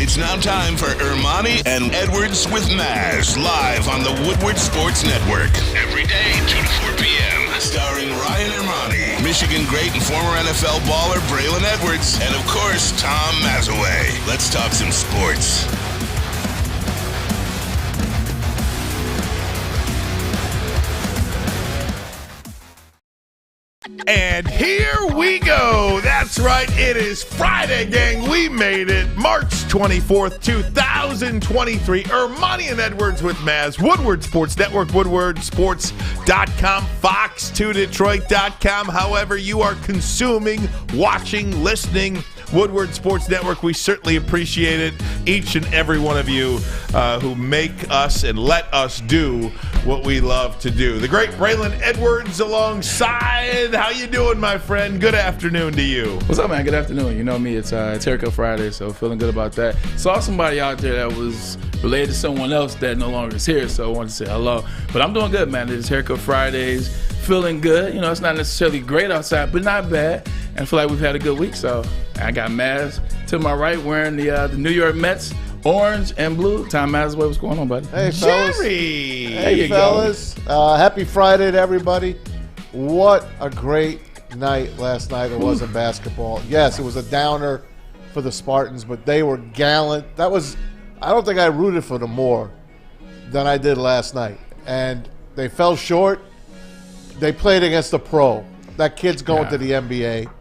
It's now time for Ermanni and Edwards with Maz, live on the Woodward Sports Network. Every day, 2 to 4 p.m. Starring Ryan Ermanni, Michigan great and former NFL baller Braylon Edwards, and of course, Tom Mazawey. Let's talk some sports. And here we go. That's right. It is Friday, gang. We made it. March 24th, 2023. Ermanni and Edwards with Maz. Woodward Sports Network, woodwardsports.com, fox2detroit.com. However you are consuming, watching, listening, Woodward Sports Network, we certainly appreciate it. Each and every one of you who make us and let us do what we love to do. The great Braylon Edwards alongside. How you doing, my friend? Good afternoon to you. What's up, man? Good afternoon. You know me, it's Haircut Friday, so feeling good about that. Saw somebody out there that was related to someone else that no longer is here, so I wanted to say hello. But I'm doing good, man. It's Haircut Fridays. Feeling good. You know, it's not necessarily great outside, but not bad. And I feel like we've had a good week, so I got Maz to my right wearing the New York Mets orange and blue. Tom Mazawey, what's going on, buddy? Hey, fellas. Jerry! Hey, fellas. Happy Friday to everybody. What a great night last night it was in basketball. Yes, it was a downer for the Spartans, but they were gallant. I don't think I rooted for them more than I did last night. And they fell short. They played against a pro. That kid's going to the NBA.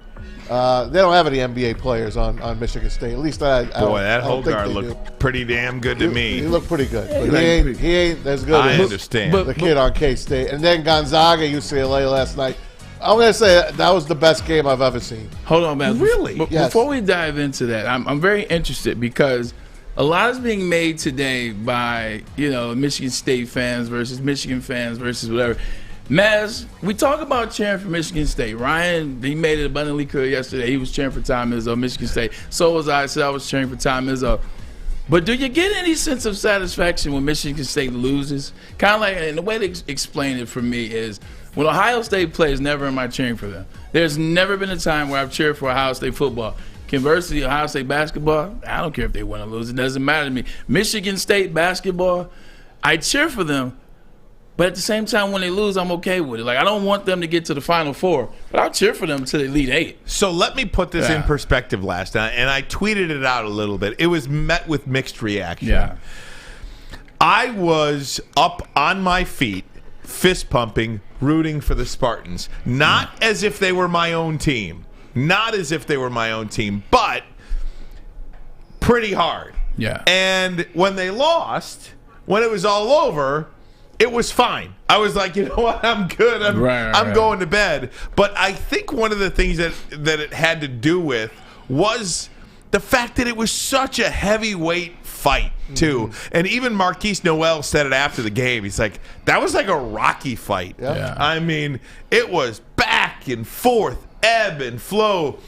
They don't have any NBA players on Michigan State. At least that whole guard looked pretty damn good to me. He looked pretty good. But he ain't as good as the kid on K-State. And then Gonzaga, UCLA last night. I'm going to say that was the best game I've ever seen. Hold on, man. Really? Yes. Before we dive into that, I'm very interested because a lot is being made today by, Michigan State fans versus Michigan fans versus whatever. Maz, we talk about cheering for Michigan State. Ryan, he made it abundantly clear yesterday. He was cheering for Tom Izzo, Michigan State. So was I. I was cheering for Tom Izzo. But do you get any sense of satisfaction when Michigan State loses? Kind of like, and the way to explain it for me is when Ohio State plays, never am I cheering for them. There's never been a time where I've cheered for Ohio State football. Conversely, Ohio State basketball, I don't care if they win or lose. It doesn't matter to me. Michigan State basketball, I cheer for them. But at the same time, when they lose, I'm okay with it. Like, I don't want them to get to the Final Four, but I'll cheer for them to the Elite Eight. So let me put this in perspective last night, and I tweeted it out a little bit. It was met with mixed reaction. Yeah. I was up on my feet, fist pumping, rooting for the Spartans. Not as if they were my own team. Not as if they were my own team, but pretty hard. Yeah. And when they lost, when it was all over, it was fine. I was like, you know what? I'm good. I'm going to bed. But I think one of the things that it had to do with was the fact that it was such a heavyweight fight, too. Mm-hmm. And even Marquise Noel said it after the game. He's like, that was like a Rocky fight. Yeah. I mean, it was back and forth, ebb and flow.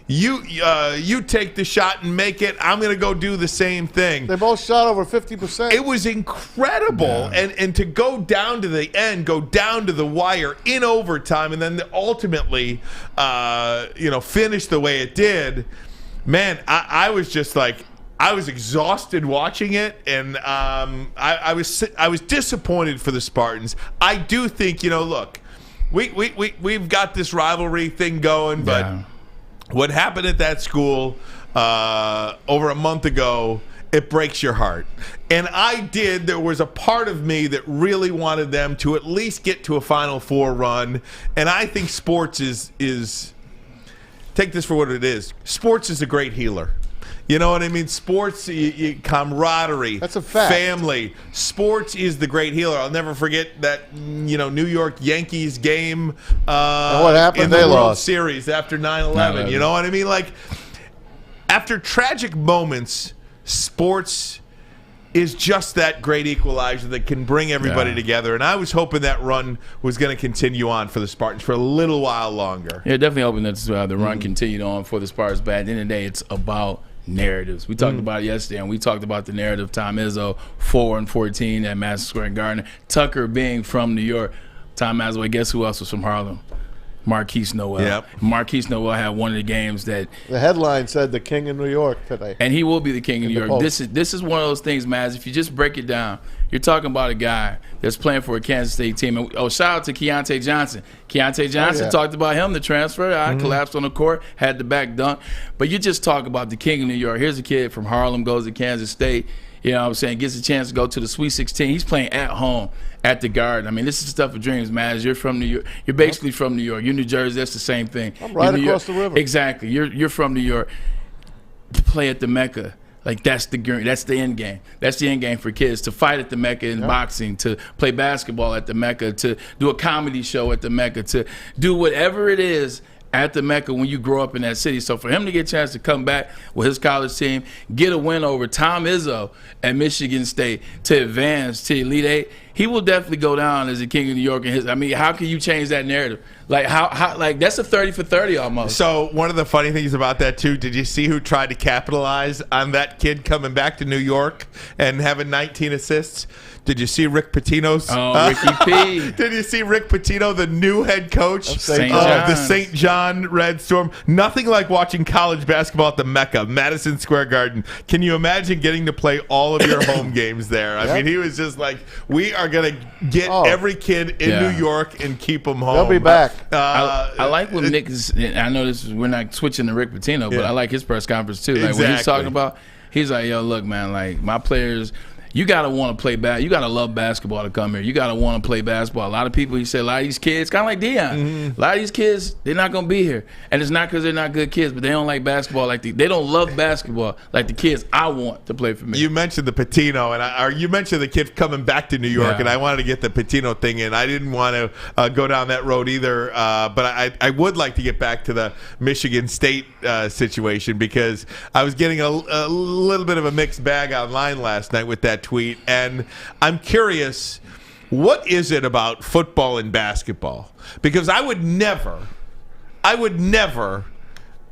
You take the shot and make it. I'm going to go do the same thing. They both shot over 50%. It was incredible. Yeah. And to go down to the end, go down to the wire in overtime, and then ultimately, finish the way it did, man, I was just like, I was exhausted watching it, and I was disappointed for the Spartans. I do think, look, we've got this rivalry thing going, but... Yeah. What happened at that school over a month ago, it breaks your heart. And there was a part of me that really wanted them to at least get to a Final Four run. And I think sports is take this for what it is. Sports is a great healer. You know what I mean? Sports, camaraderie. That's a fact. Family. Sports is the great healer. I'll never forget that, New York Yankees game. And what happened? In they the World lost. Series after 9/11. You know what I mean? Like, after tragic moments, sports is just that great equalizer that can bring everybody together. And I was hoping that run was going to continue on for the Spartans for a little while longer. Yeah, definitely hoping that the run continued on for the Spartans. But at the end of the day, it's about narratives. We talked about it yesterday, and we talked about the narrative. Tom Izzo, 4-14 at Madison Square Garden. Tucker being from New York. Tom Mazawey, guess who else was from Harlem? Marquise Noel. Yep. Marquise Noel had one of the games that The headline said the king of New York today. and he will be the king of New the York. Post. This is one of those things, Maz. If you just break it down, you're talking about a guy that's playing for a Kansas State team. And, shout out to Keontae Johnson. Keontae Johnson talked about him, the transfer. I collapsed on the court, had the back dunk. But you just talk about the king of New York. Here's a kid from Harlem, goes to Kansas State. You know what I'm saying? Gets a chance to go to the Sweet 16. He's playing at home at the Garden. I mean, this is stuff of dreams, Maz. You're from New York. You're basically from New York. You're New Jersey. That's the same thing. I'm right You're New across York. the river. Exactly. You're from New York. To play at the Mecca. Like, that's the end game. That's the end game for kids, to fight at the Mecca in boxing, to play basketball at the Mecca, to do a comedy show at the Mecca, to do whatever it is at the Mecca when you grow up in that city. So for him to get a chance to come back with his college team, get a win over Tom Izzo at Michigan State to advance to Elite Eight, he will definitely go down as the king of New York. I mean, how can you change that narrative? Like, how like, that's a 30 for 30 almost. So one of the funny things about that too, did you see who tried to capitalize on that kid coming back to New York and having 19 assists? Did you see Rick Pitino's? Oh, Ricky P. Did you see Rick Pitino, the new head coach of St. the John's. St. John Red Storm? Nothing like watching college basketball at the Mecca, Madison Square Garden. Can you imagine getting to play all of your home games there? I mean, he was just like, we are going to get every kid in New York and keep them home. They'll be back. I like what Nick is. I know we're not switching to Rick Pitino, but I like his press conference too. Like when he's talking about, he's like, "Yo, look, man, like my players, you gotta want to play you gotta love basketball to come here. You gotta want to play basketball." A lot of people, he said, a lot of these kids, kind of like Deion, a lot of these kids, they're not gonna be here, and it's not because they're not good kids, but they don't like basketball like they don't love basketball like the kids I want to play for me. You mentioned the Pitino, or you mentioned the kid coming back to New York, and I wanted to get the Pitino thing in. I didn't want to go down that road either, but I would like to get back to the Michigan State situation, because I was getting a little bit of a mixed bag online last night with that tweet, and I'm curious, what is it about football and basketball? Because I would never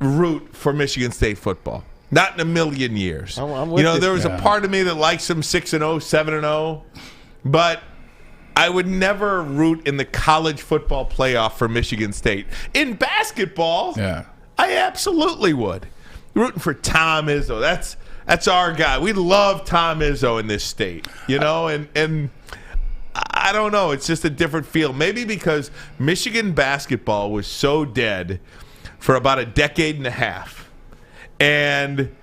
root for Michigan State football. Not in a million years. I'm with you. There was a part of me that likes them 6-0, 7-0, but I would never root in the college football playoff for Michigan State. In basketball, I absolutely would. Rooting for Tom Izzo. That's our guy. We love Tom Izzo in this state, and I don't know. It's just a different feel. Maybe because Michigan basketball was so dead for about a decade and a half, and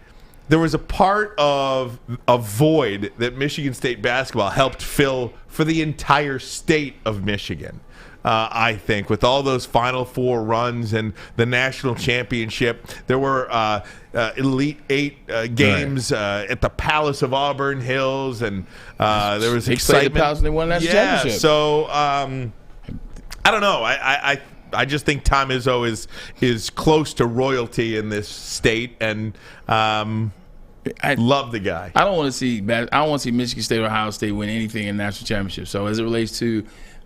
there was a part of a void that Michigan State basketball helped fill for the entire state of Michigan. I think, with all those Final Four runs and the national championship, there were Elite Eight games at the Palace of Auburn Hills, and there was excitement. The Palace, and they won that championship. So I don't know. I just think Tom Izzo is close to royalty in this state, and I love the guy. I don't want to see Michigan State or Ohio State win anything in the national championship. So as it relates to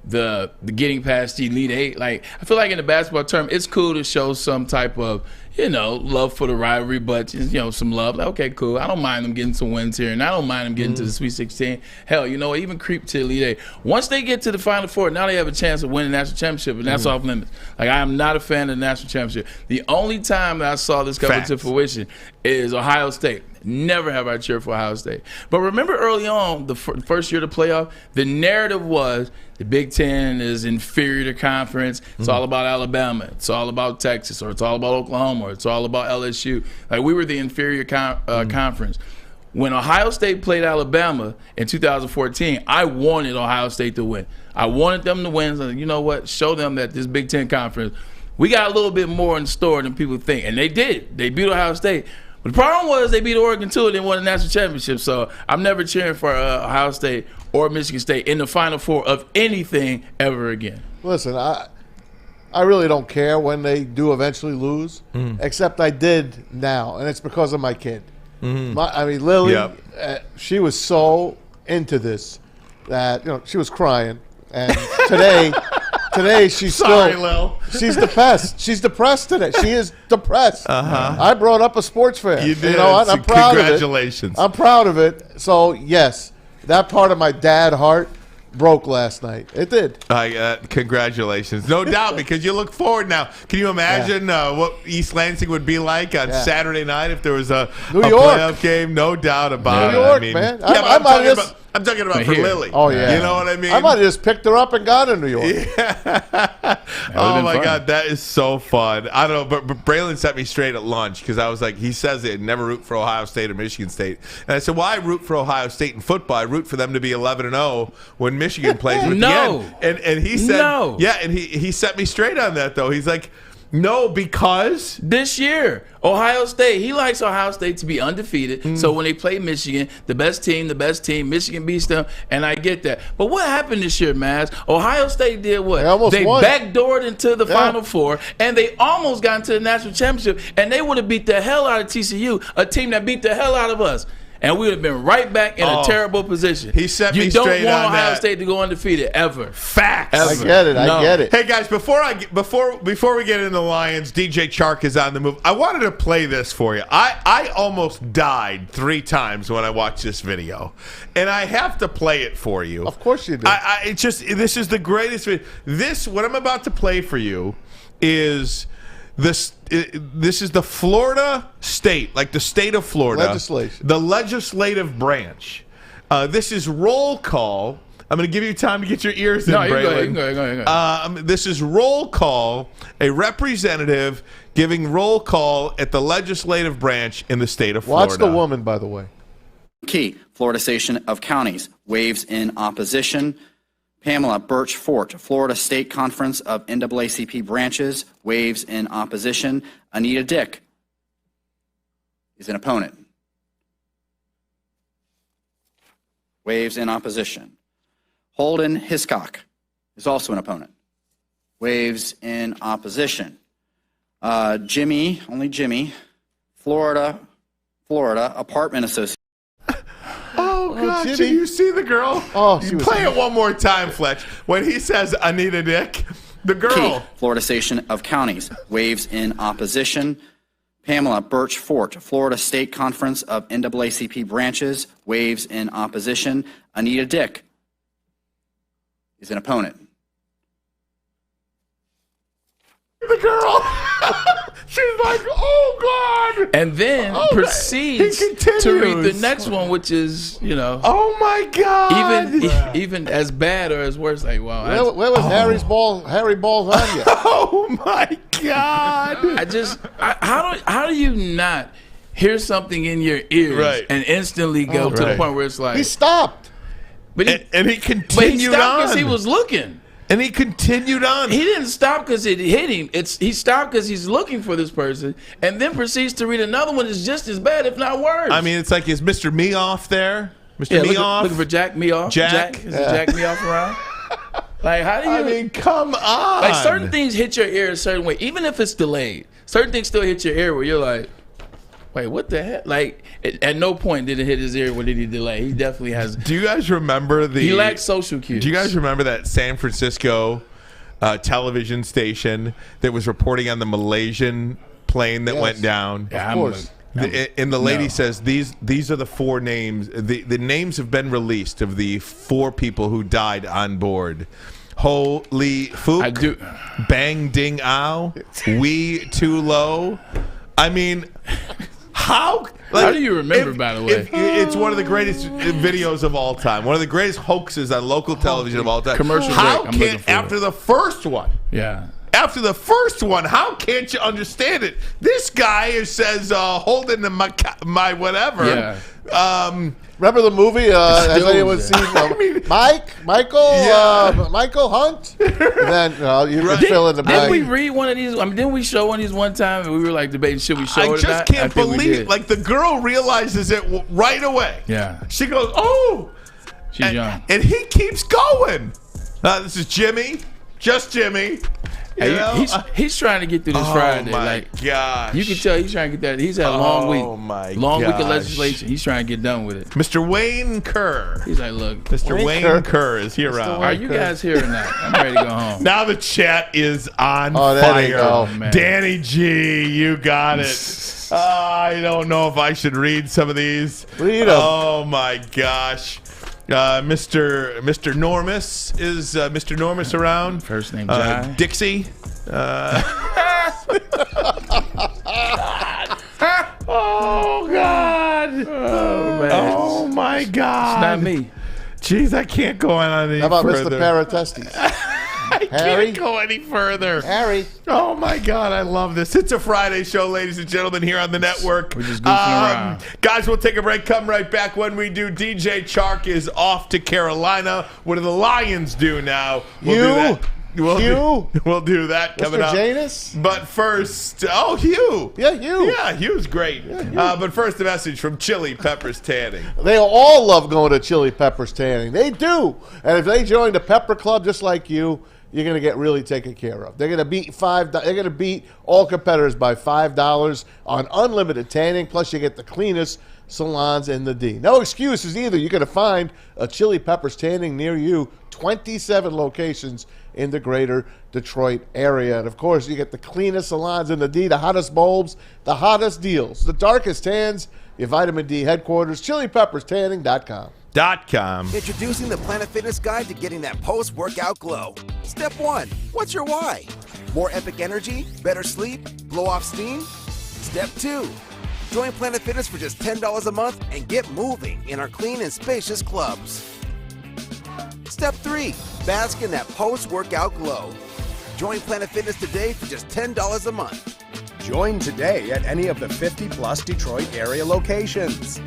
the getting past the Elite Eight, like, I feel like in the basketball term, it's cool to show some type of, love for the rivalry, but, some love. Like, okay, cool. I don't mind them getting some wins here, and I don't mind them getting to the Sweet 16. Hell, even creep to Elite Eight. Once they get to the Final Four, now they have a chance of winning the national championship, and that's off limits. Like, I am not a fan of the national championship. The only time that I saw this come to fruition is Ohio State. Never have I cheered for Ohio State. But remember early on, the first year of the playoff, the narrative was the Big Ten is inferior to conference. It's all about Alabama. It's all about Texas, or it's all about Oklahoma, or it's all about LSU. Like, we were the inferior conference. When Ohio State played Alabama in 2014, I wanted Ohio State to win. I wanted them to win. So, you know what? Show them that this Big Ten conference, we got a little bit more in store than people think. And they did. They beat Ohio State. But the problem was they beat Oregon too, and they won the national championship. So I'm never cheering for Ohio State or Michigan State in the Final Four of anything ever again. Listen, I really don't care when they do eventually lose, except I did now, and it's because of my kid. Lily, she was so into this that she was crying, and today she's she's depressed. She's depressed today. She is depressed. I brought up a sports fan. You did. You know what? I'm proud Congratulations. of it. I'm proud of it. So yes, that part of my dad heart broke last night. It did. Congratulations. No doubt, because you look forward now. Can you imagine what East Lansing would be like on Saturday night if there was a playoff game? No doubt about it. New York, man. I'm talking about for Lily. Oh, yeah. You know what I mean? I might have just picked her up and gone to New York. Yeah. Oh, my God. That is so fun. I don't know, but Braylon set me straight at lunch because I was like, he says it, never root for Ohio State or Michigan State. And I said, well, I root for Ohio State in football. I root for them to be 11-0 when Michigan plays with the end. And he said, yeah, and he set me straight on that, though. He's like, no, because this year, Ohio State, he likes Ohio State to be undefeated. So when they play Michigan, the best team, Michigan beats them, and I get that. But what happened this year, Maz? Ohio State did what? They backdoored into the Final Four, and they almost got into the national championship, and they would have beat the hell out of TCU, a team that beat the hell out of us. And we would have been right back in a terrible position. He set me straight on that. You don't want Ohio State to go undefeated ever. Facts. I get it. I get it. Hey guys, before we get into the Lions, DJ Chark is on the move. I wanted to play this for you. I almost died 3 times when I watched this video, and I have to play it for you. Of course you do. This is the greatest video. What I'm about to play for you is this is the Florida state, like the state of Florida. Legislation. The legislative branch. This is roll call. I'm going to give you time to get your ears in, Braylon. Go ahead. This is roll call, a representative giving roll call at the legislative branch in the state of Florida. Watch the woman, by the way. Key, Florida Station of Counties, waves in opposition. Pamela Birch Fort, Florida State Conference of NAACP branches, waves in opposition. Anita Dick is an opponent. Waves in opposition. Holden Hiscock is also an opponent. Waves in opposition. Jimmy, Florida Apartment Association. Oh, God. Did you see the girl? Oh, play it one more time, Fletch. When he says Anita Dick, the girl. Key, Florida Station of Counties, waves in opposition. Pamela Birch Fort, Florida State Conference of NAACP branches, waves in opposition. Anita Dick is an opponent. The girl. She's like, oh, God. And then proceeds to read the next one, which is, oh, my God. Even as bad or as worse. Like, wow. Where was Harry Balls on you? Oh, my God. How do you not hear something in your ears and instantly go to the point where it's like. He stopped. But he continued but he stopped because on. he was looking. And he continued on. He didn't stop because it hit him. He stopped because he's looking for this person, and then proceeds to read another one that's just as bad, if not worse. I mean, it's like, is Mr. Meoff there? Mr. Meoff? Looking for Jack Meoff. Jack? Is Jack Meoff around? Like, how do you... I mean, come on. Like, certain things hit your ear a certain way, even if it's delayed. Certain things still hit your ear where you're like, wait, what the heck? Like, at no point did it hit his ear or did he delay. He definitely has. Do you guys remember He lacks social cues. Do you guys remember that San Francisco television station that was reporting on the Malaysian plane that went down? Yeah, of course. And the lady says these are the 4 names. The names have been released of the 4 people who died on board. Ho Lee Fook, Bang Ding Ao, Wee Tu Lo. I mean, how do you remember, by the way? It's one of the greatest videos of all time. One of the greatest hoaxes on local television of all time. Commercial break. After the first one? Yeah. After the first one, how can't you understand it? This guy says, holding my whatever. Yeah. Remember the movie? Has anyone seen Michael Hunt? And then you can fill in the blank. Didn't we read one of these? I mean, didn't we show one of these one time and we were like debating should we show it or not? I just can't believe like the girl realizes it right away. Yeah. She goes, oh. She's young. And he keeps going. This is Jimmy. Just Jimmy. He's trying to get through this Friday. Oh, my like, gosh. You can tell he's trying to get that. He's had a long week. Oh, my long week of gosh. legislation. He's trying to get done with it. Mr. Wayne Kerr. He's like, look. Mr. Wayne Kerr is here on. Are you guys here or not? I'm ready to go home. Now the chat is on there fire. you go. Man. Danny G, you got it. I don't know if I should read some of these. Read them. Oh, my gosh. Mr. Normus is Mr. Normus around. First name Jai. Dixie. Oh God! Oh man! Oh my God! It's not me. Jeez, I can't go on any How about further. Mr. Paratestes? I Harry? can't go any further. Harry. Oh my God, I love this. It's a Friday show, ladies and gentlemen, here on the network. We're just goofing around. Guys, we'll take a break. Come right back. When we do, DJ Chark is off to Carolina. What do the Lions do now? We'll do that. We'll do that coming up. Janus? But first, Hugh. Yeah, Hugh. Yeah, Hugh's great. But first, a message from Chili Peppers Tanning. They all love going to Chili Peppers Tanning. They do. And if they join the Pepper Club just like you, you're going to get really taken care of. They're going to beat They're going to beat all competitors by $5 on unlimited tanning. Plus, you get the cleanest salons in the D. No excuses either. You're going to find a Chili Peppers Tanning near you. 27 locations in the greater Detroit area. And, of course, you get the cleanest salons in the D, the hottest bulbs, the hottest deals, the darkest tans, your vitamin D headquarters, chilipepperstanning.com. Introducing the Planet Fitness Guide to getting that post-workout glow. Step 1. What's your why? More epic energy? Better sleep? Blow off steam? Step 2. Join Planet Fitness for just $10 a month and get moving in our clean and spacious clubs. Step 3. Bask in that post-workout glow. Join Planet Fitness today for just $10 a month. Join today at any of the 50-plus Detroit area locations.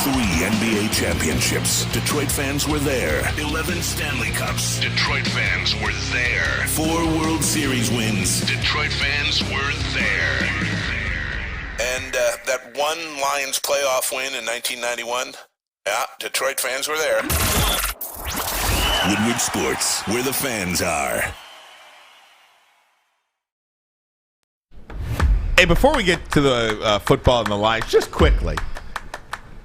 3 NBA championships. Detroit fans were there. 11 Stanley Cups. Detroit fans were there. 4 World Series wins. Detroit fans were there. And that one Lions playoff win in 1991. Yeah, Detroit fans were there. Woodward Sports, where the fans are. Hey, before we get to the football and the Lions, just quickly,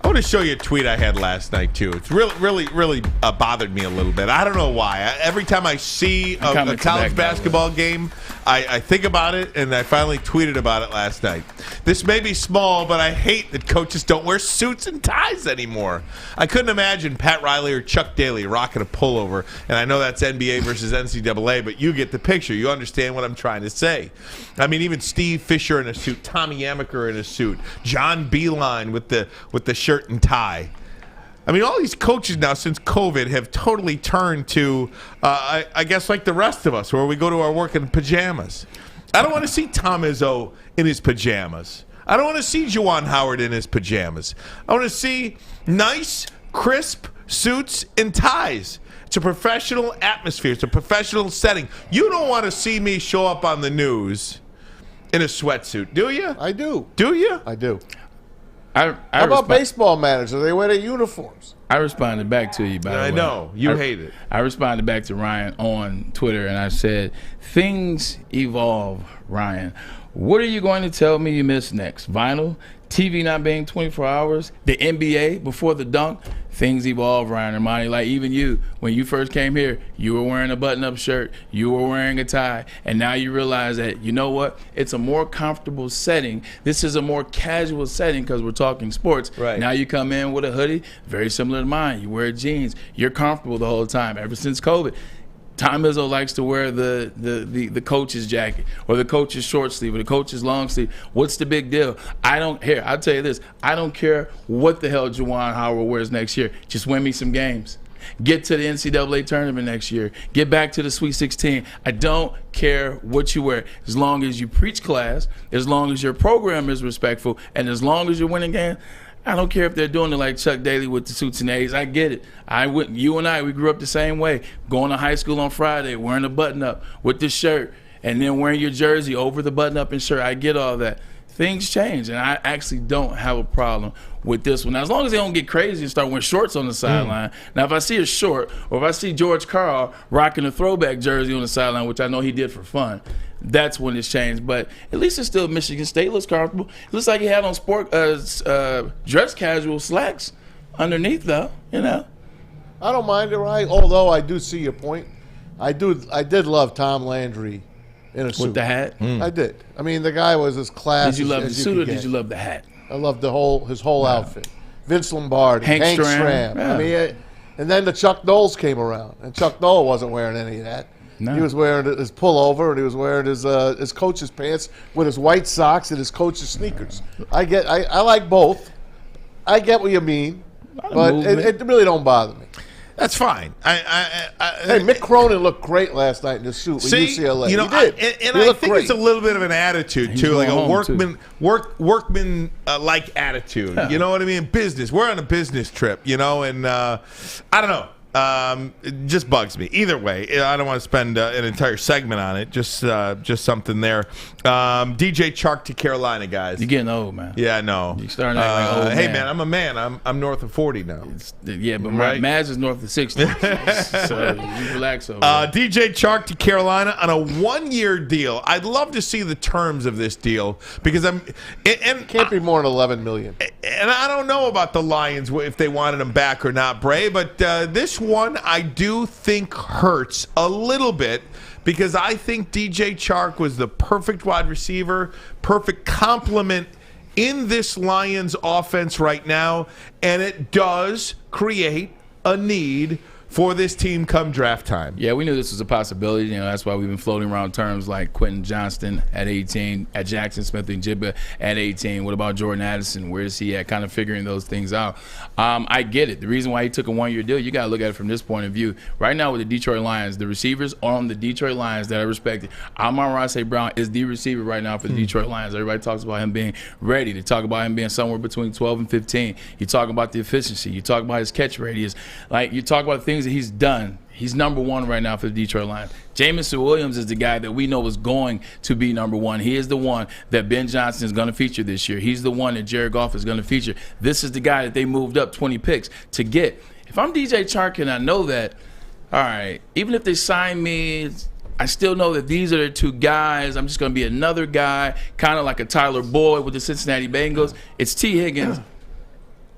I want to show you a tweet I had last night, too. It's really bothered me a little bit. I don't know why. Every time I see a college basketball game, I think about it, and I finally tweeted about it last night. This may be small, but I hate that coaches don't wear suits and ties anymore. I couldn't imagine Pat Riley or Chuck Daly rocking a pullover, and I know that's NBA versus NCAA, but you get the picture. You understand what I'm trying to say. I mean, even Steve Fisher in a suit, Tommy Amaker in a suit, John Beeline with the shirt and tie. I mean, all these coaches now since COVID have totally turned to, I guess, like the rest of us, where we go to our work in pajamas. I don't want to see Tom Izzo in his pajamas. I don't want to see Juwan Howard in his pajamas. I want to see nice, crisp suits and ties. It's a professional atmosphere. It's a professional setting. You don't want to see me show up on the news in a sweatsuit, do you? I do. Do you? I do. How about baseball managers? They wear their uniforms. I responded back to you, by the way. I know. You hate it. I responded back to Ryan on Twitter, and I said, things evolve, Ryan. What are you going to tell me you miss next? Vinyl? TV not being 24 hours? The NBA before the dunk? Things evolve, Ryan and Ermanni. Like even you, when you first came here, you were wearing a button-up shirt, you were wearing a tie, and now you realize that, you know what? It's a more comfortable setting. This is a more casual setting because we're talking sports. Right. Now you come in with a hoodie, very similar to mine. You wear jeans. You're comfortable the whole time. Ever since COVID, Tom Izzo likes to wear the coach's jacket or the coach's short sleeve or the coach's long sleeve. What's the big deal? I'll tell you this. I don't care what the hell Juwan Howard wears next year. Just win me some games. Get to the NCAA tournament next year. Get back to the Sweet 16. I don't care what you wear. As long as you preach class, as long as your program is respectful, and as long as you're winning games, I don't care if they're doing it like Chuck Daly with the suits and A's. I get it. You and I, we grew up the same way. Going to high school on Friday, wearing a button-up with the shirt, and then wearing your jersey over the button-up and shirt. I get all that. Things change, and I actually don't have a problem with this one. Now, as long as they don't get crazy and start wearing shorts on the sideline. Now, if I see a short, or if I see George Karl rocking a throwback jersey on the sideline, which I know he did for fun, that's when it's changed. But at least it's still Michigan State. Looks comfortable. It looks like he had on dress casual slacks underneath, though. You know. I don't mind it, right? Although I do see your point. I did love Tom Landry in a suit. With the hat? I did. I mean, the guy was as classy. Did you love the as you suit could or did get. you love the hat? I loved his whole outfit. Vince Lombardi, Hank Hank Stram. Stram. Yeah. I mean, and then the Chuck Knowles came around, and Chuck Knowles wasn't wearing any of that. No. He was wearing his pullover, and he was wearing his coach's pants with his white socks and his coach's sneakers. I like both. I get what you mean, but it really don't bother me. That's fine. Hey, Mick Cronin looked great last night in the suit with UCLA. You know, he did. and He I looked think great. it's a little bit of an attitude too, like a workman like attitude. Yeah. You know what I mean? Business. We're on a business trip, you know, and I don't know. It just bugs me. Either way, I don't want to spend an entire segment on it. Just something there. DJ Chark to Carolina, guys. You're getting old, man. Yeah, I know. You're starting to act like old hey, man. I'm a man. I'm north of 40 now. Yeah, but Right. Maz is north of 60. So you relax over there. DJ Chark to Carolina on a 1-year deal. I'd love to see the terms of this deal because Can't be more than $11 million. And I don't know about the Lions if they wanted him back or not, Bray, but this one I do think hurts a little bit because I think DJ Chark was the perfect wide receiver, perfect complement in this Lions offense right now, and it does create a need for this team come draft time. Yeah, we knew this was a possibility. You know, that's why we've been floating around terms like Quentin Johnston at 18, at Jackson Smith and Jibba at 18. What about Jordan Addison? Where is he at? Kind of figuring those things out. I get it. The reason why he took a 1-year deal, you got to look at it from this point of view. Right now with the Detroit Lions, the receivers on the Detroit Lions that are respected. Amon-Ra St. Brown is the receiver right now for the Detroit Lions. Everybody talks about him being ready. They talk about him being somewhere between 12 and 15. You talk about the efficiency. You talk about his catch radius. Like, you talk about the things that he's done. He's number one right now for the Detroit Lions. Jamison Williams is the guy that we know is going to be number one. He is the one that Ben Johnson is going to feature this year. He's the one that Jared Goff is going to feature. This is the guy that they moved up 20 picks to get. If I'm DJ Chark and I know that, all right, even if they sign me, I still know that these are the two guys. I'm just going to be another guy, kind of like a Tyler Boyd with the Cincinnati Bengals. It's T. Higgins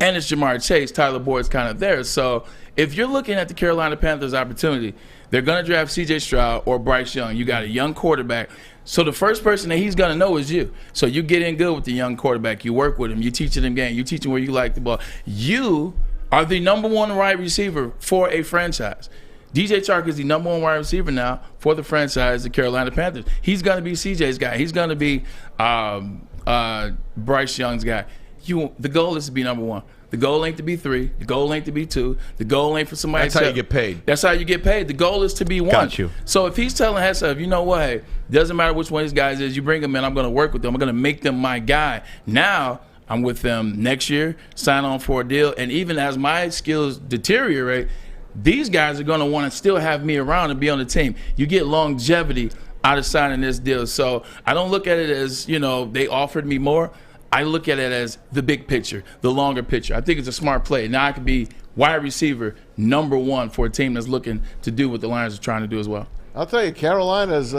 and it's Jamar Chase. Tyler Boyd's kind of there. So if you're looking at the Carolina Panthers opportunity, they're going to draft C.J. Stroud or Bryce Young. You got a young quarterback. So the first person that he's going to know is you. So you get in good with the young quarterback. You work with him. You teach him game. You teach him where you like the ball. You are the number one wide receiver for a franchise. DJ Chark is the number one wide receiver now for the franchise, the Carolina Panthers. He's going to be CJ's guy. He's going to be Bryce Young's guy. The goal is to be number one. The goal ain't to be 3. The goal ain't to be 2. The goal ain't for somebody. That's how you get paid. That's how you get paid. The goal is to be 1. Got you. So if he's telling himself, you know what, hey, doesn't matter which one of these guys is, you bring them in, I'm going to work with them. I'm going to make them my guy. Now I'm with them next year, sign on for a deal. And even as my skills deteriorate, these guys are going to want to still have me around and be on the team. You get longevity out of signing this deal. So I don't look at it as, they offered me more. I look at it as the big picture, the longer picture. I think it's a smart play. Now I could be wide receiver number 1 for a team that's looking to do what the Lions are trying to do as well. I'll tell you, Carolina's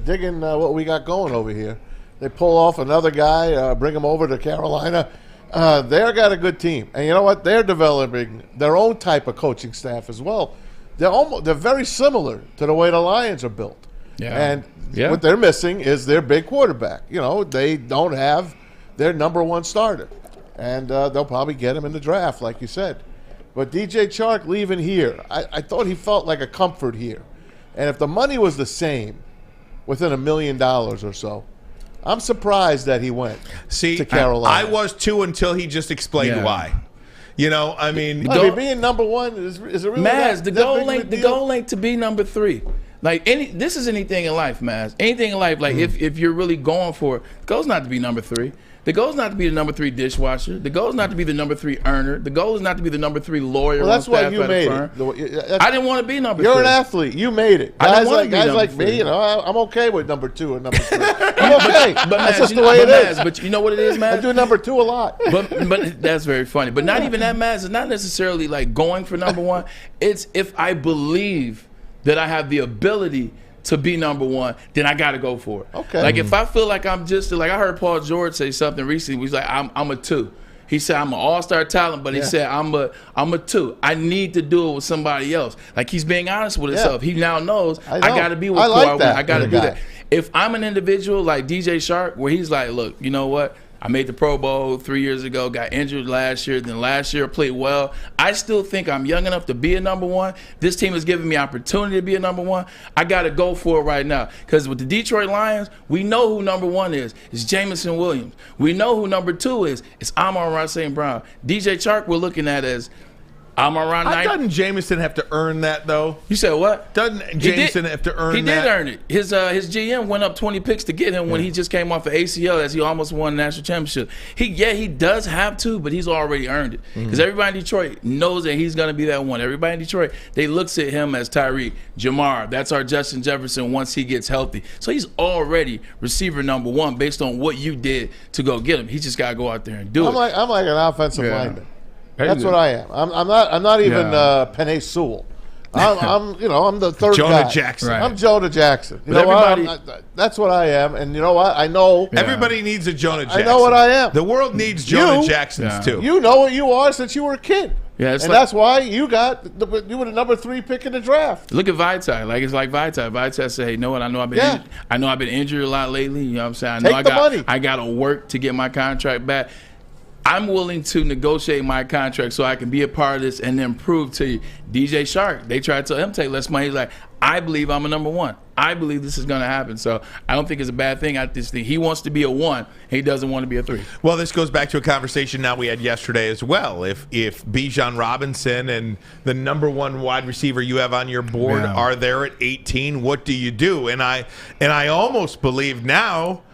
digging what we got going over here. They pull off another guy, bring him over to Carolina. They've got a good team. And you know what? They're developing their own type of coaching staff as well. They're very similar to the way the Lions are built. Yeah. And what they're missing is their big quarterback. They don't have their number 1 starter. And they'll probably get him in the draft, like you said. But DJ Chark leaving here, I thought he felt like a comfort here. And if the money was the same, within $1 million or so, I'm surprised that he went to Carolina. I was too until he just explained why. Being number 1 is it really Maz, the goal ain't to be number 3. Like this is anything in life, Maz. Anything in life, like if you're really going for it, the goal's not to be number 3. The goal is not to be the number 3 dishwasher. The goal is not to be the number 3 earner. The goal is not to be the number 3 lawyer. Well, that's why you made it. I didn't want to be number 3. You're an athlete. You made it. Guys like me, I'm okay with number 2 and number 3. I'm okay. But that's just the way it is. But you know what it is, Maz? I do number 2 a lot. But that's very funny. But not even that, Maz. It's not necessarily like going for number 1. It's if I believe that I have the ability to be number 1, then I got to go for it. Okay. Like if I feel like I'm just like I heard Paul George say something recently. He's like I'm a 2. He said I'm an all-star talent, but he said I'm a 2. I need to do it with somebody else. Like he's being honest with himself. He now knows I got to be with who I want. I got to do that. If I'm an individual like DJ Chark, where he's like, look, you know what? I made the Pro Bowl 3 years ago, got injured last year, then last year played well. I still think I'm young enough to be a number one. This team has given me opportunity to be a number one. I got to go for it right now. Because with the Detroit Lions, we know who number one is. It's Jamison Williams. We know who number two is. It's Amon-Ra St. Brown. DJ Chark we're looking at as Amon-Ra Knight. Doesn't Jamison have to earn that, though? You said what? Doesn't Jamison have to earn that? He did earn it. His GM went up 20 picks to get him when he just came off of ACL as he almost won the national championship. He does have to, but he's already earned it. Because everybody in Detroit knows that he's going to be that one. Everybody in Detroit, they looks at him as Tyreek, Jamar. That's our Justin Jefferson once he gets healthy. So he's already receiver number one based on what you did to go get him. He just got to go out there and do it. I'm like an offensive lineman. That's what I am. I'm not even Penei Sewell. I'm the third Jonah guy. Jackson. Right. I'm Jonah Jackson. You But know everybody- what? That's what I am. And you know what? I know. Everybody needs a Jonah Jackson. I know what I am. The world needs Jonah Jacksons, too. You know what you are since you were a kid. Yeah, it's and like- that's why you were the number 3 pick in the draft. Look at Vitae. It's like Vitae. Vitae said, hey, you know what? I know I've been injured a lot lately. You know what I'm saying? I got to work to get my contract back. I'm willing to negotiate my contract so I can be a part of this and then prove to you. DJ Chark, they tried to tell him take less money. He's like, I believe I'm a number one. I believe this is going to happen. So I don't think it's a bad thing. I just think he wants to be a one. He doesn't want to be a 3. Well, this goes back to a conversation now we had yesterday as well. If Bijan Robinson and the number one wide receiver you have on your board are there at 18, what do you do? And I almost believe now,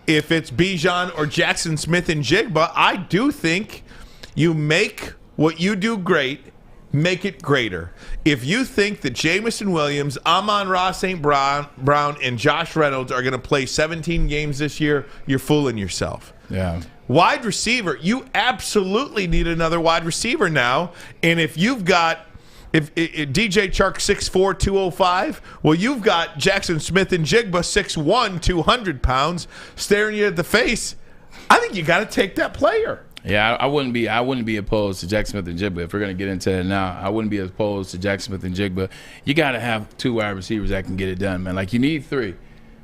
if it's Bijan or Jackson Smith-Njigba, I do think you make what you do great, make it greater. If you think that Jamison Williams, Amon-Ra St. Brown, and Josh Reynolds are going to play 17 games this year, you're fooling yourself. Yeah. Wide receiver, you absolutely need another wide receiver now. And if you've got If DJ Chark 6'4", 205, well, you've got Jackson Smith-Njigba 6'1", 200 pounds staring you at the face. I think you got to take that player. Yeah, I wouldn't be opposed to Jackson Smith-Njigba. If we're going to get into it now, I wouldn't be opposed to Jackson Smith-Njigba. You got to have 2 wide receivers that can get it done, man. Like, you need 3.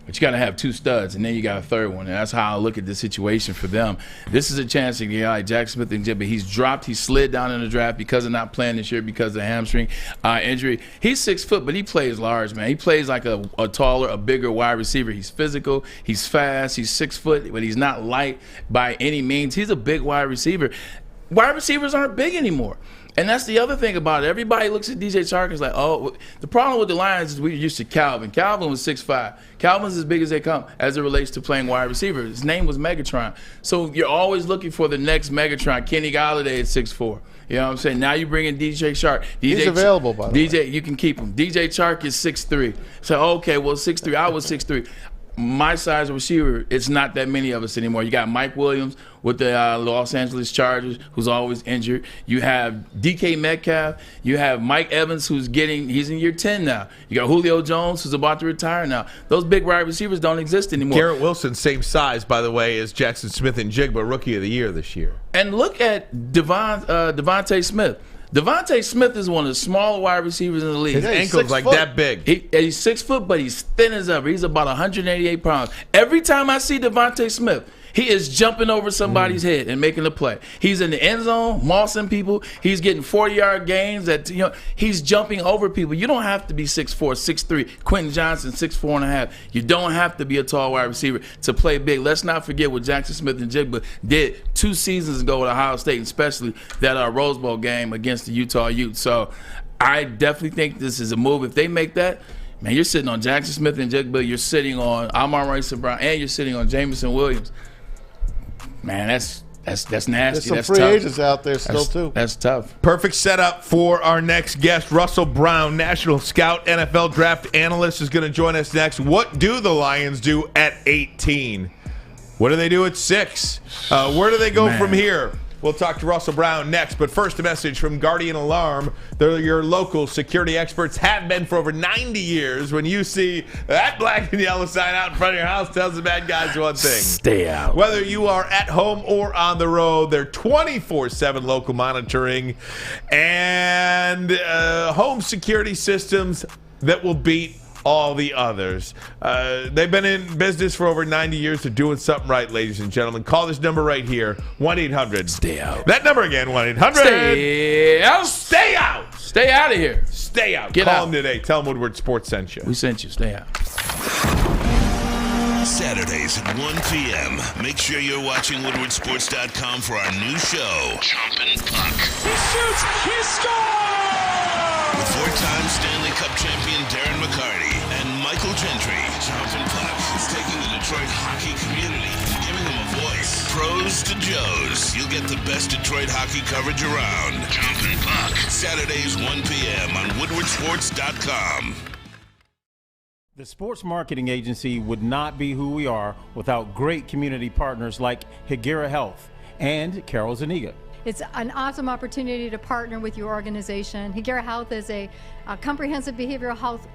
But you got to have 2 studs, and then you got a third one. And that's how I look at the situation for them. This is a chance to get like Jackson Smith-Njigba. He slid down in the draft because of not playing this year because of the hamstring injury. He's 6 foot, but he plays large, man. He plays like a taller, a bigger wide receiver. He's physical. He's fast. He's 6 foot, but he's not light by any means. He's a big wide receiver. Wide receivers aren't big anymore. And that's the other thing about it. Everybody looks at DJ Chark and is like, oh, the problem with the Lions is we're used to Calvin. Calvin was 6'5". Calvin's as big as they come as it relates to playing wide receiver. His name was Megatron. So you're always looking for the next Megatron. Kenny Golladay is 6'4". You know what I'm saying? Now you bring in DJ Chark. He's available, by the way. You can keep him. DJ Chark is 6'3". So, okay, well, 6'3". I was 6'3". My size receiver, it's not that many of us anymore. You got Mike Williams with the Los Angeles Chargers, who's always injured. You have DK Metcalf. You have Mike Evans, he's in year 10 now. You got Julio Jones, who's about to retire now. Those big wide receivers don't exist anymore. Garrett Wilson, same size, by the way, as Jackson Smith-Njigba, Rookie of the Year this year. And look at Devontae Smith. Devontae Smith is one of the smaller wide receivers in the league. His ankle's like that big. He's 6 foot, but he's thin as ever. He's about 188 pounds. Every time I see Devontae Smith, he is jumping over somebody's head and making a play. He's in the end zone, mossing people. He's getting 40-yard gains. He's jumping over people. You don't have to be 6'4", 6'3". Quentin Johnson, 6'4.5". You don't have to be a tall wide receiver to play big. Let's not forget what Jackson Smith-Njigba did 2 seasons ago with Ohio State, especially that Rose Bowl game against the Utah Utes. So I definitely think this is a move. If they make that, man, you're sitting on Jackson Smith-Njigba, you're sitting on Amon-Ra St. Brown, and you're sitting on Jamison Williams. Man, that's nasty. There's some that's free tough. agents out there still, too. That's tough. Perfect setup for our next guest. Russell Brown, National Scout, NFL Draft Analyst, is going to join us next. What do the Lions do at 18? What do they do at 6? Where do they go from here? We'll talk to Russell Brown next, but first a message from Guardian Alarm. They're your local security experts, have been for over 90 years. When you see that black and yellow sign out in front of your house, tells the bad guys one thing. Stay out. Whether you are at home or on the road, they're 24/7 local monitoring and home security systems that will beat all the others. They've been in business for over 90 years. They're doing something right, ladies and gentlemen. Call this number right here, 1-800. Stay out. That number again, 1-800. Stay out. Stay out. Stay out of here. Stay out. Get Call out. them today. Tell them Woodward Sports sent you. We sent you. Stay out. Saturdays at 1 p.m. Make sure you're watching WoodwardSports.com for our new show, Chompin' Puck. He shoots. He scores! With four-time Stanley Cup champion Darren McCarty and Michael Gentry, Chompin' Puck is taking the Detroit hockey community and giving them a voice. Pros to Joes. You'll get the best Detroit hockey coverage around. Chompin' Puck. Saturdays 1 p.m. on WoodwardSports.com. The sports marketing agency would not be who we are without great community partners like Higuera Health and Carol Zaniga. It's an awesome opportunity to partner with your organization. Higuera Health is a comprehensive behavioral health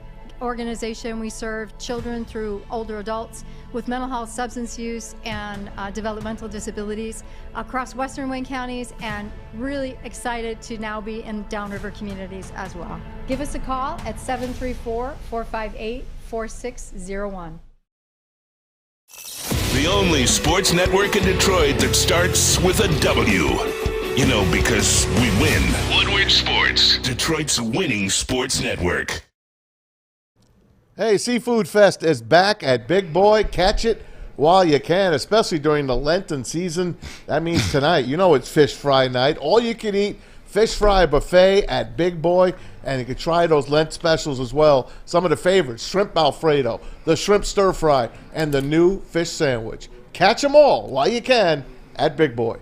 organization. We serve children through older adults with mental health, substance use, and developmental disabilities across Western Wayne counties, and really excited to now be in downriver communities as well. Give us a call at 734-458-4601. The only sports network in Detroit that starts with a W. You know, because we win. Woodward Sports, Detroit's winning sports network. Hey, Seafood Fest is back at Big Boy. Catch it while you can, especially during the Lenten season. That means tonight. You know it's fish fry night. All you can eat fish fry buffet at Big Boy. And you can try those Lent specials as well. Some of the favorites, shrimp Alfredo, the shrimp stir fry, and the new fish sandwich. Catch them all while you can at Big Boy.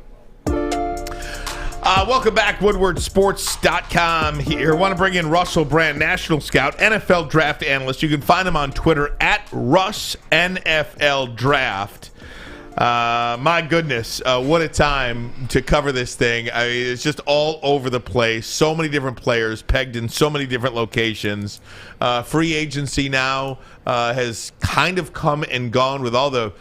Welcome back, WoodwardSports.com here. Want to bring in Russell Brand, National Scout, NFL Draft Analyst. You can find him on Twitter at RussNFLDraft. My goodness, what a time to cover this thing. I mean, it's just all over the place. So many different players pegged in so many different locations. Free agency now has kind of come and gone with all the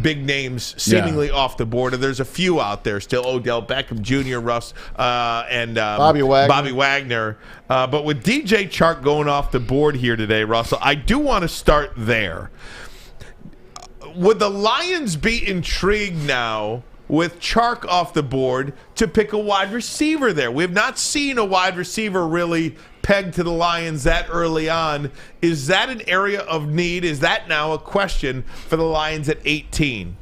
big names seemingly off the board. And there's a few out there still. Odell Beckham Jr., Russ, and Bobby Wagner. But with DJ Chark going off the board here today, Russell, I do want to start there. Would the Lions be intrigued now with Chark off the board to pick a wide receiver there? We have not seen a wide receiver really pegged to the Lions that early on. Is that an area of need? Is that now a question for the Lions at 18?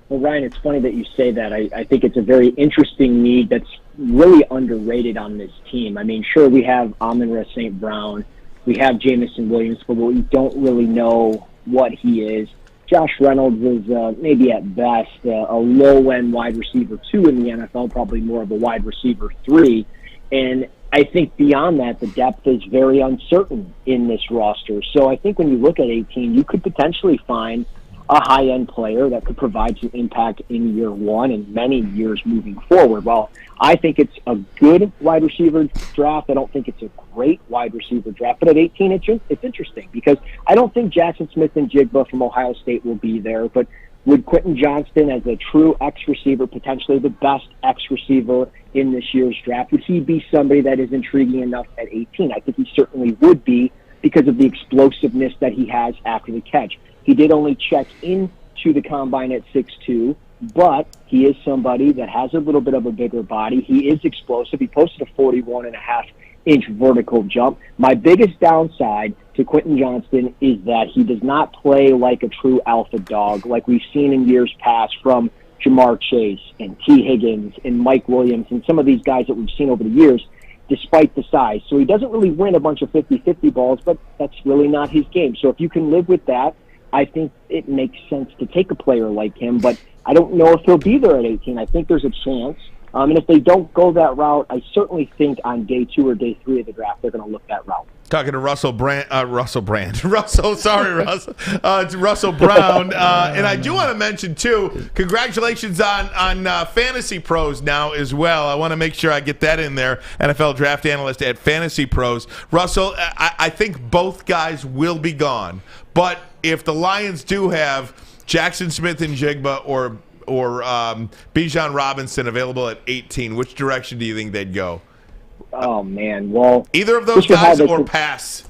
Well, Ryan, it's funny that you say that. I think it's a very interesting need that's really underrated on this team. I mean, sure, we have Amon-Ra St. Brown. We have Jamison Williams, but we don't really know what he is. Josh Reynolds is maybe at best a low-end wide receiver 2 in the NFL, probably more of a wide receiver 3. And I think beyond that, the depth is very uncertain in this roster. So I think when you look at 18, you could potentially find a high-end player that could provide some impact in year one and many years moving forward. Well, I think it's a good wide receiver draft. I don't think it's a great wide receiver draft. But at 18, it's interesting because I don't think Jackson Smith and Jigba from Ohio State will be there. But would Quentin Johnston, as a true X-receiver, potentially the best X-receiver in this year's draft, would he be somebody that is intriguing enough at 18? I think he certainly would be because of the explosiveness that he has after the catch. He did only check into the combine at 6'2", but he is somebody that has a little bit of a bigger body. He is explosive. He posted a 41.5-inch vertical jump. My biggest downside to Quentin Johnston is that he does not play like a true alpha dog like we've seen in years past from Jamar Chase and T. Higgins and Mike Williams and some of these guys that we've seen over the years, despite the size. So he doesn't really win a bunch of 50-50 balls, but that's really not his game. So if you can live with that, I think it makes sense to take a player like him, but I don't know if he'll be there at 18. I think there's a chance. And if they don't go that route, I certainly think on day 2 or day 3 of the draft, they're going to look that route. Talking to Russell, sorry, Russell. It's Russell Brown. And I do want to mention, too, congratulations on Fantasy Pros now as well. I want to make sure I get that in there. NFL Draft Analyst at Fantasy Pros. Russell, I think both guys will be gone. But if the Lions do have Jackson Smith and Jigba or Bijan Robinson available at 18, which direction do you think they'd go? Oh, man. Well, either of those guys or pass?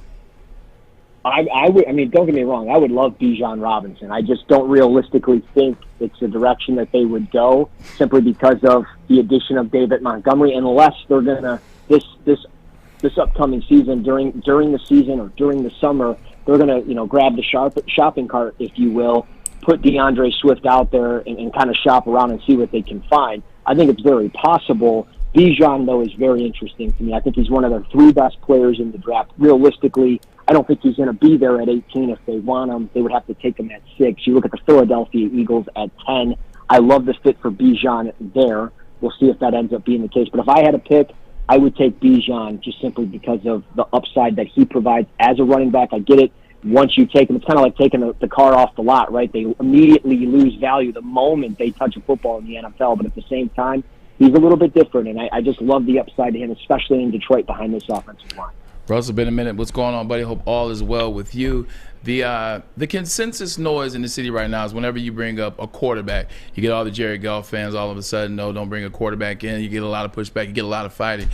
I would. I mean, don't get me wrong. I would love Bijan Robinson. I just don't realistically think it's the direction that they would go, simply because of the addition of David Montgomery. Unless they're gonna this upcoming season, during the season or during the summer, they're gonna grab the shopping cart, if you will, put DeAndre Swift out there and kind of shop around and see what they can find. I think it's very possible. Bijan, though, is very interesting to me. I think he's one of the 3 best players in the draft. Realistically, I don't think he's going to be there at 18 if they want him. They would have to take him at 6. You look at the Philadelphia Eagles at 10. I love the fit for Bijan there. We'll see if that ends up being the case. But if I had a pick, I would take Bijan just simply because of the upside that he provides as a running back. I get it. Once you take him, it's kind of like taking the car off the lot, right? They immediately lose value the moment they touch a football in the NFL. But at the same time, he's a little bit different, and I just love the upside to him, especially in Detroit behind this offensive line. Russell, been a minute. What's going on, buddy? Hope all is well with you. The consensus noise in the city right now is whenever you bring up a quarterback, you get all the Jared Goff fans all of a sudden, no, don't bring a quarterback in. You get a lot of pushback. You get a lot of fighting.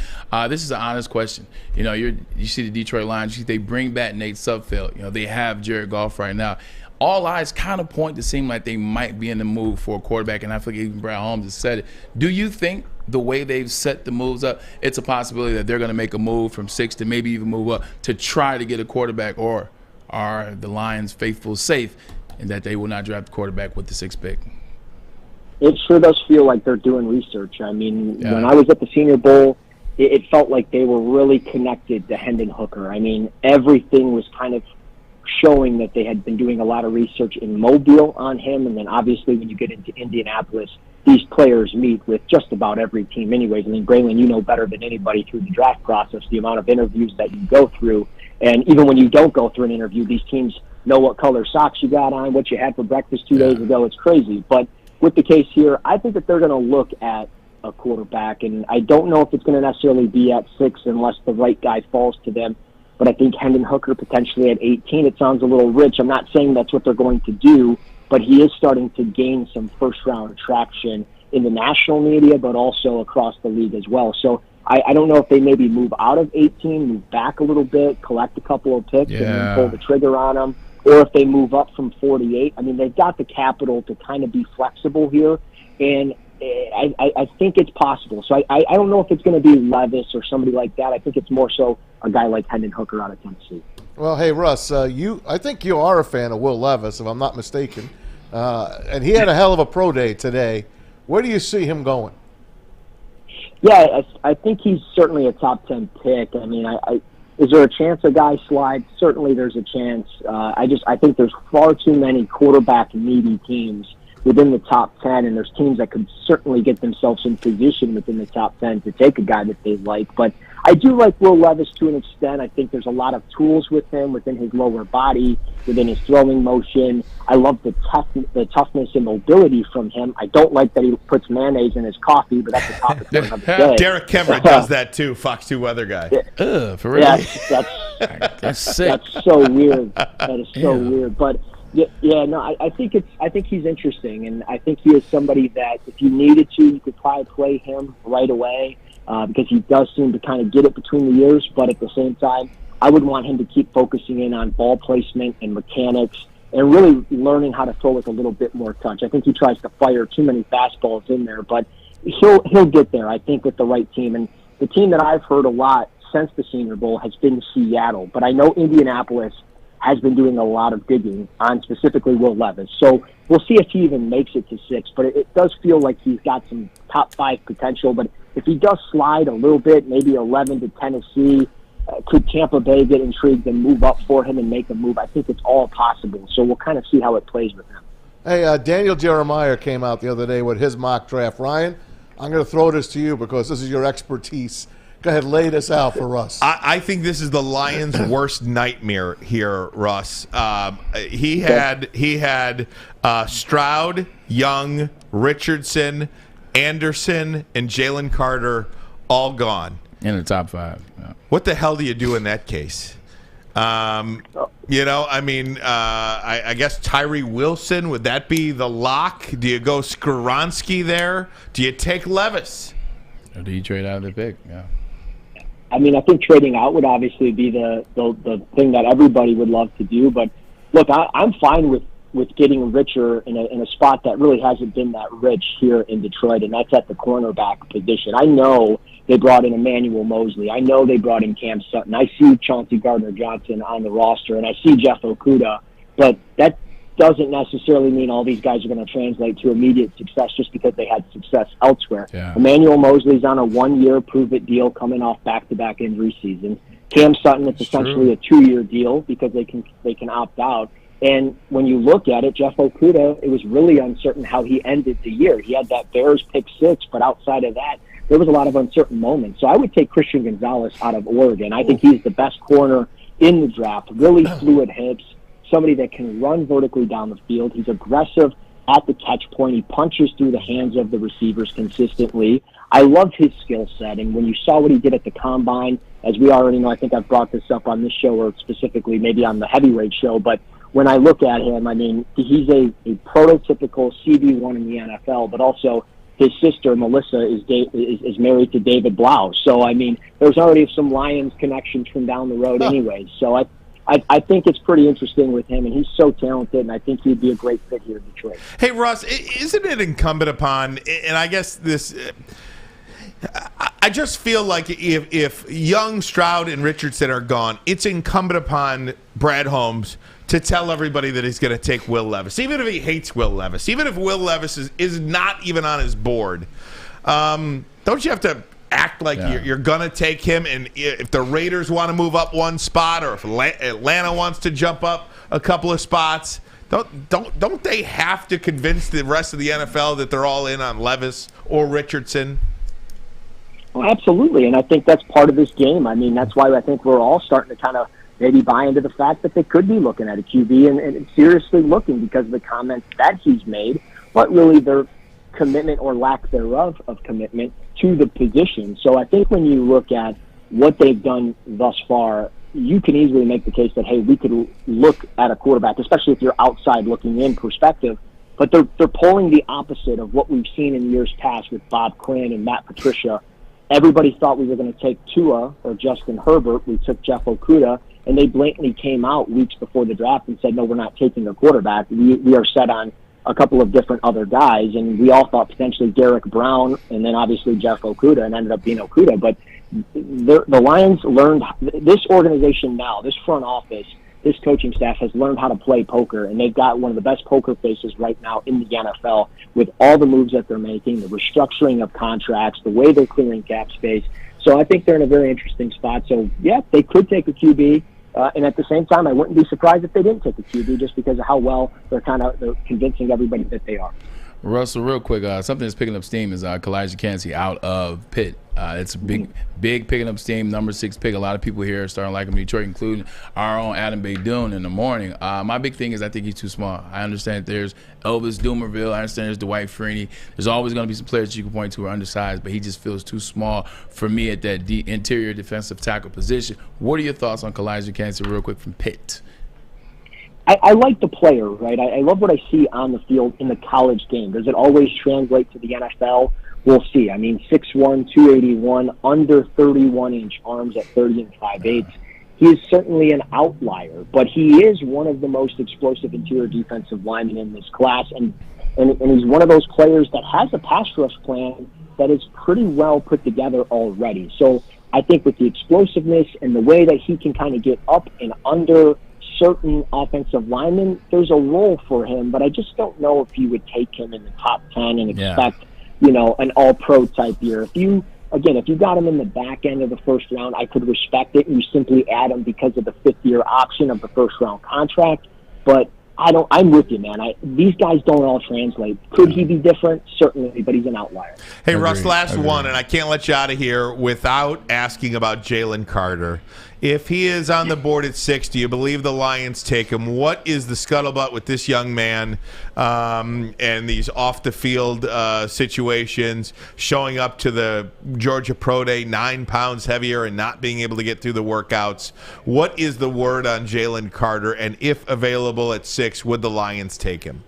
This is an honest question. You see the Detroit Lions. They bring back Nate Sudfeld. They have Jared Goff right now. All eyes kind of point to seem like they might be in the move for a quarterback, and I think even Brad Holmes has said it. Do you think the way they've set the moves up, it's a possibility that they're going to make a move from 6 to maybe even move up to try to get a quarterback, or are the Lions faithful safe in that they will not draft the quarterback with the 6th pick? It sure does feel like they're doing research. I mean, when I was at the Senior Bowl, it felt like they were really connected to Hendon Hooker. I mean, everything was kind of showing that they had been doing a lot of research in Mobile on him, and then obviously when you get into Indianapolis, these players meet with just about every team anyways. I mean, Braylon, you know better than anybody through the draft process the amount of interviews that you go through, and even when you don't go through an interview, these teams know what color socks you got on, what you had for breakfast 2 days ago. It's crazy. But with the case here, I think that they're going to look at a quarterback, and I don't know if it's going to necessarily be at 6 unless the right guy falls to them. But I think Hendon Hooker potentially at 18, it sounds a little rich. I'm not saying that's what they're going to do, but he is starting to gain some first-round traction in the national media, but also across the league as well. So I don't know if they maybe move out of 18, move back a little bit, collect a couple of picks, and then pull the trigger on them, or if they move up from 48. I mean, they've got the capital to kind of be flexible here, and I think it's possible. So I don't know if it's going to be Levis or somebody like that. I think it's more so a guy like Hendon Hooker out of Tennessee. Well, hey, Russ, I think you are a fan of Will Levis, if I'm not mistaken. And he had a hell of a pro day today. Where do you see him going? Yeah, I think he's certainly a top 10 pick. I mean, is there a chance a guy slides? Certainly there's a chance. I think there's far too many quarterback-needy teams within the top 10, and there's teams that could certainly get themselves in position within the top 10 to take a guy that they like. But I do like Will Levis to an extent. I think there's a lot of tools with him within his lower body, within his throwing motion. I love the toughness and mobility from him. I don't like that he puts mayonnaise in his coffee, but that's a topic for another day. Derek Kemmer does that too, Fox 2 weather guy. For real? That's sick. That's so weird. That is so weird. But I think he's interesting, and I think he is somebody that if you needed to, you could probably play him right away because he does seem to kind of get it between the ears. But at the same time, I would want him to keep focusing in on ball placement and mechanics and really learning how to throw with a little bit more touch. I think he tries to fire too many fastballs in there, but he'll get there, I think, with the right team. And the team that I've heard a lot since the Senior Bowl has been Seattle, but I know Indianapolis has been doing a lot of digging on specifically Will Levis. So we'll see if he even makes it to 6, but it does feel like he's got some top 5 potential. But if he does slide a little bit, maybe 11 to Tennessee, could Tampa Bay get intrigued and move up for him and make a move? I think it's all possible. So we'll kind of see how it plays with him. Hey, Daniel Jeremiah came out the other day with his mock draft. Ryan, I'm going to throw this to you because this is your expertise. Go ahead, lay this out for us. I think this is the Lions' worst nightmare here, Russ. He had Stroud, Young, Richardson, Anderson, and Jalen Carter all gone. In the top 5. Yeah. What the hell do you do in that case? I guess Tyree Wilson, would that be the lock? Do you go Skoronski there? Do you take Levis? Or do you trade out of the pick? Yeah. I mean, I think trading out would obviously be the thing that everybody would love to do. But look, I'm fine with getting richer in a spot that really hasn't been that rich here in Detroit, and that's at the cornerback position. I know they brought in Emmanuel Mosley. I know they brought in Cam Sutton. I see Chauncey Gardner-Johnson on the roster, and I see Jeff Okudah, but that doesn't necessarily mean all these guys are going to translate to immediate success just because they had success elsewhere. Yeah. Emmanuel Mosley's on a 1-year prove-it deal coming off back-to-back injury season. Cam Sutton, it's essentially a 2-year deal because they can opt out. And when you look at it, Jeff Okudah, it was really uncertain how he ended the year. He had that Bears pick 6, but outside of that, there was a lot of uncertain moments. So I would take Christian Gonzalez out of Oregon. I think he's the best corner in the draft, really fluid hips, somebody that can run vertically down the field. He's aggressive at the catch point. He punches through the hands of the receivers consistently. I love his skill set, and when you saw what he did at the Combine, as we already know, I think I've brought this up on this show or specifically maybe on the heavyweight show, but when I look at him, I mean, he's a prototypical CB1 in the NFL, but also his sister, Melissa, is married to David Blau. So, I mean, there's already some Lions connections from down the road anyway. So I think it's pretty interesting with him, and he's so talented, and I think he'd be a great fit here in Detroit. Hey, Russ, isn't it incumbent upon, and I guess this I just feel like if Young, Stroud, and Richardson are gone, it's incumbent upon Brad Holmes to tell everybody that he's going to take Will Levis, even if he hates Will Levis, even if Will Levis is not even on his board. Don't you have to act like you're going to take him? And if the Raiders want to move up one spot, or if Atlanta wants to jump up a couple of spots, don't they have to convince the rest of the NFL that they're all in on Levis or Richardson? Well, absolutely, and I think that's part of this game. I mean, that's why I think we're all starting to kind of maybe buy into the fact that they could be looking at a QB and seriously looking because of the comments that he's made, but really their commitment or lack thereof of commitment to the position. So I think when you look at what they've done thus far, you can easily make the case that, hey, we could look at a quarterback, especially if you're outside looking in perspective, but they're pulling the opposite of what we've seen in years past with Bob Quinn and Matt Patricia. Everybody thought we were going to take Tua or Justin Herbert. We took Jeff Okudah, and they blatantly came out weeks before the draft and said, no, we're not taking a quarterback. We are set on a couple of different other guys, and we all thought potentially Derek Brown and then obviously Jeff Okudah, and ended up being Okudah. But the Lions learned, this organization now, this front office, this coaching staff has learned how to play poker, and they've got one of the best poker faces right now in the NFL with all the moves that they're making, the restructuring of contracts, the way they're clearing cap space. So I think they're in a very interesting spot. So, yeah, they could take a QB. And at the same time, I wouldn't be surprised if they didn't take a QB just because of how well they're convincing everybody that they are. Russell, real quick, something that's picking up steam is Kalijah Kancey out of Pitt. It's a big picking up steam, number 6 pick. A lot of people here are starting to like him in Detroit, including our own Adam Beydoun in the morning. My big thing is I think he's too small. I understand there's Elvis Dumerville. I understand there's Dwight Freeney. There's always going to be some players that you can point to who are undersized, but he just feels too small for me at that interior defensive tackle position. What are your thoughts on Kalijah Kancey real quick from Pitt? I like the player, right? I love what I see on the field in the college game. Does it always translate to the NFL? We'll see. I mean, 6'1", 281, under 31-inch arms at 30 5/8. He is certainly an outlier, but he is one of the most explosive interior defensive linemen in this class, and he's one of those players that has a pass rush plan that is pretty well put together already. So I think with the explosiveness and the way that he can kind of get up and under certain offensive linemen, there's a role for him, but I just don't know if you would take him in the top 10 and expect, an all-pro type year. If you got him in the back end of the first round, I could respect it, and you simply add him because of the 5th-year option of the first-round contract, but I'm with you, man. These guys don't all translate. Could he be different? Certainly, but he's an outlier. Hey, Russ, last one, and I can't let you out of here without asking about Jalen Carter. If he is on the board at 6, do you believe the Lions take him? What is the scuttlebutt with this young man and these off-the-field situations, showing up to the Georgia Pro Day 9 pounds heavier and not being able to get through the workouts? What is the word on Jalen Carter? And if available at 6, would the Lions take him?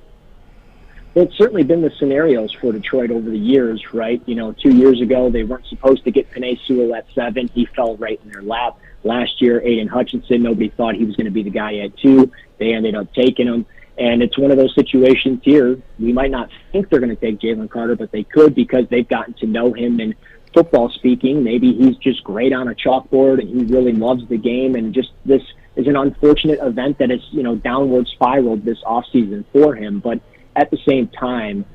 it's certainly been the scenarios for Detroit over the years, right? 2 years ago, they weren't supposed to get Penei Sewell at 7. He fell right in their lap. Last year, Aiden Hutchinson, nobody thought he was going to be the guy at 2. They ended up taking him. And it's one of those situations here. We might not think they're going to take Jalen Carter, but they could because they've gotten to know him. And football speaking, maybe he's just great on a chalkboard and he really loves the game. And just this is an unfortunate event that has, downward spiraled this offseason for him. But at the same time,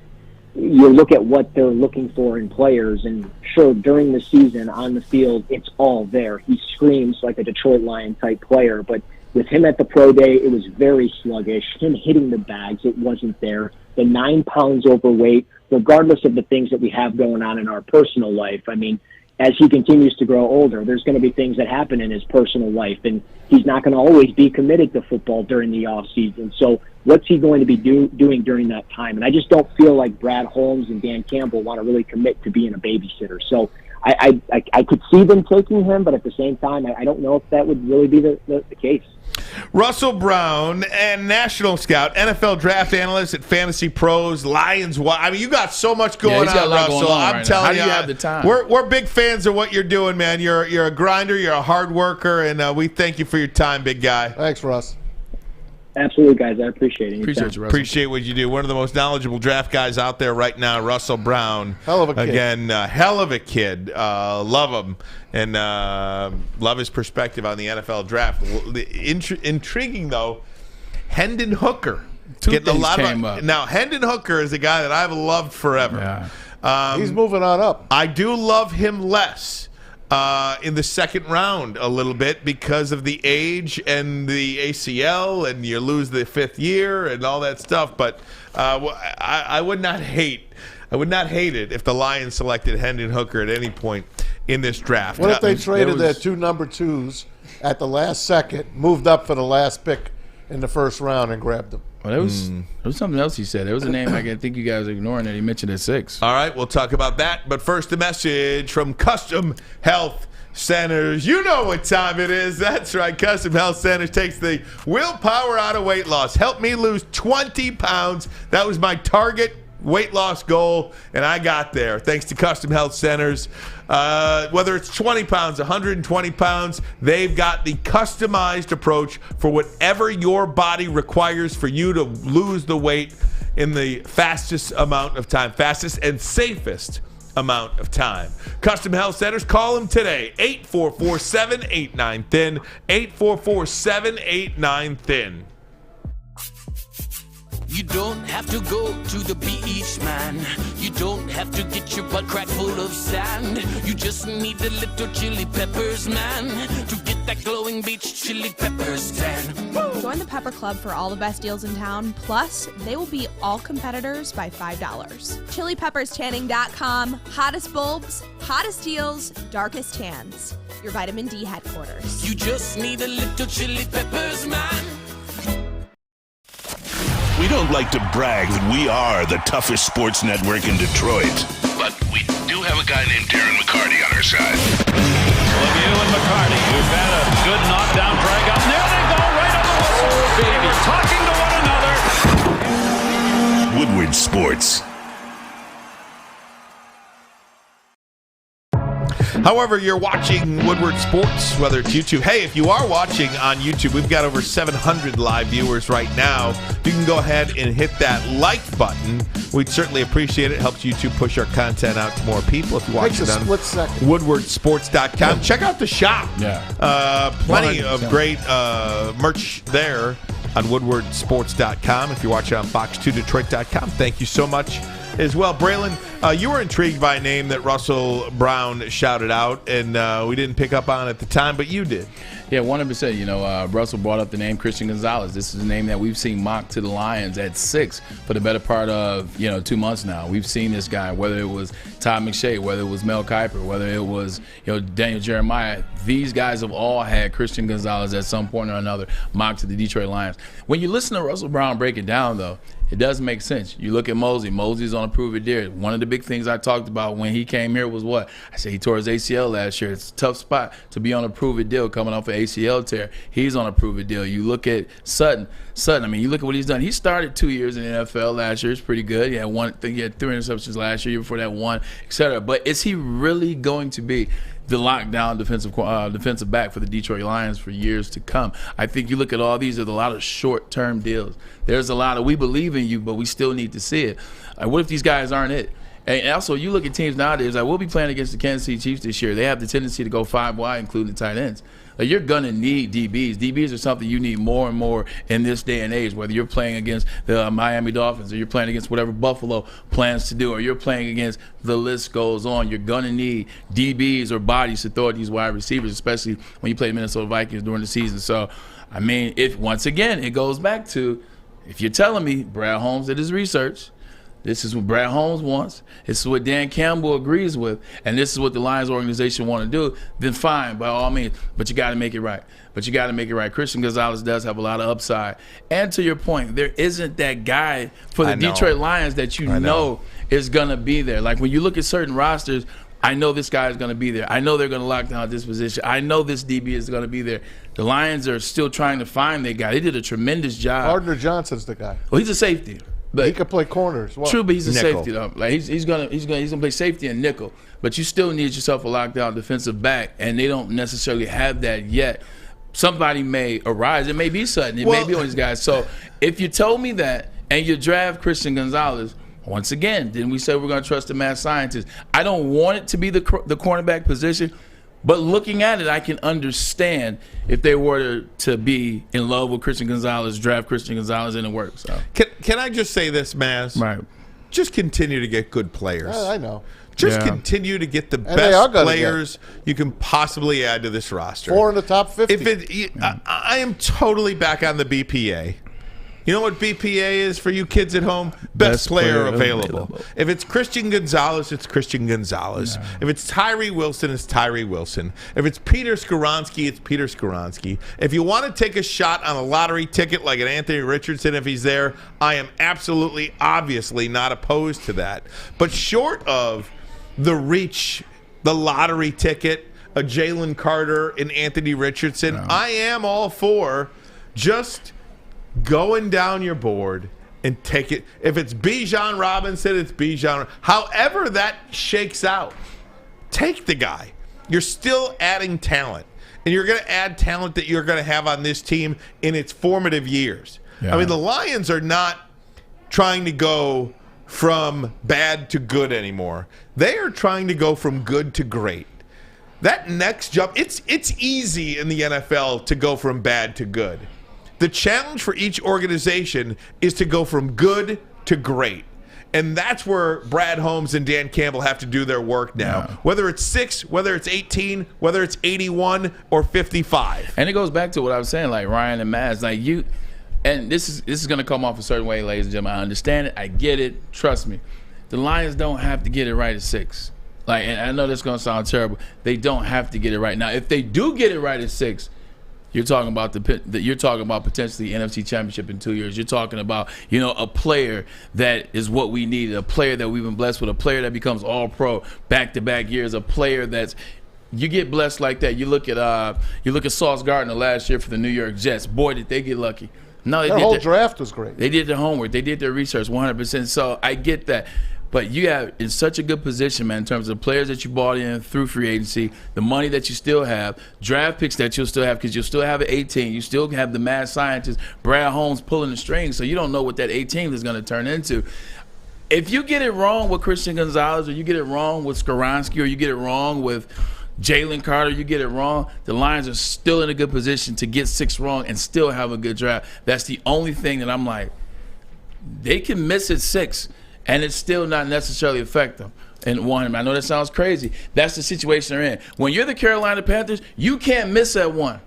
you look at what they're looking for in players, and sure, during the season on the field, it's all there. He screams like a Detroit Lion type player, but with him at the pro day, it was very sluggish. Him hitting the bags, it wasn't there. The 9 pounds overweight, regardless of the things that we have going on in our personal life. I mean, as he continues to grow older, there's going to be things that happen in his personal life, and he's not going to always be committed to football during the off season. So what's he going to be doing during that time? And I just don't feel like Brad Holmes and Dan Campbell want to really commit to being a babysitter. So I could see them taking him, but at the same time, I don't know if that would really be the case. Russell Brown, and national scout, NFL draft analyst at Fantasy Pros, Lions. I mean, you got so much going on, Russell. I'm telling you, how do you have the time? We're big fans of what you're doing, man. You're a grinder, you're a hard worker, and we thank you for your time, big guy. Thanks, Russ. Absolutely, guys. I appreciate it. Appreciate you, Russell. Appreciate what you do. One of the most knowledgeable draft guys out there right now, Russell Brown. Hell of a kid. Again, hell of a kid. Love him. And love his perspective on the NFL draft. Intriguing, though, Hendon Hooker. Two things came up. Now, Hendon Hooker is a guy that I've loved forever. Yeah. He's moving on up. I do love him less in the second round a little bit because of the age and the ACL, and you lose the 5th year and all that stuff. But I would not hate it if the Lions selected Hendon Hooker at any point in this draft. What if they traded their 2 number 2s at the last second, moved up for the last pick in the first round, and grabbed them? Well, there was something else he said. There was a name I think you guys are ignoring that he mentioned at 6. All right, we'll talk about that. But first, a message from Custom Health Centers. You know what time it is. That's right. Custom Health Centers takes the willpower out of weight loss. Help me lose 20 pounds. That was my target weight loss goal, and I got there thanks to Custom Health Centers. Whether it's 20 pounds, 120 pounds, they've got the customized approach for whatever your body requires for you to lose the weight in the fastest amount of time, fastest and safest amount of time. Custom Health Centers, call them today, 844-789-THIN, 844-789-THIN. You don't have to go to the beach, man. You don't have to get your butt crack full of sand. You just need a little chili peppers, man, to get that glowing beach chili peppers tan. Join the Pepper Club for all the best deals in town. Plus, they will beat all competitors by $5. ChiliPeppersTanning.com. Hottest bulbs, hottest deals, darkest tans. Your vitamin D headquarters. You just need a little chili peppers, man. We don't like to brag that we are the toughest sports network in Detroit, but we do have a guy named Darren McCarty on our side. Lemieux and McCarty, who've had a good knockdown drag up. There they go, right on the whistle. They were talking to one another. Woodward Sports. However, you're watching Woodward Sports, whether it's YouTube. Hey, if you are watching on YouTube, we've got over 700 live viewers right now. You can go ahead and hit that like button. We'd certainly appreciate it. It helps YouTube push our content out to more people. If you watch it on woodwardsports.com. Check out the shop. Yeah. Plenty 100%. of great merch there on woodwardsports.com. If you're watching on fox2detroit.com, thank you so much as well. Braylon, you were intrigued by a name that Russell Brown shouted out, and we didn't pick up on at the time, but you did. Yeah, 100%. You know, Russell brought up the name Christian Gonzalez. This is a name that we've seen mocked to the Lions at 6 for the better part of, 2 months now. We've seen this guy, whether it was Todd McShay, whether it was Mel Kiper, whether it was, Daniel Jeremiah. These guys have all had Christian Gonzalez at some point or another mocked to the Detroit Lions. When you listen to Russell Brown break it down, though, it does make sense. You look at Mosey. Mosey's on a prove-it deal. One of the big things I talked about when he came here was what? I said he tore his ACL last year. It's a tough spot to be on a prove-it deal coming off an ACL tear. He's on a prove-it deal. You look at Sutton. I mean, you look at what he's done. He started 2 years in the NFL last year. It's pretty good. He had 3 interceptions last year before that 1, et cetera. But is he really going to be the lockdown defensive back for the Detroit Lions for years to come? I think you look at all these, there's a lot of short-term deals. There's a lot of, we believe in you, but we still need to see it. What if these guys aren't it? And also, you look at teams nowadays, we'll be playing against the Kansas City Chiefs this year. They have the tendency to go 5 wide, including the tight ends. You're going to need DBs. DBs are something you need more and more in this day and age, whether you're playing against the Miami Dolphins or you're playing against whatever Buffalo plans to do, or you're playing against, the list goes on. You're going to need DBs or bodies to throw at these wide receivers, especially when you play the Minnesota Vikings during the season. So, I mean, once again, it goes back to, if you're telling me Brad Holmes did his research, this is what Brad Holmes wants, this is what Dan Campbell agrees with, and this is what the Lions organization want to do, then fine, by all means. But you got to make it right. Christian Gonzalez does have a lot of upside. And to your point, there isn't that guy for the Detroit Lions that you know is going to be there. Like when you look at certain rosters, I know this guy is going to be there. I know they're going to lock down this position. I know this DB is going to be there. The Lions are still trying to find that guy. They did a tremendous job. Gardner Johnson's the guy. Well, he's a safety. But he can play corners. Well, true, but he's a safety though. Like he's gonna play safety and nickel. But you still need yourself a lockdown defensive back, and they don't necessarily have that yet. Somebody may arise. It may be Sutton. It may be one of these guys. So if you told me that and you draft Christian Gonzalez, once again, then we say we're going to trust the mad scientist. I don't want it to be the cornerback position. But looking at it, I can understand if they were to be in love with Christian Gonzalez, draft Christian Gonzalez, and it works. So. Can I just say this, Maz? Right. Just continue to get good players. I know. Just continue to get the best players you can possibly add to this roster. 4 in the top 50. I am totally back on the BPA. You know what BPA is for you kids at home? Best player available. If it's Christian Gonzalez, it's Christian Gonzalez. No. If it's Tyree Wilson, it's Tyree Wilson. If it's Peter Skoronski, it's Peter Skoronski. If you want to take a shot on a lottery ticket like an Anthony Richardson, if he's there, I am absolutely, obviously not opposed to that. But short of the reach, the lottery ticket, a Jalen Carter and Anthony Richardson, I am all for just going down your board and take it. If it's Bijan Robinson, it's Bijan. However that shakes out, take the guy. You're still adding talent. And you're going to add talent that you're going to have on this team in its formative years. Yeah. I mean, the Lions are not trying to go from bad to good anymore. They are trying to go from good to great. That next jump, it's easy in the NFL to go from bad to good. The challenge for each organization is to go from good to great. And that's where Brad Holmes and Dan Campbell have to do their work now. Yeah. Whether it's 6, whether it's 18, whether it's 81 or 55. And it goes back to what I was saying, like Ryan and Maz, like you, and this is going to come off a certain way, ladies and gentlemen. I understand it. I get it. Trust me. The Lions don't have to get it right at 6. Like, and I know this is going to sound terrible. They don't have to get it right. Now, if they do get it right at 6, you're talking about potentially NFC Championship in 2 years. You're talking about, a player that is what we needed, a player that we've been blessed with, a player that becomes all-pro back-to-back years, a player that's you get blessed like that. You look at Sauce Gardner last year for the New York Jets. Boy, did they get lucky. No, their whole draft was great. They did their homework. They did their research 100%. So I get that. But you have in such a good position, man, in terms of the players that you bought in through free agency, the money that you still have, draft picks that you'll still have because you'll still have an 18. You still have the mad scientist, Brad Holmes, pulling the strings, so you don't know what that 18 is going to turn into. If you get it wrong with Christian Gonzalez or you get it wrong with Skoronski or you get it wrong with Jalen Carter, you get it wrong, the Lions are still in a good position to get 6 wrong and still have a good draft. That's the only thing that I'm like, they can miss at 6. And it's still not necessarily affect them. And one, I know that sounds crazy. That's the situation they're in. When you're the Carolina Panthers, you can't miss at 1.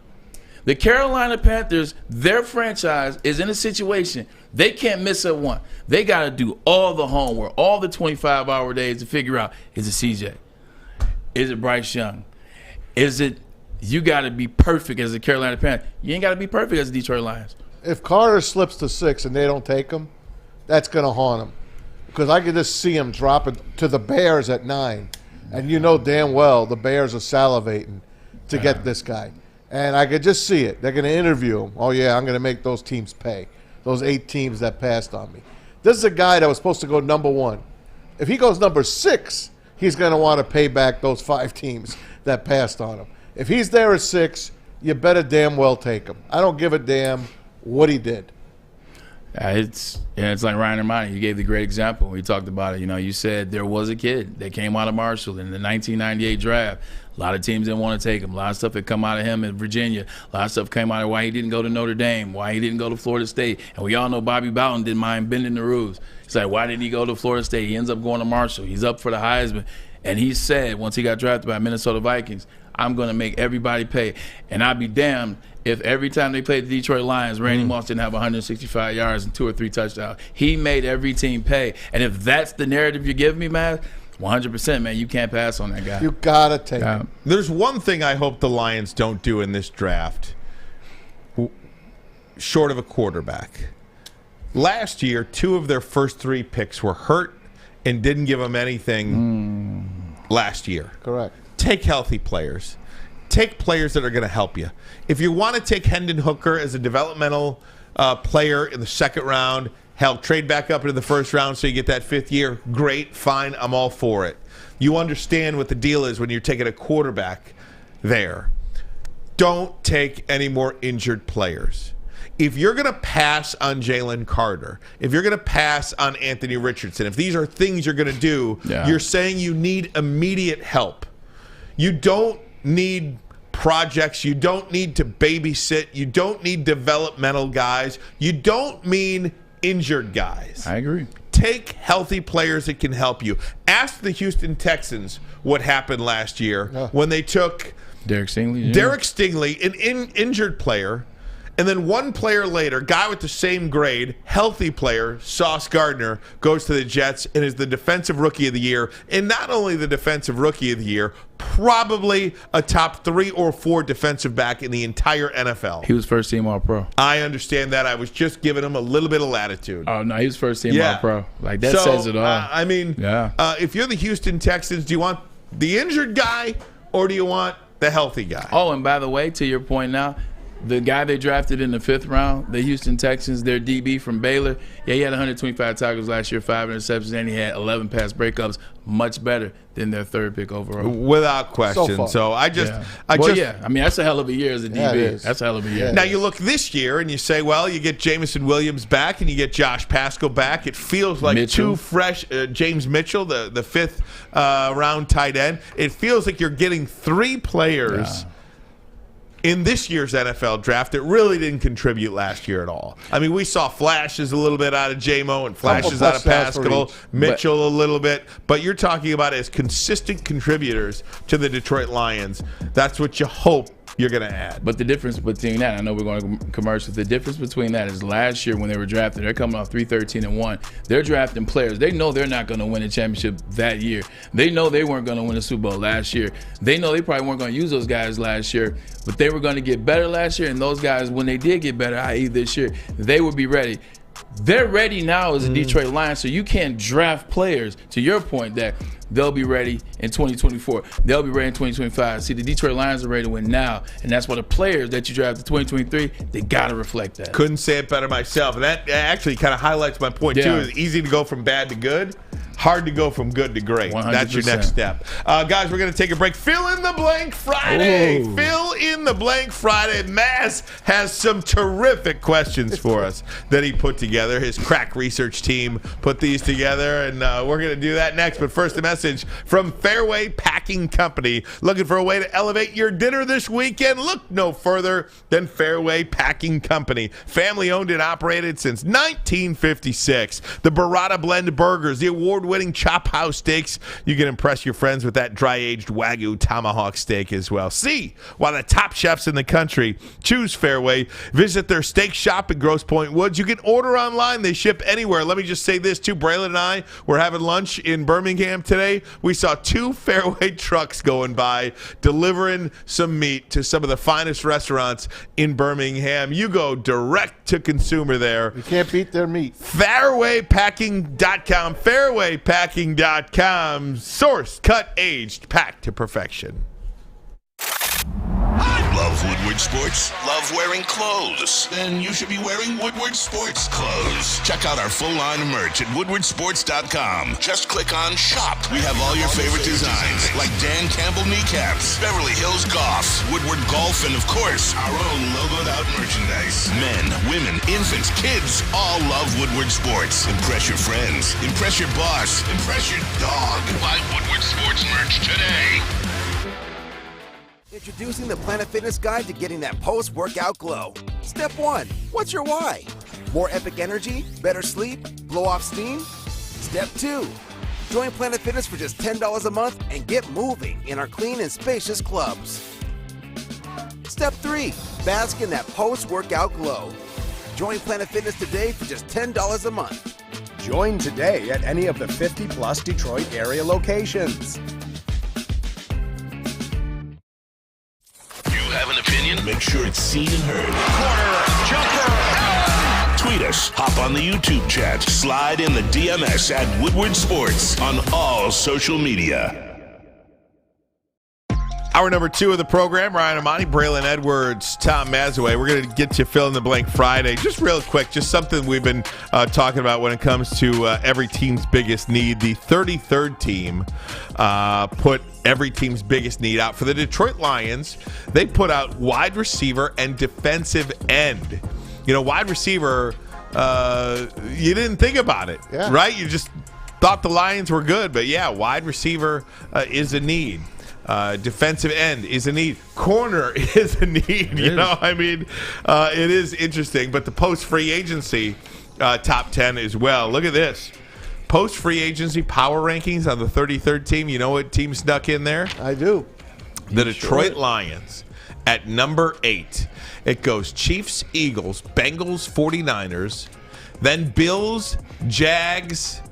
The Carolina Panthers, their franchise is in a situation they can't miss at 1. They got to do all the homework, all the 25-hour days to figure out, is it CJ? Is it Bryce Young? Is it, you got to be perfect as the Carolina Panthers. You ain't got to be perfect as the Detroit Lions. If Carter slips to 6 and they don't take him, that's going to haunt him. Because I could just see him dropping to the Bears at 9. And you know damn well the Bears are salivating to get this guy. And I could just see it. They're going to interview him. Oh, yeah, I'm going to make those teams pay, those 8 teams that passed on me. This is a guy that was supposed to go number 1. If he goes number 6, he's going to want to pay back those 5 teams that passed on him. If he's there at 6, you better damn well take him. I don't give a damn what he did. It's like Ryan Ermanni. You gave the great example. We talked about it. You said there was a kid that came out of Marshall in the 1998 draft. A lot of teams didn't want to take him. A lot of stuff had come out of him in Virginia. A lot of stuff came out of why he didn't go to Notre Dame, why he didn't go to Florida State. And we all know Bobby Bowden didn't mind bending the rules. It's like, why didn't he go to Florida State? He ends up going to Marshall. He's up for the Heisman. And he said, once he got drafted by Minnesota Vikings, I'm going to make everybody pay. And I'd be damned if every time they played the Detroit Lions, Randy Moss didn't have 165 yards and 2 or 3 touchdowns. He made every team pay. And if that's the narrative you give me, man, 100%, man, you can't pass on that guy. You got to take him. There's one thing I hope the Lions don't do in this draft, short of a quarterback. Last year, 2 of their first 3 picks were hurt and didn't give them anything last year. Correct. Take healthy players. Take players that are going to help you. If you want to take Hendon Hooker as a developmental player in the 2nd round, hell, trade back up into the 1st round so you get that 5th year, great, fine, I'm all for it. You understand what the deal is when you're taking a quarterback there. Don't take any more injured players. If you're going to pass on Jalen Carter, if you're going to pass on Anthony Richardson, if these are things you're going to do, you're saying you need immediate help. You don't need projects. You don't need to babysit. You don't need developmental guys. You don't mean injured guys. I agree. Take healthy players that can help you. Ask the Houston Texans what happened last year when they took Derek Stingley, an injured player, and then 1 player later, guy with the same grade, healthy player, Sauce Gardner, goes to the Jets and is the Defensive Rookie of the Year. And not only the Defensive Rookie of the Year, probably a top 3 or 4 defensive back in the entire NFL. He was first team All-Pro. I understand that. I was just giving him a little bit of latitude. Oh, no, he was first team All-Pro. Like, that says it all. If you're the Houston Texans, do you want the injured guy or do you want the healthy guy? Oh, and by the way, to your point now, the guy they drafted in the 5th round, the Houston Texans, their DB from Baylor, he had 125 tackles last year, 5 interceptions, and he had 11 pass breakups. Much better than their 3rd pick overall. Without question. So I mean, that's a hell of a year as a DB. That's a hell of a year. Now you look this year and you say, well, you get Jamison Williams back and you get Josh Pascal back. It feels like Mitchell. 2 fresh James Mitchell, the 5th round tight end. It feels like you're getting 3 players in this year's NFL draft that really didn't contribute last year at all. I mean, we saw flashes a little bit out of J-Mo and flashes out of Pascal, Mitchell a little bit, but you're talking about as consistent contributors to the Detroit Lions. That's what you hope you're going to add. But the difference between that, I know we're going to commercial, the difference between that is last year when they were drafted, they're coming off 3-13-1. They're drafting players. They know they're not going to win a championship that year. They know they weren't going to win a Super Bowl last year. They know they probably weren't going to use those guys last year, but they were going to get better last year, and those guys, when they did get better, i.e. this year, they would be ready. They're ready now as a Detroit Lions, so you can't draft players, to your point, that they'll be ready in 2024. They'll be ready in 2025. See, the Detroit Lions are ready to win now, and that's why the players that you draft in 2023, they got to reflect that. Couldn't say it better myself. And that actually kind of highlights my point, too. It's easy to go from bad to good. Hard to go from good to great. 100%. That's your next step. Guys, we're going to take a break. Fill in the blank Friday. Ooh. Fill in the blank Friday. Maz has some terrific questions for us that he put together. His crack research team put these together, and we're going to do that next. But first, a message from Fairway Packing Company. Looking for a way to elevate your dinner this weekend? Look no further than Fairway Packing Company. Family owned and operated since 1956. The Burrata Blend Burgers, the award-winning Chop House steaks. You can impress your friends with that dry-aged Wagyu tomahawk steak as well. See why the top chefs in the country choose Fairway. Visit their steak shop in Grosse Pointe Woods. You can order online. They ship anywhere. Let me just say this, too. Braylon and I were having lunch in Birmingham today. We saw 2 Fairway trucks going by delivering some meat to some of the finest restaurants in Birmingham. You go direct to consumer there. You can't beat their meat. Fairwaypacking.com. Fairwaypacking.com. Sourced, cut, aged, packed to perfection. I love Love Woodward Sports? Love wearing clothes? Then you should be wearing Woodward Sports clothes. Check out our full line of merch at woodwardsports.com. Just click on Shop. We have all your favorite designs, like Dan Campbell kneecaps, Beverly Hills Golf, Woodward Golf, and of course, our own logoed out merchandise. Men, women, infants, kids all love Woodward Sports. Impress your friends. Impress your boss. Impress your dog. Buy Woodward Sports merch today. Introducing the Planet Fitness Guide to getting that post-workout glow. Step 1. What's your why? More epic energy? Better sleep? Blow off steam? Step 2. Join Planet Fitness for just $10 a month and get moving in our clean and spacious clubs. Step 3. Bask in that post-workout glow. Join Planet Fitness today for just $10 a month. Join today at any of the 50-plus Detroit area locations. Have an opinion? Make sure it's seen and heard. Corner, jumper, tweet us, hop on the YouTube chat, slide in the DMS at Woodward Sports on all social media. Hour number 2 of the program, Ryan Ermanni, Braylon Edwards, Tom Mazawey. We're going to get you fill in the blank Friday. Just real quick, just something we've been talking about when it comes to every team's biggest need. The 33rd team put every team's biggest need out. For the Detroit Lions, they put out wide receiver and defensive end. You know, wide receiver, you didn't think about it, right? You just thought the Lions were good. But, yeah, wide receiver is a need. Defensive end is a need. Corner is a need. You know, I mean, it is interesting. But the post-free agency top 10 as well. Look at this. Post-free agency power rankings on the 33rd team. You know what team snuck in there? I do. The Detroit Lions at number 8. It goes Chiefs, Eagles, Bengals, 49ers, then Bills, Jags,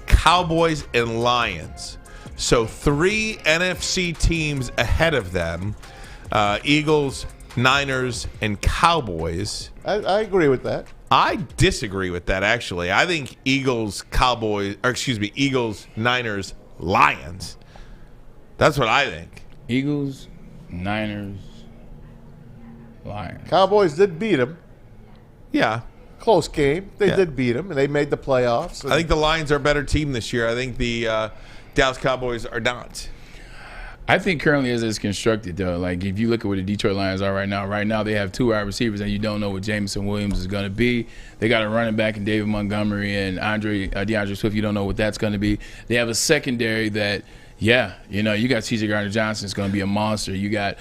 Cowboys, and Lions. So 3 NFC teams ahead of them, Eagles, Niners, and Cowboys. I agree with that. I disagree with that, actually. I think Eagles, Niners, Lions. That's what I think. Eagles, Niners, Lions. Cowboys did beat them. Yeah. Close game. They did beat them, and they made the playoffs. I think the Lions are a better team this year. I think the Dallas Cowboys are not. I think currently as it's constructed, though, like if you look at where the Detroit Lions are right now they have 2 wide receivers and you don't know what Jameson Williams is going to be. They got a running back in David Montgomery and DeAndre Swift. You don't know what that's going to be. They have a secondary that, you got C.J. Gardner-Johnson is going to be a monster. You got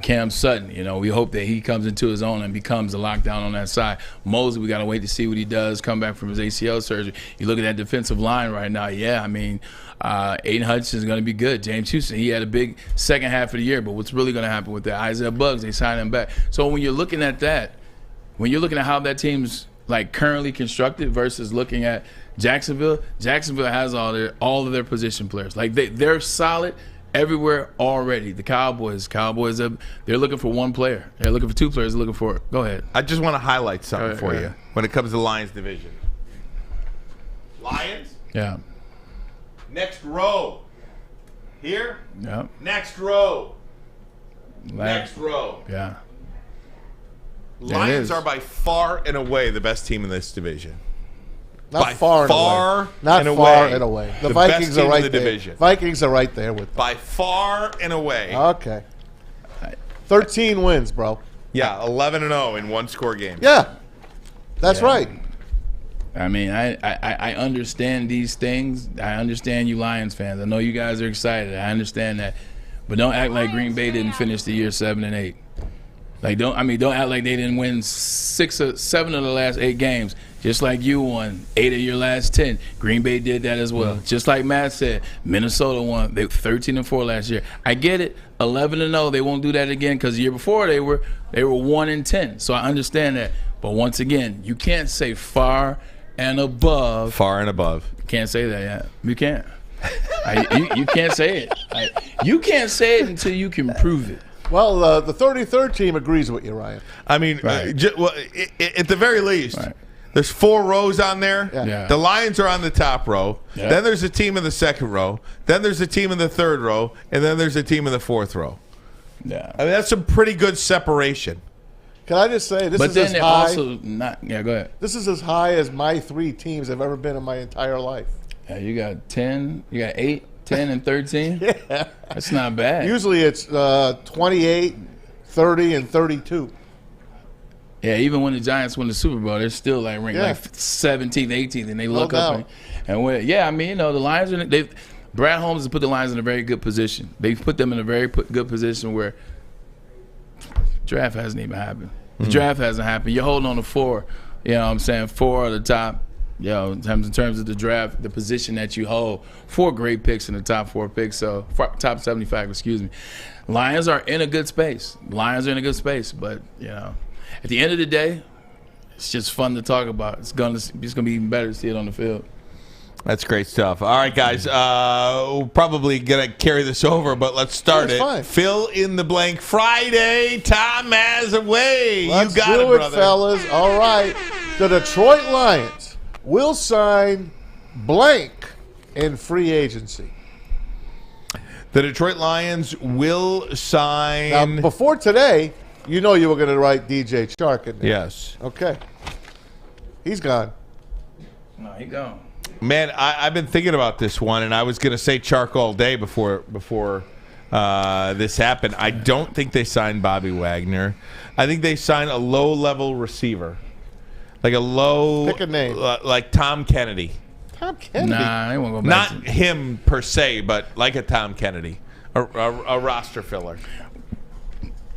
Cam Sutton. We hope that he comes into his own and becomes a lockdown on that side. Mosley, we got to wait to see what he does, come back from his ACL surgery. You look at that defensive line right now, Aiden Hutchinson is going to be good. James Houston, he had a big second half of the year, but what's really going to happen with that? Isaiah Buggs, they signed him back. So when you're looking at that, when you're looking at how that team's like currently constructed versus looking at Jacksonville has all of their position players. Like they're solid everywhere already. The Cowboys, they're looking for one player. They're looking for 2 players. They're looking for. Go ahead. I just want to highlight something for you when it comes to the Lions division. Lions. Yeah. Next row. Here. Yeah. Next row. Next row. Yeah. Lions are by far and away the best team in this division. Not far and away. The Vikings are right there. Division. Vikings are right there with them. By far and away. Okay. 13 wins, bro. Yeah, 11-0 in 1-score games. Yeah. That's right. I mean, I understand these things. I understand you Lions fans. I know you guys are excited. I understand that. But don't act like Green Bay didn't finish the year 7-8. Like don't act like they didn't win 6 or 7 of the last 8 games. Just like you won 8 of your last 10. Green Bay did that as well. Just like Matt said, Minnesota won. They were 13-4 last year. I get it. 11-0. They won't do that again because the year before they were 1-10. So I understand that. But once again, you can't say far and above. Far and above. Can't say that yet. You can't. You can't say it. You can't say it until you can prove it. Well, the 33rd team agrees with you, Ryan. I mean, at the very least, there's 4 rows on there. Yeah. The Lions are on the top row. Yeah. Then there's a team in the second row. Then there's a team in the third row. And then there's a team in the fourth row. Yeah. I mean, that's some pretty good separation. Can I just say, this But is then as they're high. also not. Yeah, go ahead. This is as high as my 3 teams have ever been in my entire life. Yeah, you got 10. You got 8, 10, and 13. Yeah. That's not bad. Usually it's 28, 30, and 32. Yeah, even when the Giants win the Super Bowl, they're still like ranked Yeah. like 17th, 18th, and they look No up doubt. and win. Yeah, I mean, you know, the Lions are. Brad Holmes has put the Lions in a very good position. They've put them in a very good position where draft hasn't even happened. The draft hasn't happened. You're holding on to 4. You know what I'm saying? 4 of the top, you know, in terms of the draft, the position that you hold. 4 great picks in the top 4 picks. So top 75, excuse me. Lions are in a good space. But, you know, at the end of the day, it's just fun to talk about. It's gonna be even better to see it on the field. That's great stuff. All right, guys. We're probably going to carry this over, but let's start it. Fine. Fill in the blank Friday. Tom Mazawey. Let's You got do it, it, brother. fellas. All right. The Detroit Lions will sign blank in free agency. The Detroit Lions will sign. Now, before today, you know you were going to write DJ Chark in there. Yes. Okay. He's gone. No, he gone. Man, I've been thinking about this one, and I was going to say Chark all day before this happened. I don't think they signed Bobby Wagner. I think they signed a low-level receiver, like a low, Pick a name. Like Tom Kennedy. Tom Kennedy. Nah, they won't go back. Not him per se, but like a Tom Kennedy, a roster filler.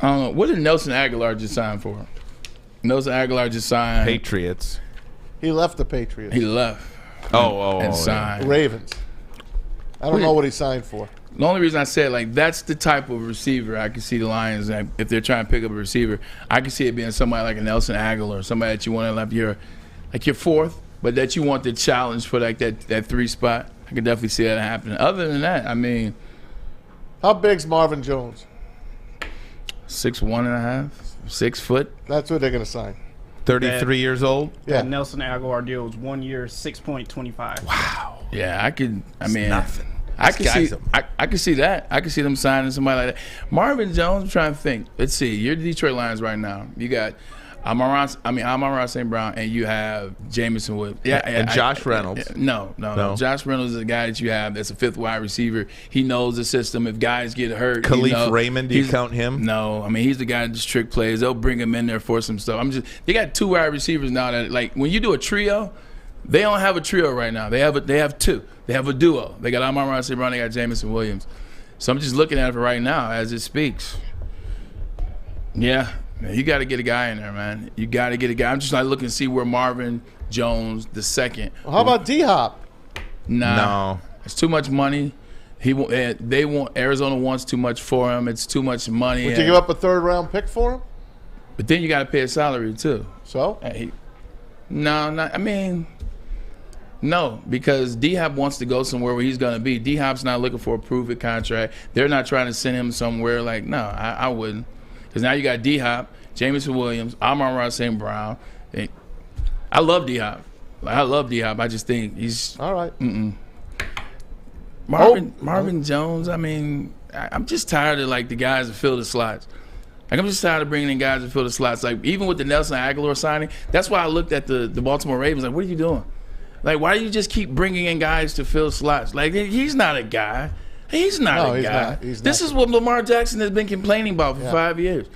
I don't know. What did Nelson Aguilar just sign for? Nelson Aguilar just signed. Patriots. He left the Patriots. He left. And signed. Ravens. I don't know what he signed for. The only reason I said, like, that's the type of receiver I can see the Lions, like, if they're trying to pick up a receiver, I can see it being somebody like a Nelson Aguilar, somebody that you want to have your 4th, but that you want the challenge for like that 3 spot. I can definitely see that happening. Other than that, I mean, How big's Marvin Jones? 6'1.5", 6 foot. That's what they're going to sign. 33 years old. Yeah. That Nelson Aguilar deal was 1 year, 6.25. Wow. Yeah, I could. I mean, nothing. I can see. Guy's I can see that. I can see them signing somebody like that. Marvin Jones. I'm trying to think. Let's see. You're the Detroit Lions right now. You got Amon-Ra St. Brown, and you have Jamison Williams. Yeah, and Josh Reynolds. No. Josh Reynolds is a guy that you have that's a 5th wide receiver. He knows the system. If guys get hurt, Khalif Raymond, do you count him? No. I mean, he's the guy that just trick plays. They'll bring him in there for some stuff. They got 2 wide receivers now that, like, when you do a trio, they don't have a trio right now. They have 2. They have a duo. They got Amon-Ra St. Brown. They got Jamison Williams. So I'm just looking at it right now as it speaks. Yeah. Man, you got to get a guy in there, man. You got to get a guy. I'm just like looking to see where Marvin Jones the second. Well, how about D-Hop? Nah, No. it's too much money. Arizona wants too much for him. It's too much money. Would you give up a 3rd-round pick for him? But then you got to pay a salary too. So? No, because D-Hop wants to go somewhere where he's going to be. D-Hop's not looking for a prove-it contract. They're not trying to send him somewhere. Like, no, I wouldn't. Because now you got D-Hop, Jamison Williams, Amon-Ra St. Brown. I love D-Hop. I just think he's all right. Marvin Jones. I mean, I'm just tired of like the guys that fill the slots. Like I'm just tired of bringing in guys that fill the slots. Like even with the Nelson Aguilar signing, that's why I looked at the Baltimore Ravens. Like, what are you doing? Like, why do you just keep bringing in guys to fill slots? Like he's not a guy. He's not a guy. This is what Lamar Jackson has been complaining about for 5 years.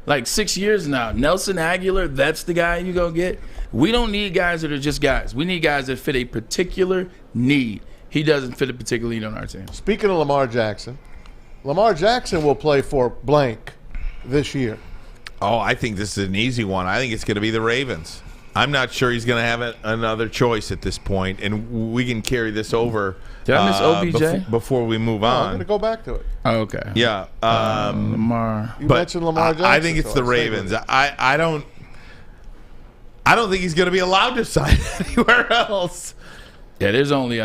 Like 6 years now. Nelson Aguilar, that's the guy you go get. We don't need guys that are just guys. We need guys that fit a particular need. He doesn't fit a particular need on our team. Speaking of Lamar Jackson will play for blank this year. Oh, I think this is an easy one. I think it's going to be the Ravens. I'm not sure he's going to have another choice at this point, and we can carry this over. Did I miss OBJ? Before we move on. I'm going to go back to it. Oh, okay. Yeah. Lamar. You mentioned Lamar Jackson. I think it's the Ravens. I don't think he's going to be allowed to sign anywhere else. Yeah, there's only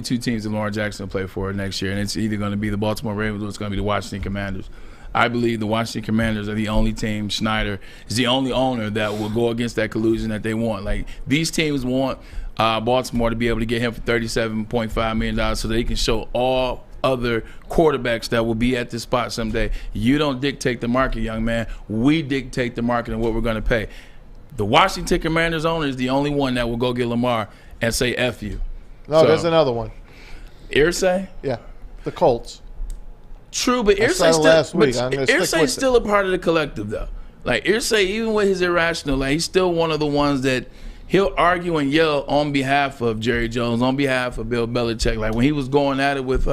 2 teams that Lamar Jackson will play for next year, and it's either going to be the Baltimore Ravens or it's going to be the Washington Commanders. I believe the Washington Commanders are the only team. Schneider is the only owner that will go against that collusion that they want. Like these teams want Baltimore to be able to get him for $37.5 million so they can show all other quarterbacks that will be at this spot someday. You don't dictate the market, young man. We dictate the market and what we're going to pay. The Washington Commanders owner is the only one that will go get Lamar and say F you. No, there's another one. Irsay? Yeah, the Colts. True, but Irsay's still a part of the collective, though. Like, Irsay, even with his irrational, like, he's still one of the ones that he'll argue and yell on behalf of Jerry Jones, on behalf of Bill Belichick. Like when he was going at it with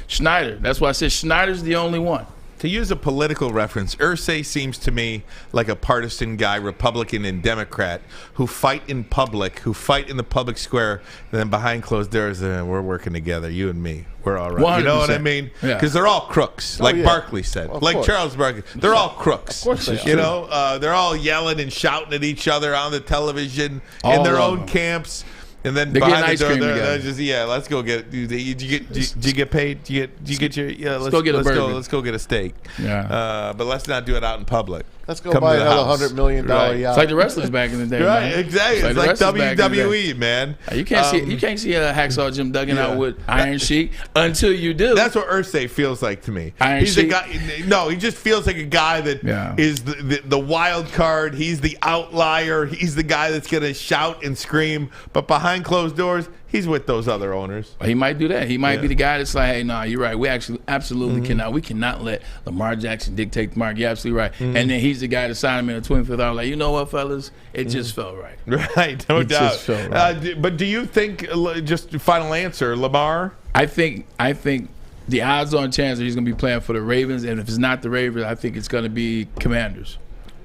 Schneider. That's why I said Schneider's the only one. To use a political reference, Irsay seems to me like a partisan guy, Republican and Democrat, who fight in public, who fight in the public square, and then behind closed doors, we're working together, you and me. We're all right. 100%. You know what I mean? Because they're all crooks, like Barkley said. Like Charles Barkley. They're all crooks. Of course they are. You know, they're all yelling and shouting at each other on the television, in their own camps. And then behind the door, they're just let's go get. Do you get paid? Do you get your? Yeah, let's go get a burger. Let's go get a steak. Yeah. But let's not do it out in public. Let's go buy another $100 million yacht. It's like the wrestlers back in the day, right? Man. Exactly. It's like WWE, man. You can't see a Hacksaw Jim Duggan out with Iron Sheik until you do. That's what Irsay feels like to me. He's a guy. No, he just feels like a guy that is the wild card. He's the outlier. He's the guy that's gonna shout and scream, but behind closed doors, he's with those other owners. He might do that. He might be the guy that's like, hey, nah, you're right. We actually absolutely cannot. We cannot let Lamar Jackson dictate the market. You're absolutely right. And then he's the guy that signed him in the 25th hour. Like, you know what, fellas? It just felt right. Right, no doubt. Just felt right. But do you think, just final answer, Lamar? I think the odds-on chance that he's going to be playing for the Ravens, and if it's not the Ravens, I think it's going to be Commanders.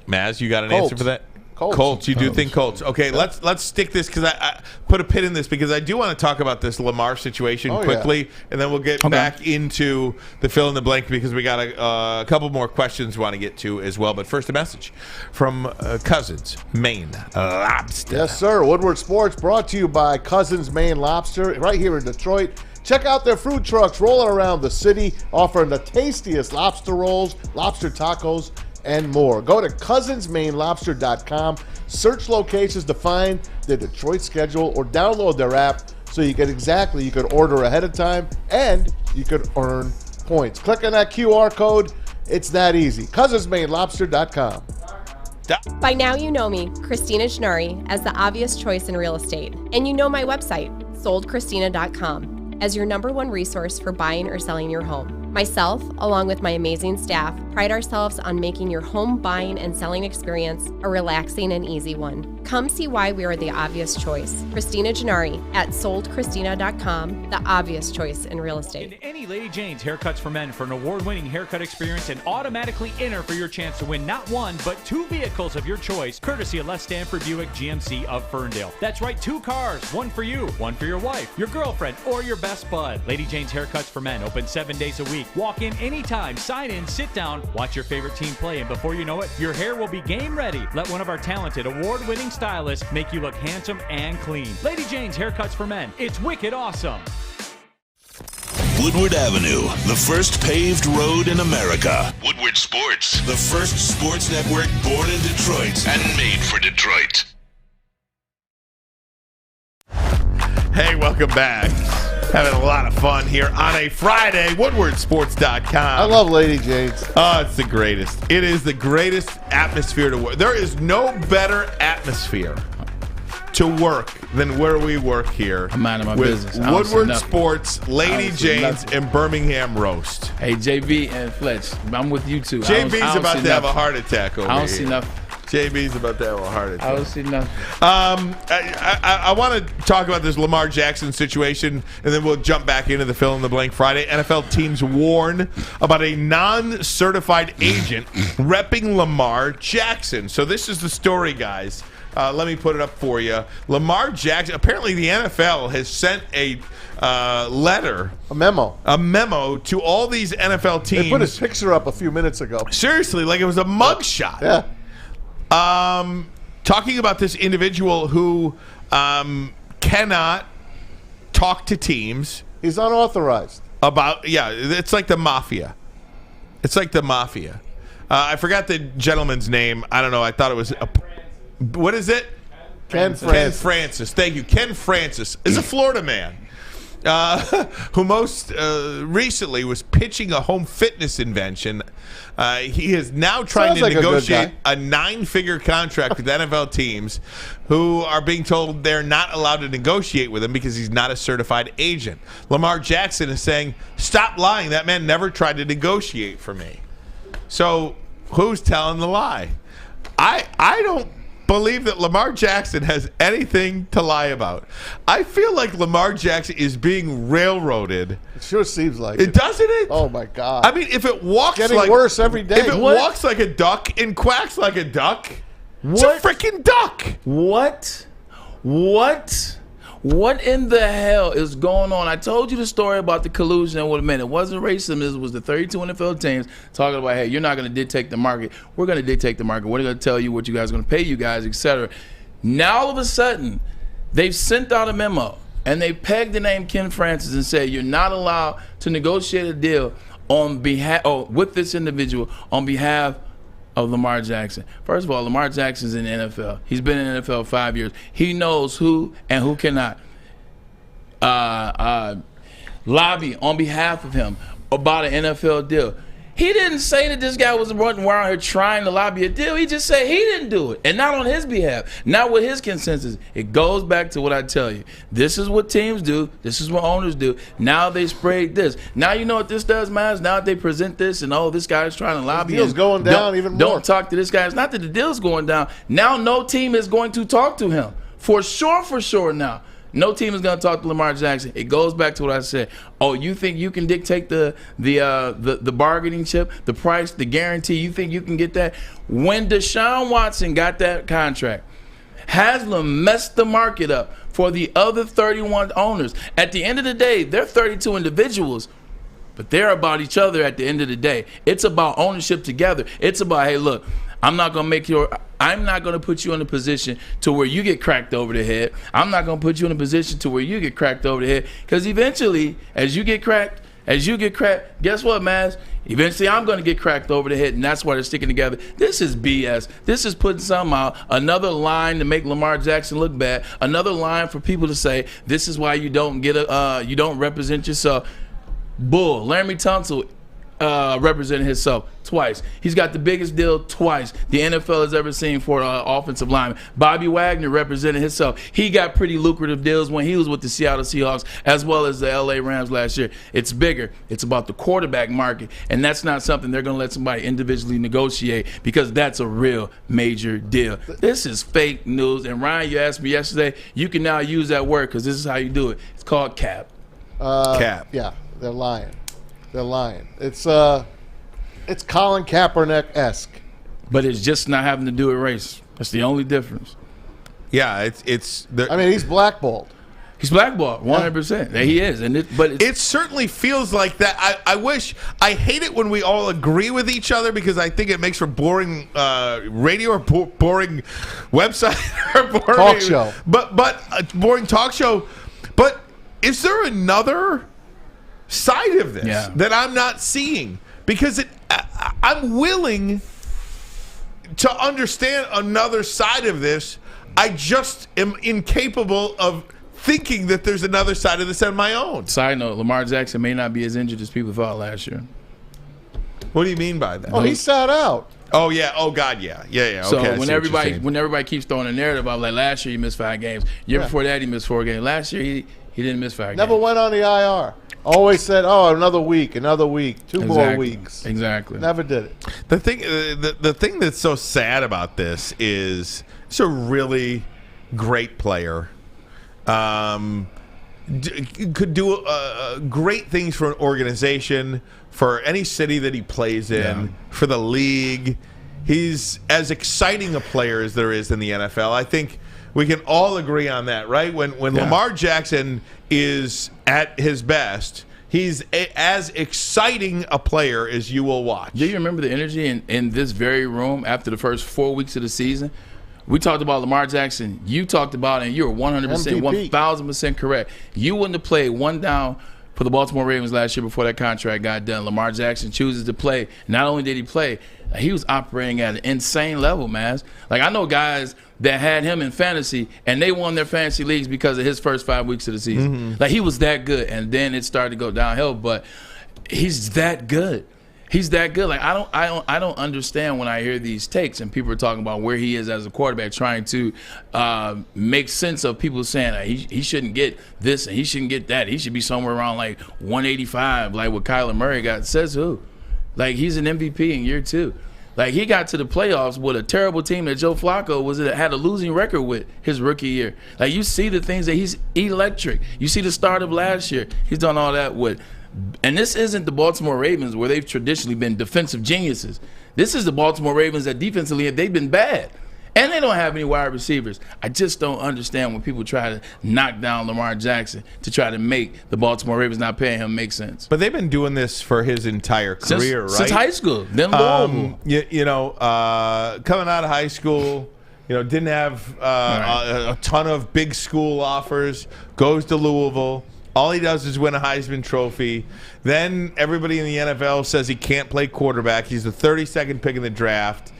Maz, you got an answer for that? Colts. You do think Colts. Okay, let's stick this because I put a pin in this because I do want to talk about this Lamar situation quickly, and then we'll get back into the fill in the blank because we got a couple more questions we want to get to as well. But first, a message from Cousins Maine Lobster. Yes, sir. Woodward Sports brought to you by Cousins Maine Lobster right here in Detroit. Check out their food trucks rolling around the city, offering the tastiest lobster rolls, lobster tacos, and more. Go to cousinsmainelobster.com, search locations to find their Detroit schedule, or download their app so you could order ahead of time and you could earn points. Click on that QR code. It's that easy. cousinsmainelobster.com. By now you know me, Christina Gennari, as the obvious choice in real estate. And you know my website, soldchristina.com, as your #1 resource for buying or selling your home. Myself, along with my amazing staff, pride ourselves on making your home buying and selling experience a relaxing and easy one. Come see why we are the obvious choice. Christina Gennari at soldchristina.com, the obvious choice in real estate. In any Lady Jane's Haircuts for Men for an award-winning haircut experience and automatically enter for your chance to win not one, but 2 vehicles of your choice, courtesy of Les Stanford Buick GMC of Ferndale. That's right, 2 cars, one for you, one for your wife, your girlfriend, or your best bud. Lady Jane's Haircuts for Men, open 7 days a week. Walk in anytime, sign in, sit down, watch your favorite team play, and before you know it, your hair will be game ready. Let one of our talented, award-winning stylists make you look handsome and clean. Lady Jane's Haircuts for Men. It's wicked awesome. Woodward Avenue, the first paved road in America. Woodward Sports, the first sports network born in Detroit and made for Detroit. Hey, welcome back. Having a lot of fun here on a Friday. WoodwardSports.com. I love Lady Jane's. Oh, it's the greatest. It is the greatest atmosphere to work. There is no better atmosphere to work than where we work here. I'm minding my with business. Woodward Sports, Lady Jane's, and Birmingham Roast. Hey, JB and Fletch, I'm with you too. JB's about to have a heart attack over here. I don't see nothing. JB's about to have a heart attack. I don't see nothing. I want to talk about this Lamar Jackson situation, and then we'll jump back into the fill in the blank Friday. NFL teams warn about a non-certified agent repping Lamar Jackson. So this is the story, guys. Let me put it up for you. Lamar Jackson, apparently the NFL has sent a letter. A memo to all these NFL teams. They put his picture up a few minutes ago. Seriously, like it was a mugshot. Yeah. Talking about this individual who cannot talk to teams. He's unauthorized. It's like the mafia. It's like the mafia. I forgot the gentleman's name. I don't know. I thought it was what is it? Ken Francis. Thank you. Ken Francis is a Florida man. who most recently was pitching a home fitness invention. He is now trying to negotiate a 9-figure contract with NFL teams who are being told they're not allowed to negotiate with him because he's not a certified agent. Lamar Jackson is saying, stop lying. That man never tried to negotiate for me. So who's telling the lie? I don't believe that Lamar Jackson has anything to lie about. I feel like Lamar Jackson is being railroaded. It sure seems like it. Doesn't it? Oh, my God. I mean, if it walks getting worse every day. If it walks like a duck and quacks like a duck, it's a freaking duck. What in the hell is going on? I told you the story about the collusion and what it meant. It wasn't racism. It was the 32 NFL teams talking about, hey, you're not going to dictate the market. We're going to dictate the market. We're going to tell you what you guys are going to pay you guys, etc. Now, all of a sudden, they've sent out a memo, and they pegged the name Ken Francis and said you're not allowed to negotiate a deal on behalf with this individual on behalf of Lamar Jackson. First of all, Lamar Jackson's in the NFL. He's been in the NFL 5 years. He knows who and who cannot lobby on behalf of him about an NFL deal. He didn't say that this guy was running around here trying to lobby a deal. He just said he didn't do it, and not on his behalf, not with his consensus. It goes back to what I tell you. This is what teams do. This is what owners do. Now they sprayed this. Now you know what this does, man. Now they present this, and this guy's trying to lobby. The deal's going down even more. Don't talk to this guy. It's not that the deal's going down. Now no team is going to talk to him. For sure now. No team is going to talk to Lamar Jackson. It goes back to what I said. Oh, you think you can dictate the bargaining chip, the price, the guarantee? You think you can get that? When Deshaun Watson got that contract, Haslam messed the market up for the other 31 owners. At the end of the day, they're 32 individuals, but they're about each other at the end of the day. It's about ownership together. It's about, hey, look, I'm not going to put you in a position to where you get cracked over the head. I'm not going to put you in a position to where you get cracked over the head. Because eventually, as you get cracked, guess what, Maz? Eventually, I'm going to get cracked over the head, and that's why they're sticking together. This is BS. This is putting something out, another line to make Lamar Jackson look bad, another line for people to say, this is why you don't you don't represent yourself. Bull. Laramie Tunsil represented himself twice. He's got the biggest deal twice the NFL has ever seen for an offensive lineman. Bobby Wagner represented himself. He got pretty lucrative deals when he was with the Seattle Seahawks as well as the LA Rams last year. It's bigger. It's about the quarterback market, and that's not something they're going to let somebody individually negotiate because that's a real major deal. This is fake news, and Ryan, you asked me yesterday, you can now use that word because this is how you do it. It's called cap. Cap. Yeah, they're lying. They're lying. It's Colin Kaepernick-esque. But it's just not having to do with race. That's the only difference. Yeah, I mean, he's blackballed. He's blackballed, 100%. Yeah. He is, but it certainly feels like that. I hate it when we all agree with each other because I think it makes for boring radio or boring website or boring talk show. But boring talk show. But is there another side of this that I'm not seeing? Because I'm willing to understand another side of this. I just am incapable of thinking that there's another side of this on my own. Side note, Lamar Jackson may not be as injured as people thought last year. What do you mean by that? Oh, he sat out. Oh, yeah. Oh, God, yeah. Yeah. So okay, when everybody keeps throwing a narrative about, like, last year he missed 5 games. Year before that he missed 4 games. Last year he didn't miss 5 games. Never went on the IR. Always said, another week, 2 more weeks. Exactly. Never did it. The thing that's so sad about this is it's a really great player. Could do great things for an organization, for any city that he plays in, for the league. He's as exciting a player as there is in the NFL. I think we can all agree on that, right? When Lamar Jackson is at his best, he's as exciting a player as you will watch. Do you remember the energy in this very room after the first 4 weeks of the season? We talked about Lamar Jackson. You talked about it, and you were 100%, 1,000% correct. You wouldn't have played one down for the Baltimore Ravens last year before that contract got done. Lamar Jackson chooses to play. Not only did he play, Like, he was operating at an insane level, man. Like, I know guys that had him in fantasy, and they won their fantasy leagues because of his first 5 weeks of the season. Mm-hmm. Like, he was that good, and then it started to go downhill. But he's that good. He's that good. Like, I don't understand when I hear these takes and people are talking about where he is as a quarterback, trying to make sense of people saying that he shouldn't get this and he shouldn't get that. He should be somewhere around like 185, like what Kyler Murray got. Says who? Like, he's an MVP in year 2. Like, he got to the playoffs with a terrible team that Joe Flacco had a losing record with his rookie year. Like, you see the things that he's electric. You see the start of last year. He's done all that with. And this isn't the Baltimore Ravens where they've traditionally been defensive geniuses. This is the Baltimore Ravens that defensively they've been bad. And they don't have any wide receivers. I just don't understand when people try to knock down Lamar Jackson to try to make the Baltimore Ravens not paying him make sense. But they've been doing this for his entire career, right? Since high school. Then Louisville. Coming out of high school, didn't have a ton of big school offers, goes to Louisville. All he does is win a Heisman Trophy. Then everybody in the NFL says he can't play quarterback. He's the 32nd pick in the draft.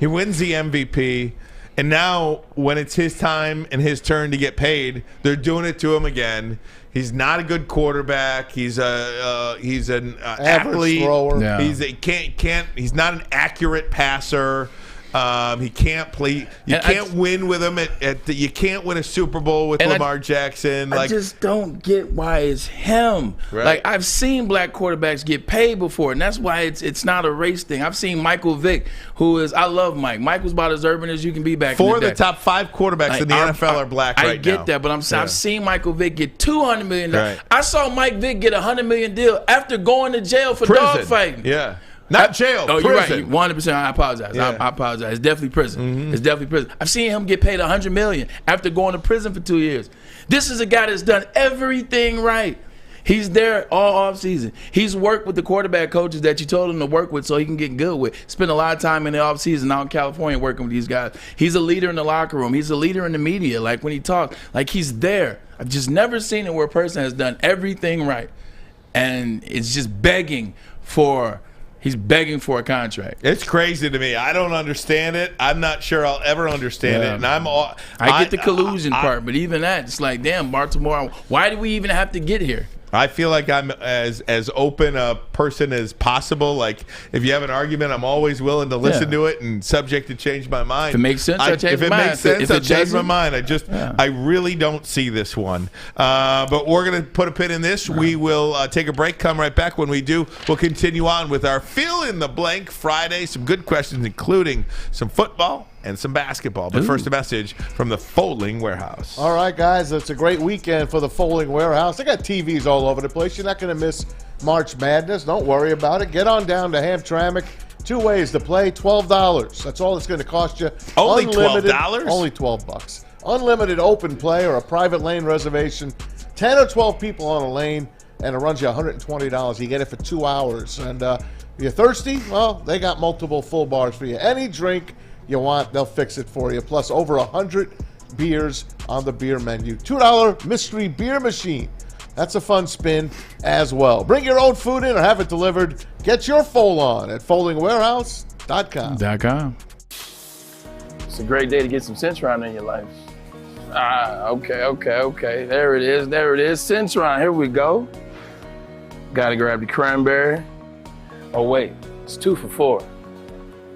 He wins the MVP. And now when it's his time and his turn to get paid, they're doing it to him again. He's not a good quarterback. He's an athlete. Thrower. Yeah. He's not an accurate passer. He can't play. You can't win with him you can't win a Super Bowl with Lamar Jackson. I just don't get why it's him. Right. Like, I've seen black quarterbacks get paid before, and that's why it's not a race thing. I've seen Michael Vick, I love Mike. Mike was about as urban as you can be back in the day. 4 of the top 5 quarterbacks in the NFL are black right now. I get that, but I've seen Michael Vick get $200 million. Right. I saw Mike Vick get a $100 million deal after going to jail for dogfighting. Yeah. Not jail, Oh, prison. You're right. 100%. I apologize. Yeah. I apologize. It's definitely prison. Mm-hmm. It's definitely prison. I've seen him get paid $100 million after going to prison for 2 years. This is a guy that's done everything right. He's there all offseason. He's worked with the quarterback coaches that you told him to work with so he can get good with. Spent a lot of time in the offseason out in California working with these guys. He's a leader in the locker room. He's a leader in the media. Like, when he talks, like, he's there. I've just never seen it where a person has done everything right and it's just He's begging for a contract. It's crazy to me. I don't understand it. I'm not sure I'll ever understand it. And I get the collusion part, but even that, it's like, damn, Baltimore, why do we even have to get here? I feel like I'm as open a person as possible. Like, if you have an argument, I'm always willing to listen to it and subject to change my mind. If it makes sense, I change my mind. If it makes sense, I change my mind. I really don't see this one. But we're going to put a pin in this. We will take a break, come right back. When we do, we'll continue on with our Fill in the Blank Friday. Some good questions, including some football and some basketball. But first, a message from the Folding Warehouse. All right, guys, it's a great weekend for the Folding Warehouse. They got TVs all over the place. You're not going to miss March Madness. Don't worry about it. Get on down to Hamtramck. 2 ways to play, $12. That's all it's going to cost you. Only Unlimited, $12? Only $12. Unlimited open play or a private lane reservation. 10 or 12 people on a lane, and it runs you $120. You get it for 2 hours. And if you're thirsty, well, they got multiple full bars for you. Any drink you want, they'll fix it for you. Plus, over 100 beers on the beer menu. $2 mystery beer machine. That's a fun spin as well. Bring your own food in or have it delivered. Get your fold on at foldingwarehouse.com. It's a great day to get some Centron in your life. Okay. There it is. Centron, here we go. Gotta grab the cranberry. Oh, wait, it's 2 for $4.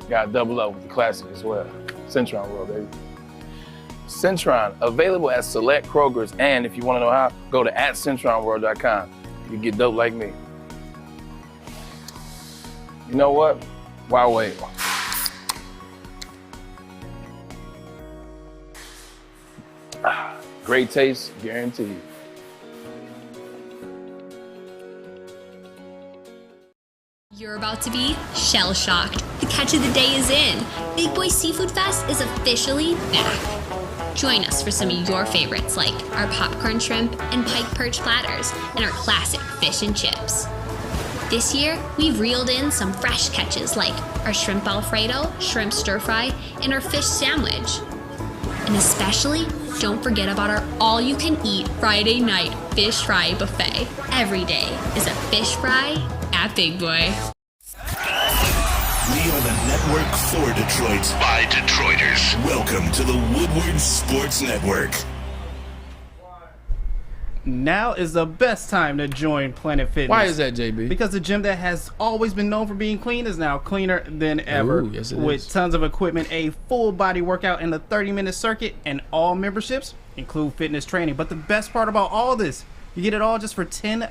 Got double up with the classic as well. Centron World, baby. Centron, available at select Krogers, and if you want to know how, go to @CentronWorld.com. You get dope like me. You know what? Why wait? Great taste, guaranteed. You're about to be shell-shocked. The catch of the day is in. Big Boy Seafood Fest is officially back. Join us for some of your favorites like our popcorn shrimp and pike perch platters and our classic fish and chips. This year, we've reeled in some fresh catches like our shrimp Alfredo, shrimp stir-fry, and our fish sandwich. And especially, don't forget about our all-you-can-eat Friday night fish fry buffet. Every day is a fish fry at Big Boy. Feel the network Network for Detroit by Detroiters. Welcome to the Woodward Sports Network. Now is the best time to join Planet Fitness. Why is that, JB? Because the gym that has always been known for being clean is now cleaner than ever. Ooh, yes, it with is. tons of equipment, a full body workout in the 30-minute circuit, and all memberships include fitness training. But the best part about all this, you get it all just for $10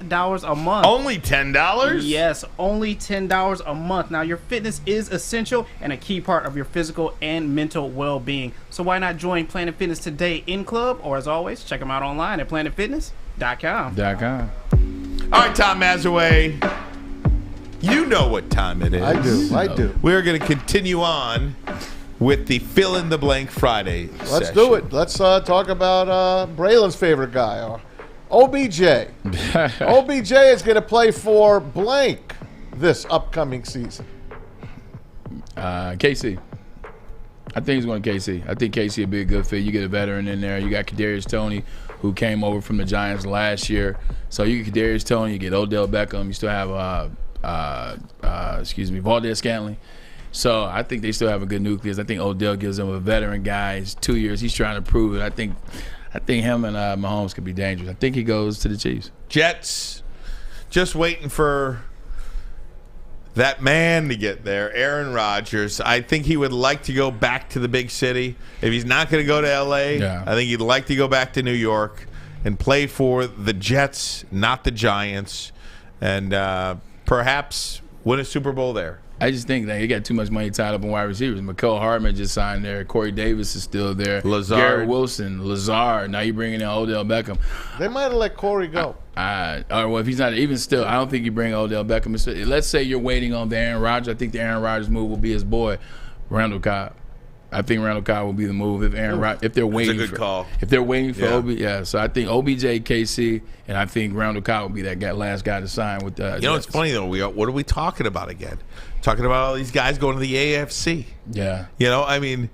a month. Only $10? Yes, only $10 a month. Now, your fitness is essential and a key part of your physical and mental well-being. So why not join Planet Fitness today in club? Or as always, check them out online at planetfitness.com. All right, Tom Mazawey. You know what time it is. I do. We're going to continue on with the fill-in-the-blank Friday Let's session. do it. Let's talk about Braylon's favorite guy, OBJ. OBJ is going to play for blank this upcoming season. KC. I think he's going to KC. I think KC would be a good fit. You get a veteran in there. You got Kadarius Toney, who came over from the Giants last year. So you get Kadarius Toney, you get Odell Beckham. You still have Valdez Scantling. So I think they still have a good nucleus. I think Odell gives them a veteran guy. He's 2 years. He's trying to prove it. I think him and Mahomes could be dangerous. I think he goes to the Chiefs. Jets, just waiting for that man to get there, Aaron Rodgers. I think he would like to go back to the big city. If he's not going to go to L.A., I think he'd like to go back to New York and play for the Jets, not the Giants, and perhaps win a Super Bowl there. I just think that he got too much money tied up in wide receivers. McCall Hardman just signed there. Corey Davis is still there. Lazard. Garrett Wilson, Lazard. Now you're bringing in Odell Beckham. They might have let Corey go. Well, if he's not even still, I don't think you bring Odell Beckham. Let's say you're waiting on the Aaron Rodgers. I think the Aaron Rodgers move will be his boy, Randall Cobb. I think Randall Cobb will be the move if they're waiting. That's a good call. If they're waiting for OBJ, so I think OBJ, KC, and I think Randall Cobb will be that last guy to sign with. You know, it's funny though. What are we talking about again? Talking about all these guys going to the AFC. Yeah. You know, I mean,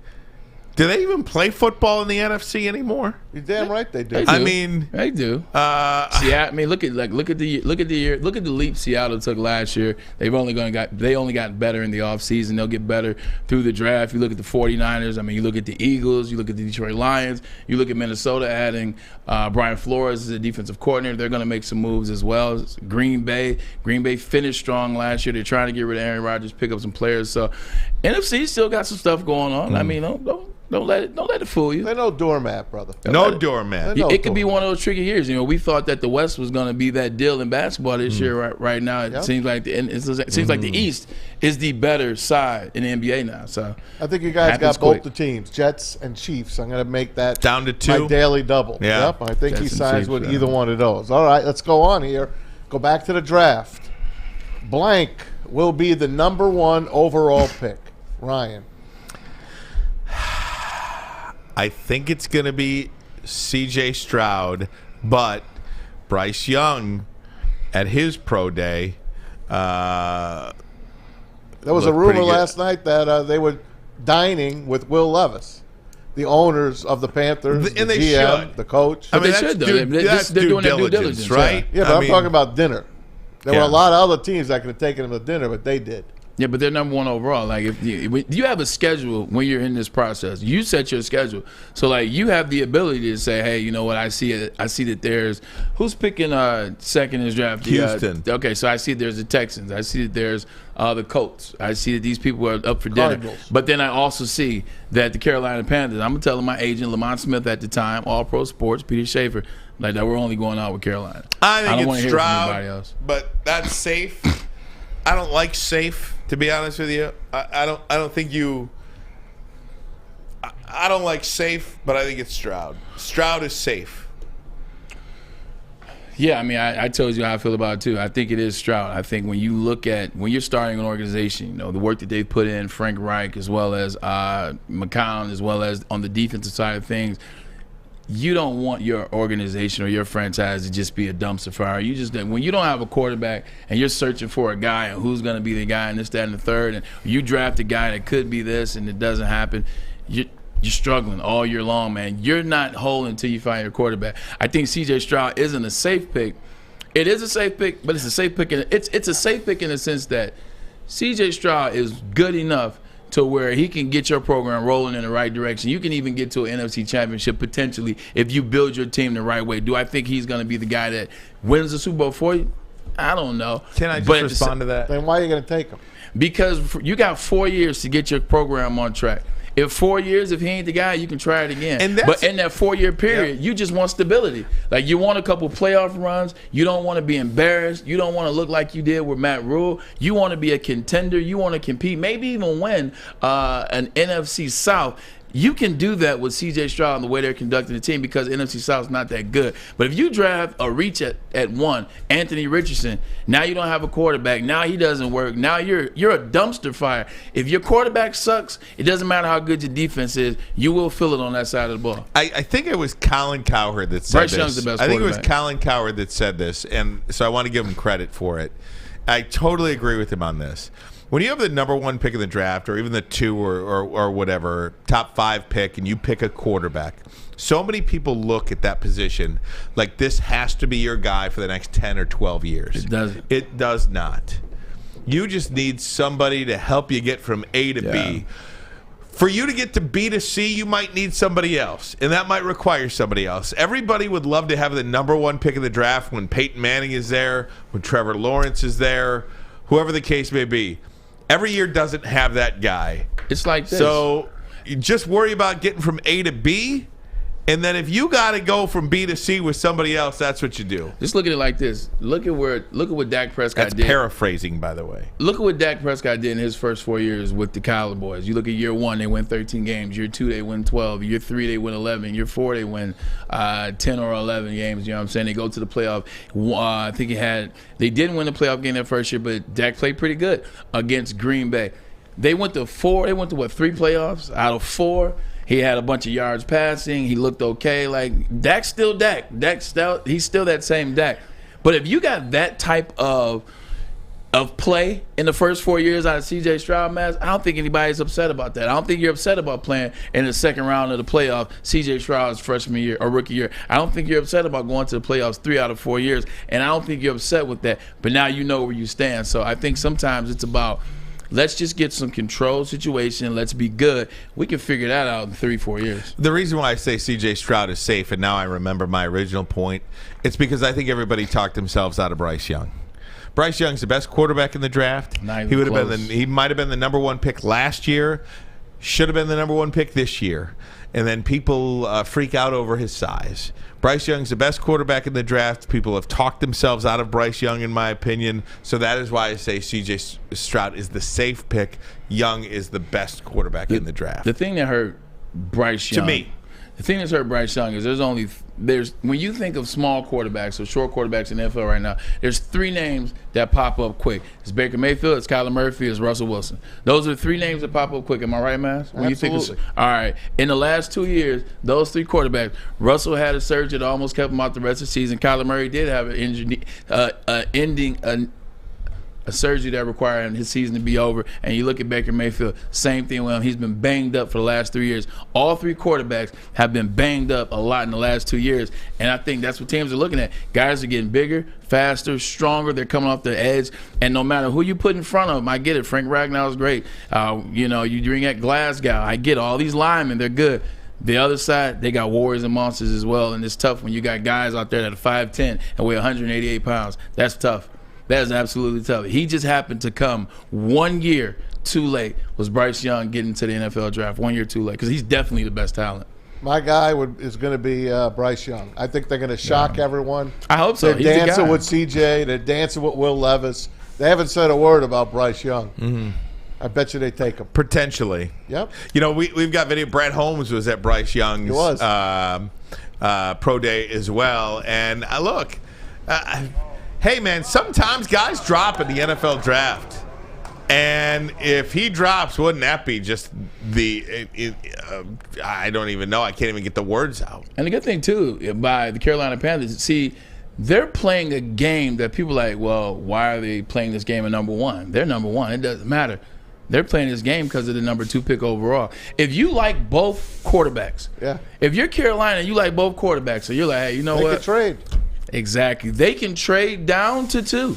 do they even play football in the NFC anymore? You're damn right they do. I mean, they do. I mean, look at the leap Seattle took last year. They only got better in the offseason. They'll get better through the draft. You look at the 49ers. I mean, you look at the Eagles. You look at the Detroit Lions. You look at Minnesota adding Brian Flores as a defensive coordinator. They're going to make some moves as well. Green Bay finished strong last year. They're trying to get rid of Aaron Rodgers, pick up some players. So NFC still got some stuff going on. I mean, don't let it fool you. They're no doormat, brother. No doormat. It could be one of those tricky years. You know, we thought that the West was going to be that deal in basketball this year. Right now, it seems like the East is the better side in the NBA now. So I think you guys got both the teams, Jets and Chiefs. I'm going to make that down to 2. My daily double. Yeah. Yep. I think Jets he and signs Chiefs, with either one of those. All right, let's go on here. Go back to the draft. Blank will be the number 1 overall pick. Ryan. I think it's going to be C.J. Stroud, but Bryce Young at his pro day. There was a rumor last night that they were dining with Will Levis, the owners of the Panthers, and the they GM, should. the coach. But they should, though. That's They're doing their due diligence, right? Yeah, but I'm talking about dinner. There were a lot of other teams that could have taken them to dinner, but they did. Yeah, but they're number 1 overall. Like, if you have a schedule when you're in this process, you set your schedule. So, like, you have the ability to say, hey, you know what? I see that there's who's picking second in this draft. Houston. Okay, so I see there's the Texans. I see that there's the Colts. I see that these people are up for dinner. But then I also see that the Carolina Panthers. I'm telling my agent, Lamont Smith at the time, All Pro Sports, Peter Schaefer, like that we're only going out with Carolina. I don't think want it's to hear from Stroud, anybody else. but that's safe. I don't like safe. To be honest with you, I don't think you. I don't like safe, but I think it's Stroud. Stroud is safe. Yeah, I mean, I told you how I feel about it too. I think it is Stroud. I think when you're starting an organization, you know, the work that they put in, Frank Reich as well as McCown, as well as on the defensive side of things. You don't want your organization or your franchise to just be a dumpster fire. When you don't have a quarterback and you're searching for a guy and who's going to be the guy and this, that, and the third, and you draft a guy that could be this and it doesn't happen, you're struggling all year long, man. You're not whole until you find your quarterback. I think C.J. Stroud isn't a safe pick. It is a safe pick, but it's a safe pick. It's a safe pick in the sense that C.J. Stroud is good enough to where he can get your program rolling in the right direction. You can even get to an NFC championship potentially if you build your team the right way. Do I think he's going to be the guy that wins the Super Bowl for you? I don't know. Can I just respond to that? Then why are you going to take him? Because you got 4 years to get your program on track. If 4 years, if he ain't the guy, you can try it again. But in that 4 year period, you just want stability. Like, you want a couple playoff runs. You don't want to be embarrassed. You don't want to look like you did with Matt Rule. You want to be a contender. You want to compete, maybe even win an NFC South. You can do that with C.J. Stroud and the way they're conducting the team because NFC South is not that good. But if you draft a reach at one, Anthony Richardson, now you don't have a quarterback. Now he doesn't work. Now you're a dumpster fire. If your quarterback sucks, it doesn't matter how good your defense is. You will feel it on that side of the ball. I think it was Colin Cowherd that said Bryce this. Young's the best I think it was quarterback. Colin Cowherd that said this, and so I want to give him credit for it. I totally agree with him on this. When you have the number 1 pick in the draft, or even the 2 or whatever, top 5 pick, and you pick a quarterback, so many people look at that position like this has to be your guy for the next 10 or 12 years. It doesn't. It does not. You just need somebody to help you get from A to B. For you to get to B to C, you might need somebody else, and that might require somebody else. Everybody would love to have the number 1 pick in the draft when Peyton Manning is there, when Trevor Lawrence is there, whoever the case may be. Every year doesn't have that guy. It's like this. So you just worry about getting from A to B, and then if you got to go from B to C with somebody else, that's what you do. Just look at it like this. Look at what Dak Prescott did. That's paraphrasing, by the way. Look at what Dak Prescott did in his first 4 years with the Cowboys. You look at year 1, they win 13 games. Year 2, they win 12. Year 3, they win 11. Year 4, they win 10 or 11 games. You know what I'm saying? They go to the playoff. I think they didn't win the playoff game that first year, but Dak played pretty good against Green Bay. They went to 3 playoffs out of 4. He had a bunch of yards passing. He looked okay. Like, Dak's still Dak. He's still that same Dak. But if you got that type of play in the first 4 years out of C.J. Stroud, I don't think anybody's upset about that. I don't think you're upset about playing in the second round of the playoff C.J. Stroud's freshman year or rookie year. I don't think you're upset about going to the playoffs 3 out of 4 years, and I don't think you're upset with that. But now you know where you stand. So I think sometimes it's about, let's just get some controlled situation. Let's be good. We can figure that out in 3-4 years. The reason why I say C.J. Stroud is safe, and now I remember my original point, it's because I think everybody talked themselves out of Bryce Young. Bryce Young's the best quarterback in the draft. He might have been the number 1 pick last year. Should have been the number 1 pick this year. And then people freak out over his size. Bryce Young's the best quarterback in the draft. People have talked themselves out of Bryce Young, in my opinion. So that is why I say C.J. Stroud is the safe pick. Young is the best quarterback in the draft. The thing that hurt Bryce Young, to me, the thing that's hurt Bryce Young is there's when you think of small quarterbacks or short quarterbacks in the NFL right now, there's 3 names that pop up quick. It's Baker Mayfield, it's Kyler Murphy, it's Russell Wilson. Those are the 3 names that pop up quick. Am I right, Mass? When Absolutely. You think all right. In the last 2 years, those 3 quarterbacks, Russell had a surgery that almost kept him out the rest of the season. Kyler Murray did have an injury, a surgery that required his season to be over. And you look at Baker Mayfield, same thing with him. He's been banged up for the last 3 years. All 3 quarterbacks have been banged up a lot in the last 2 years. And I think that's what teams are looking at. Guys are getting bigger, faster, stronger. They're coming off the edge. And no matter who you put in front of them, I get it. Frank Ragnar's great. You bring at Glasgow. I get all these linemen. They're good. The other side, they got warriors and monsters as well. And it's tough when you got guys out there that are 5'10" and weigh 188 pounds. That's tough. That is absolutely tough. He just happened to come 1 year too late. Was Bryce Young getting to the NFL draft 1 year too late? Because he's definitely the best talent. My guy is going to be Bryce Young. I think they're going to shock everyone. I hope so. They're dancing with CJ. They're dancing with Will Levis. They haven't said a word about Bryce Young. Mm-hmm. I bet you they take him. Potentially. Yep. We've got video. Brad Holmes was at Bryce Young's pro day as well. And look, hey, man, sometimes guys drop in the NFL draft. And if he drops, wouldn't that be just I don't even know. I can't even get the words out. And the good thing, too, by the Carolina Panthers, see, they're playing a game that people are like, well, why are they playing this game at number 1? They're number 1. It doesn't matter. They're playing this game because of the number 2 pick overall. If you like both quarterbacks, if you're Carolina and you like both quarterbacks, so you're like, hey, you know what? They can trade. Exactly. They can trade down to 2.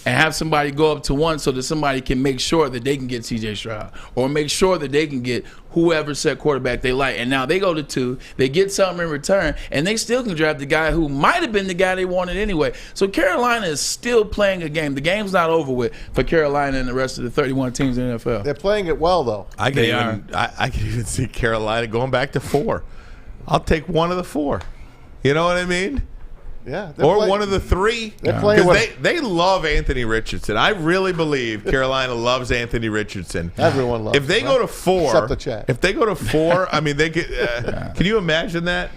and have somebody go up to one so that somebody can make sure that they can get C.J. Stroud or make sure that they can get whoever set quarterback they like. And now they go to 2, they get something in return, and they still can draft the guy who might have been the guy they wanted anyway. So Carolina is still playing a game. The game's not over with for Carolina and the rest of the 31 teams in the NFL. They're playing it well, though. I can even see Carolina going back to 4. I'll take one of the 4. You know what I mean? Yeah. Or one of the 3. They're playing they love Anthony Richardson. I really believe Carolina loves Anthony Richardson. Everyone loves him. If they go to 4, except the chat. If they go to 4, I mean, they could. Can you imagine that?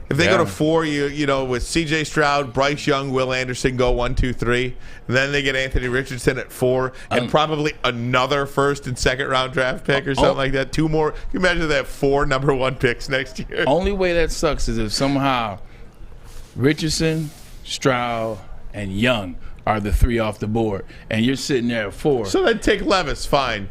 If they go to 4, you know, with C.J. Stroud, Bryce Young, Will Anderson go 1, 2, 3, and then they get Anthony Richardson at 4, and probably another first and second round draft pick or something like that. 2 more. Can you imagine they have 4 number 1 picks next year? Only way that sucks is if somehow Richardson, Stroud, and Young are the 3 off the board, and you're sitting there at 4. So then take Levis, fine.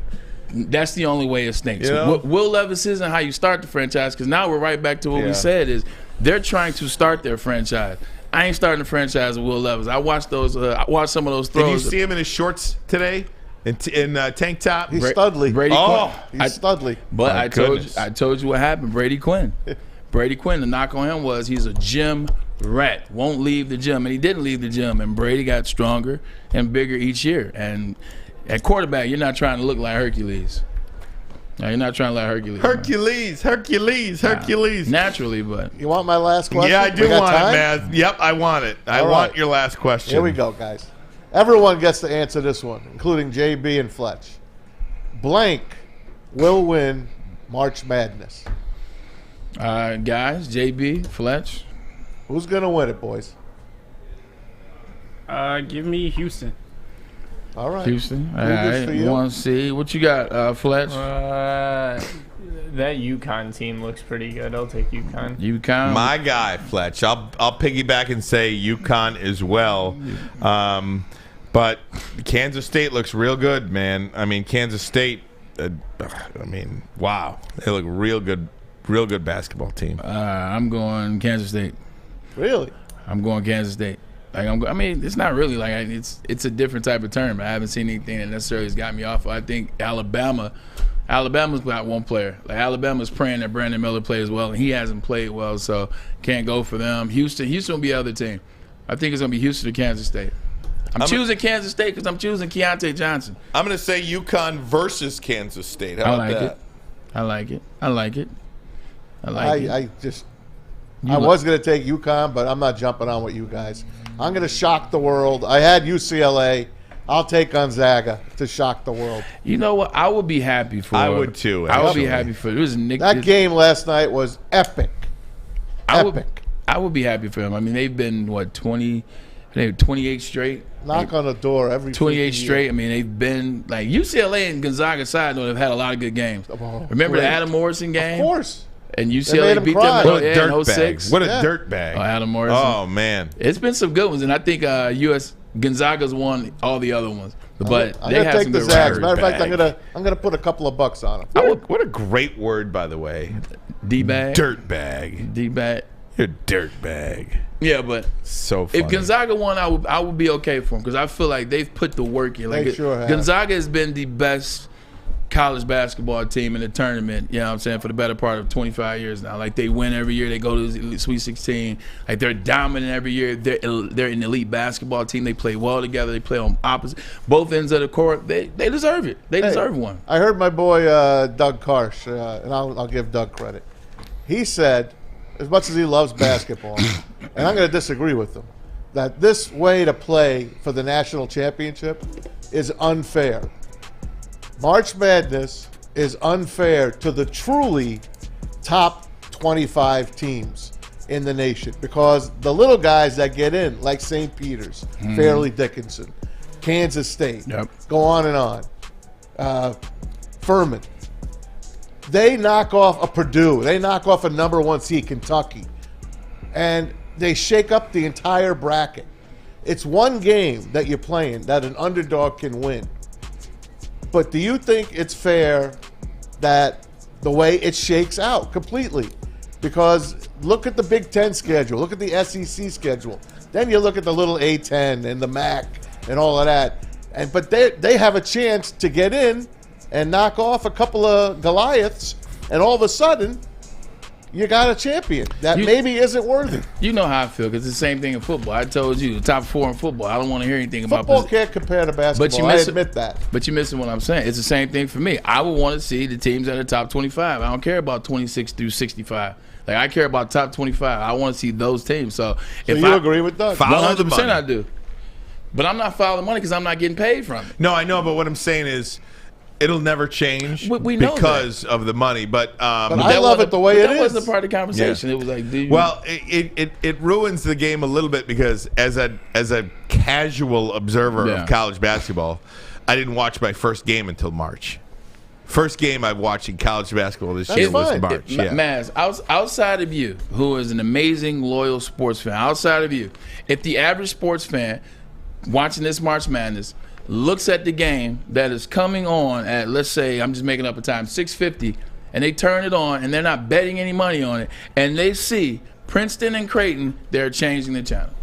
That's the only way it stinks. You know? Will Levis isn't how you start the franchise, because now we're right back to what we said is they're trying to start their franchise. I ain't starting a franchise with Will Levis. I watched those. I watched some of those throws. Did you see him in his shorts today? In tank top? He's Studley. Brady Quinn. He's Studley. But I told you what happened. Brady Quinn. Brady Quinn, the knock on him was he's a gym rat, won't leave the gym, and he didn't leave the gym, and Brady got stronger and bigger each year. And at quarterback, you're not trying to look like Hercules. No, you're not trying to like Hercules. Naturally, but you want my last question? Yeah, I do want it, man. Yep, I want it. I want your last question. Here we go, guys. Everyone gets to answer this one, including JB and Fletch. Blank will win March Madness. Guys, JB, Fletch. Who's going to win it, boys? Give me Houston. All right. Houston. All right. You want to see what you got, Fletch? That UConn team looks pretty good. I'll take UConn. UConn. My guy, Fletch. I'll piggyback and say UConn as well. But Kansas State looks real good, man. I mean, Kansas State. Wow, they look real good basketball team. I'm going Kansas State. Really? I'm going Kansas State. Like it's not really like it's a different type of term. I haven't seen anything that necessarily has got me off. I think Alabama's got one player. Like Alabama's praying that Brandon Miller plays well, and he hasn't played well, so can't go for them. Houston will be the other team. I think it's gonna be Houston or Kansas State. I'm choosing Kansas State because I'm choosing Keontae Johnson. I'm gonna say UConn versus Kansas State. How about that? I like it. I was going to take UConn, but I'm not jumping on with you guys. I'm going to shock the world. I had UCLA. I'll take Gonzaga to shock the world. You know what? I would be happy for. I would too. I would be happy for. It was Nick. That game last night was epic. I would be happy for him. I mean, they've been 28 straight. Knock on the door every 28 straight. I mean, they've been like UCLA and Gonzaga side. They've had a lot of good games. Remember the Adam Morrison game? Of course. And UCLA beat them in 06. What a dirt bag. Oh, Adam Morrison. Oh, man. It's been some good ones, and I think Gonzaga's won all the other ones. But I'm they gonna have take some the good Zags. records. Matter of fact, I'm gonna put a couple of bucks on them. What a great word, by the way. D-bag. Dirt bag. D-bag. You're a dirt bag. Yeah, but so funny. If Gonzaga won, I would be okay for them because I feel like they've put the work in. Like They sure have. Gonzaga has been the best college basketball team in the tournament, you know what I'm saying, for the better part of 25 years now. Like, they win every year. They go to the Sweet 16. Like, they're dominant every year. They're an elite basketball team. They play well together. They play on both ends of the court. They deserve it. They deserve one. I heard my boy Doug Karsh, and I'll give Doug credit. He said, as much as he loves basketball, and I'm going to disagree with him, that this way to play for the national championship is unfair. March Madness is unfair to the truly top 25 teams in the nation because the little guys that get in, like St. Peter's, Fairleigh Dickinson, Kansas State, go on and on, Furman, they knock off a Purdue, they knock off a number one seed, Kentucky, and they shake up the entire bracket. It's one game that you're playing that an underdog can win. But do you think it's fair that the way it shakes out completely? Because look at the Big Ten schedule. Look at the SEC schedule. Then you look at the little A-10 and the MAC and all of that. But they have a chance to get in and knock off a couple of Goliaths, and all of a sudden, you got a champion that maybe isn't worthy. You know how I feel, because it's the same thing in football. I told you, the top 4 in football. I don't want to hear anything about football. Can't compare to basketball. I admit that. But you're missing what I'm saying. It's the same thing for me. I would want to see the teams that are top 25. I don't care about 26 through 65. Like, I care about top 25. I want to see those teams. So if you agree with Doug? 100% I do. But I'm not following money because I'm not getting paid from it. No, I know, but what I'm saying is it'll never change we know because of the money. But I love it the way it is. That wasn't a part of the conversation. Yeah. It was like, it ruins the game a little bit because as a casual observer of college basketball, I didn't watch my first game until March. First game I watched in college basketball this year was March. Maz, outside of you, who is an amazing, loyal sports fan, outside of you, if the average sports fan watching this March Madness looks at the game that is coming on at, let's say, I'm just making up a time, 6:50, and they turn it on and they're not betting any money on it, and they see Princeton and Creighton, they're changing the channel.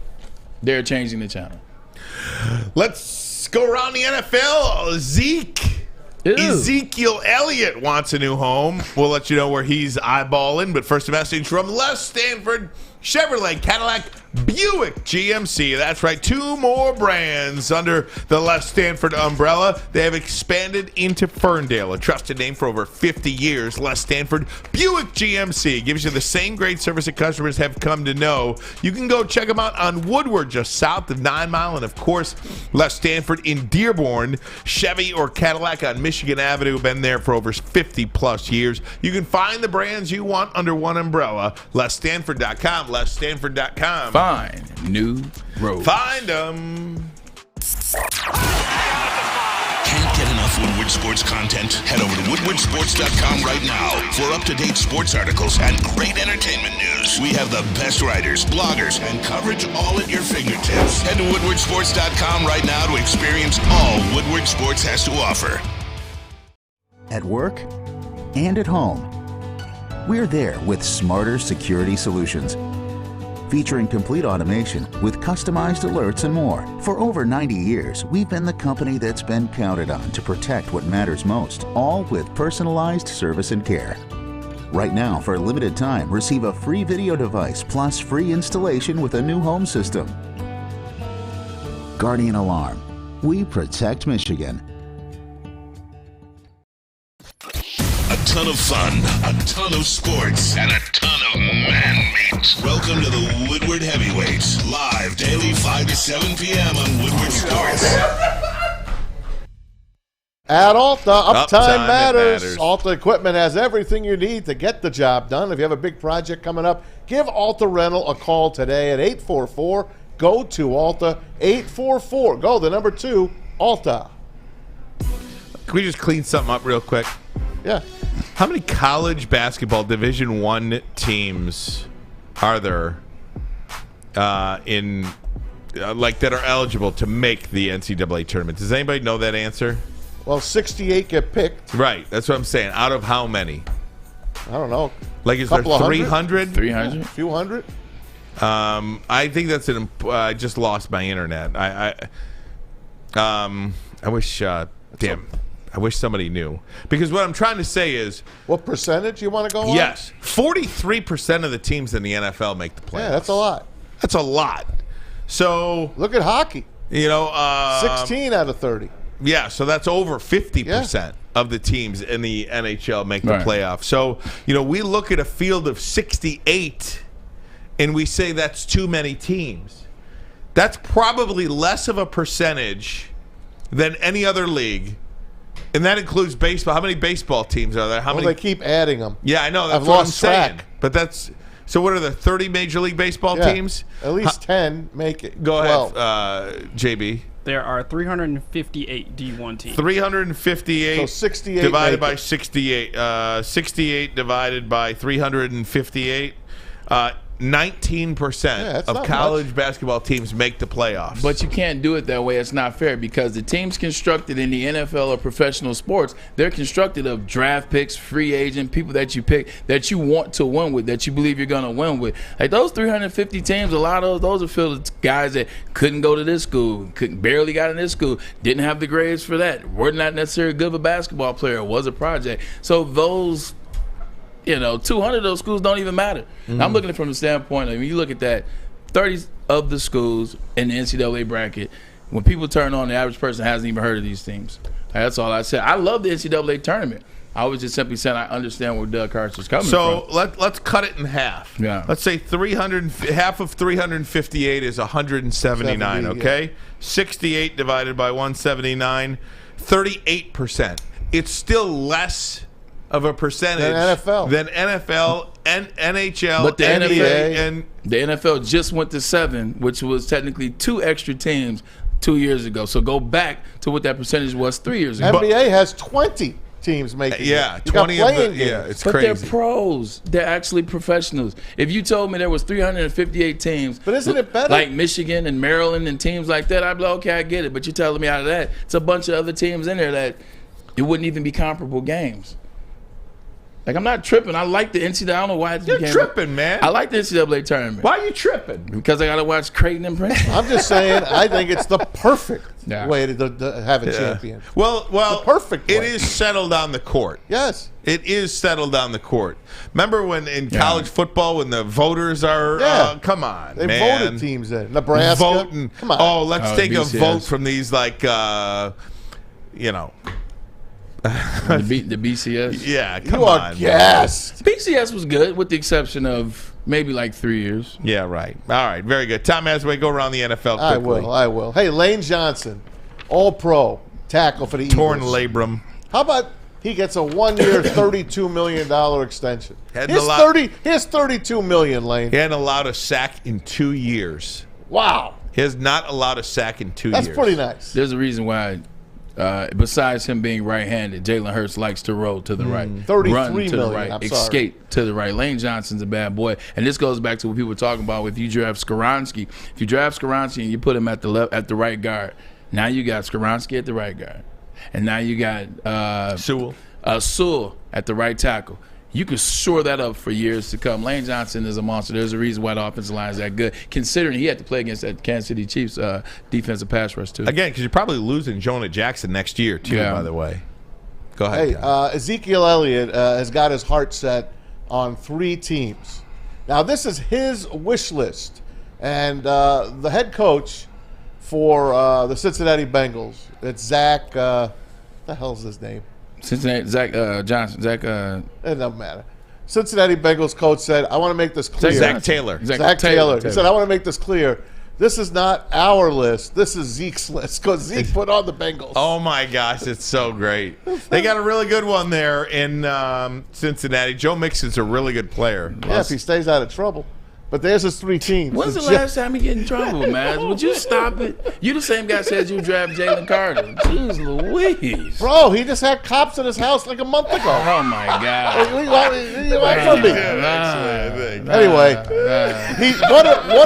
They're changing the channel. Let's go around the NFL. Ezekiel Elliott wants a new home. We'll let you know where he's eyeballing, but first a message from Les Stanford Chevrolet, Cadillac, Buick, GMC. That's right, 2 more brands under the Les Stanford umbrella. They have expanded into Ferndale, a trusted name for over 50 years. Les Stanford Buick GMC gives you the same great service that customers have come to know. You can go check them out on Woodward, just south of 9 Mile, and of course, Les Stanford in Dearborn. Chevy or Cadillac on Michigan Avenue, been there for over 50 plus years. You can find the brands you want under one umbrella. LesStanford.com. LesStanford.com. Find new road. Find them. Can't get enough Woodward Sports content? Head over to woodwardsports.com right now for up-to-date sports articles and great entertainment news. We have the best writers, bloggers, and coverage all at your fingertips. Head to woodwardsports.com right now to experience all Woodward Sports has to offer. At work and at home, we're there with smarter security solutions. Featuring complete automation with customized alerts and more. For over 90 years, we've been the company that's been counted on to protect what matters most, all with personalized service and care. Right now, for a limited time, receive a free video device plus free installation with a new home system. Guardian Alarm. We protect Michigan. A ton of fun, a ton of sports, and a ton of man meat. Welcome to the Woodward Heavyweights, live daily 5 to 7 p.m. on Woodward Sports. At Alta, uptime matters. matters. Alta Equipment has everything you need to get the job done. If you have a big project coming up, give Alta Rental a call today at 844-GO-TO-ALTA. 844, go, the number 2, Alta. Can we just clean something up real quick? Yeah. How many college basketball Division I teams are there that are eligible to make the NCAA tournament? Does anybody know that answer? Well, 68 get picked. Right. That's what I'm saying. Out of how many? I don't know. Like, is there 300? 300? A few hundred? I think that's I just lost my internet. I wish. I wish somebody knew. Because what I'm trying to say is... What percentage you want to go on? Yes. 43% of the teams in the NFL make the playoffs. Yeah, that's a lot. That's a lot. So... Look at hockey. 16 out of 30. Yeah, so that's over 50% of the teams in the NHL make the playoffs. So, we look at a field of 68 and we say that's too many teams. That's probably less of a percentage than any other league. And that includes baseball. How many baseball teams are there? How many? They keep adding them. Yeah, I know. That's I've what lost I'm saying. track. But that's so. What are the 30 Major League Baseball teams? At least 10 make it. Go ahead, JB. There are 358 D1 teams. 358. So 68 divided by 68. 68 divided by 358. 19% of college basketball teams make the playoffs. But you can't do it that way. It's not fair because the teams constructed in the NFL or professional sports, they're constructed of draft picks, free agent, people that you pick that you want to win with, that you believe you're going to win with. Like those 350 teams, a lot of those are filled with guys that couldn't go to this school, barely got in this school, didn't have the grades for that, were not necessarily good of a basketball player, was a project. So those 200 of those schools don't even matter. I'm looking at it from the standpoint of, when you look at that, 30 of the schools in the NCAA bracket, when people turn on, the average person hasn't even heard of these teams. That's all I said. I love the NCAA tournament. I was just simply saying I understand where Doug Carter's coming from. So let's cut it in half. Yeah. Let's say half of 358 is 179, okay? 68 divided by 179, 38%. It's still less of a percentage than NFL and NHL, but the NBA, and the NFL just went to 7, which was technically 2 extra teams 2 years ago. So go back to what that percentage was 3 years ago. NBA has 20 teams making it. 20 of the, it's but crazy. They're pros. They're actually professionals. If you told me there was 358 teams, but isn't it better? Like Michigan and Maryland and teams like that, I'd be like, okay, I get it. But you're telling me out of that, it's a bunch of other teams in there that it wouldn't even be comparable games. Like, I'm not tripping. I like the NCAA. I don't know why it's You're tripping, man. I like the NCAA tournament. Why are you tripping? Because I got to watch Creighton and Princeton. I'm just saying, I think it's the perfect way to have a champion. Well, the perfect way. It is settled on the court. Yes. It is settled on the court. Remember when in college football, when the voters are, come on, they man. voted teams in. Nebraska. Voting. Come on. Oh, let's take BCS. a vote from these, like, the BCS. Yeah, come you on. are gassed. BCS was good, with the exception of maybe like 3 years. Yeah, right. All right, very good. Tom Mazawey, go around the NFL quickly. I will. Hey, Lane Johnson, All-Pro tackle for the Torn Eagles. labrum. How about he gets a 1-year, $32 million extension? Here's $32 million, Lane. He hadn't allowed a sack in 2 years. Wow. He has not allowed a sack in 2 years. That's pretty nice. There's a reason why. Besides him being right-handed, Jalen Hurts likes to roll to the right, 33 run to million, the right, I'm escape to the right. Lane Johnson's a bad boy, and this goes back to what people were talking about. If you draft Skoronski, and you put him at the right guard, now you got Skoronski at the right guard, and now you got Sewell at the right tackle. You could shore that up for years to come. Lane Johnson is a monster. There's a reason why the offensive line is that good, considering he had to play against that Kansas City Chiefs defensive pass rush, too. Again, because you're probably losing Jonah Jackson next year, too, by the way. Go ahead. Hey, Ezekiel Elliott has got his heart set on 3 teams. Now, this is his wish list. And the head coach for the Cincinnati Bengals, it's Zach, what the hell's his name? Cincinnati, Zach Johnson. It doesn't matter. Cincinnati Bengals coach said, I want to make this clear. Zach Taylor. Zach Taylor. He said, I want to make this clear. This is not our list. This is Zeke's list because Zeke put on the Bengals. Oh, my gosh. It's so great. They got a really good one there in Cincinnati. Joe Mixon's a really good player. Yeah, if he stays out of trouble. But there's his 3 teams. When's the last time he get in trouble, man? Would you stop it? You the same guy said you draft Jalen Carter. Jeez Louise. Bro, he just had cops in his house like a month ago. Oh, my God. What do you want from me? Anyway,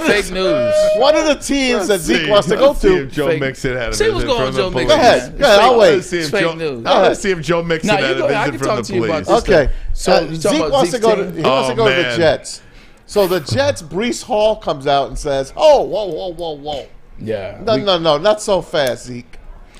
fake news. What are the teams that Zeke wants to go to? See if Joe Mixon had a See what's visit going on from the Joe police. Mixon. Go ahead. I'll wait. It's fake news. I want to see if Joe Mixon had a I visit can from talk the to you about police. this. Okay. So Zeke wants to go to the Jets. So the Jets, Breece Hall comes out and says, "Oh, whoa. Yeah. No, not so fast, Zeke.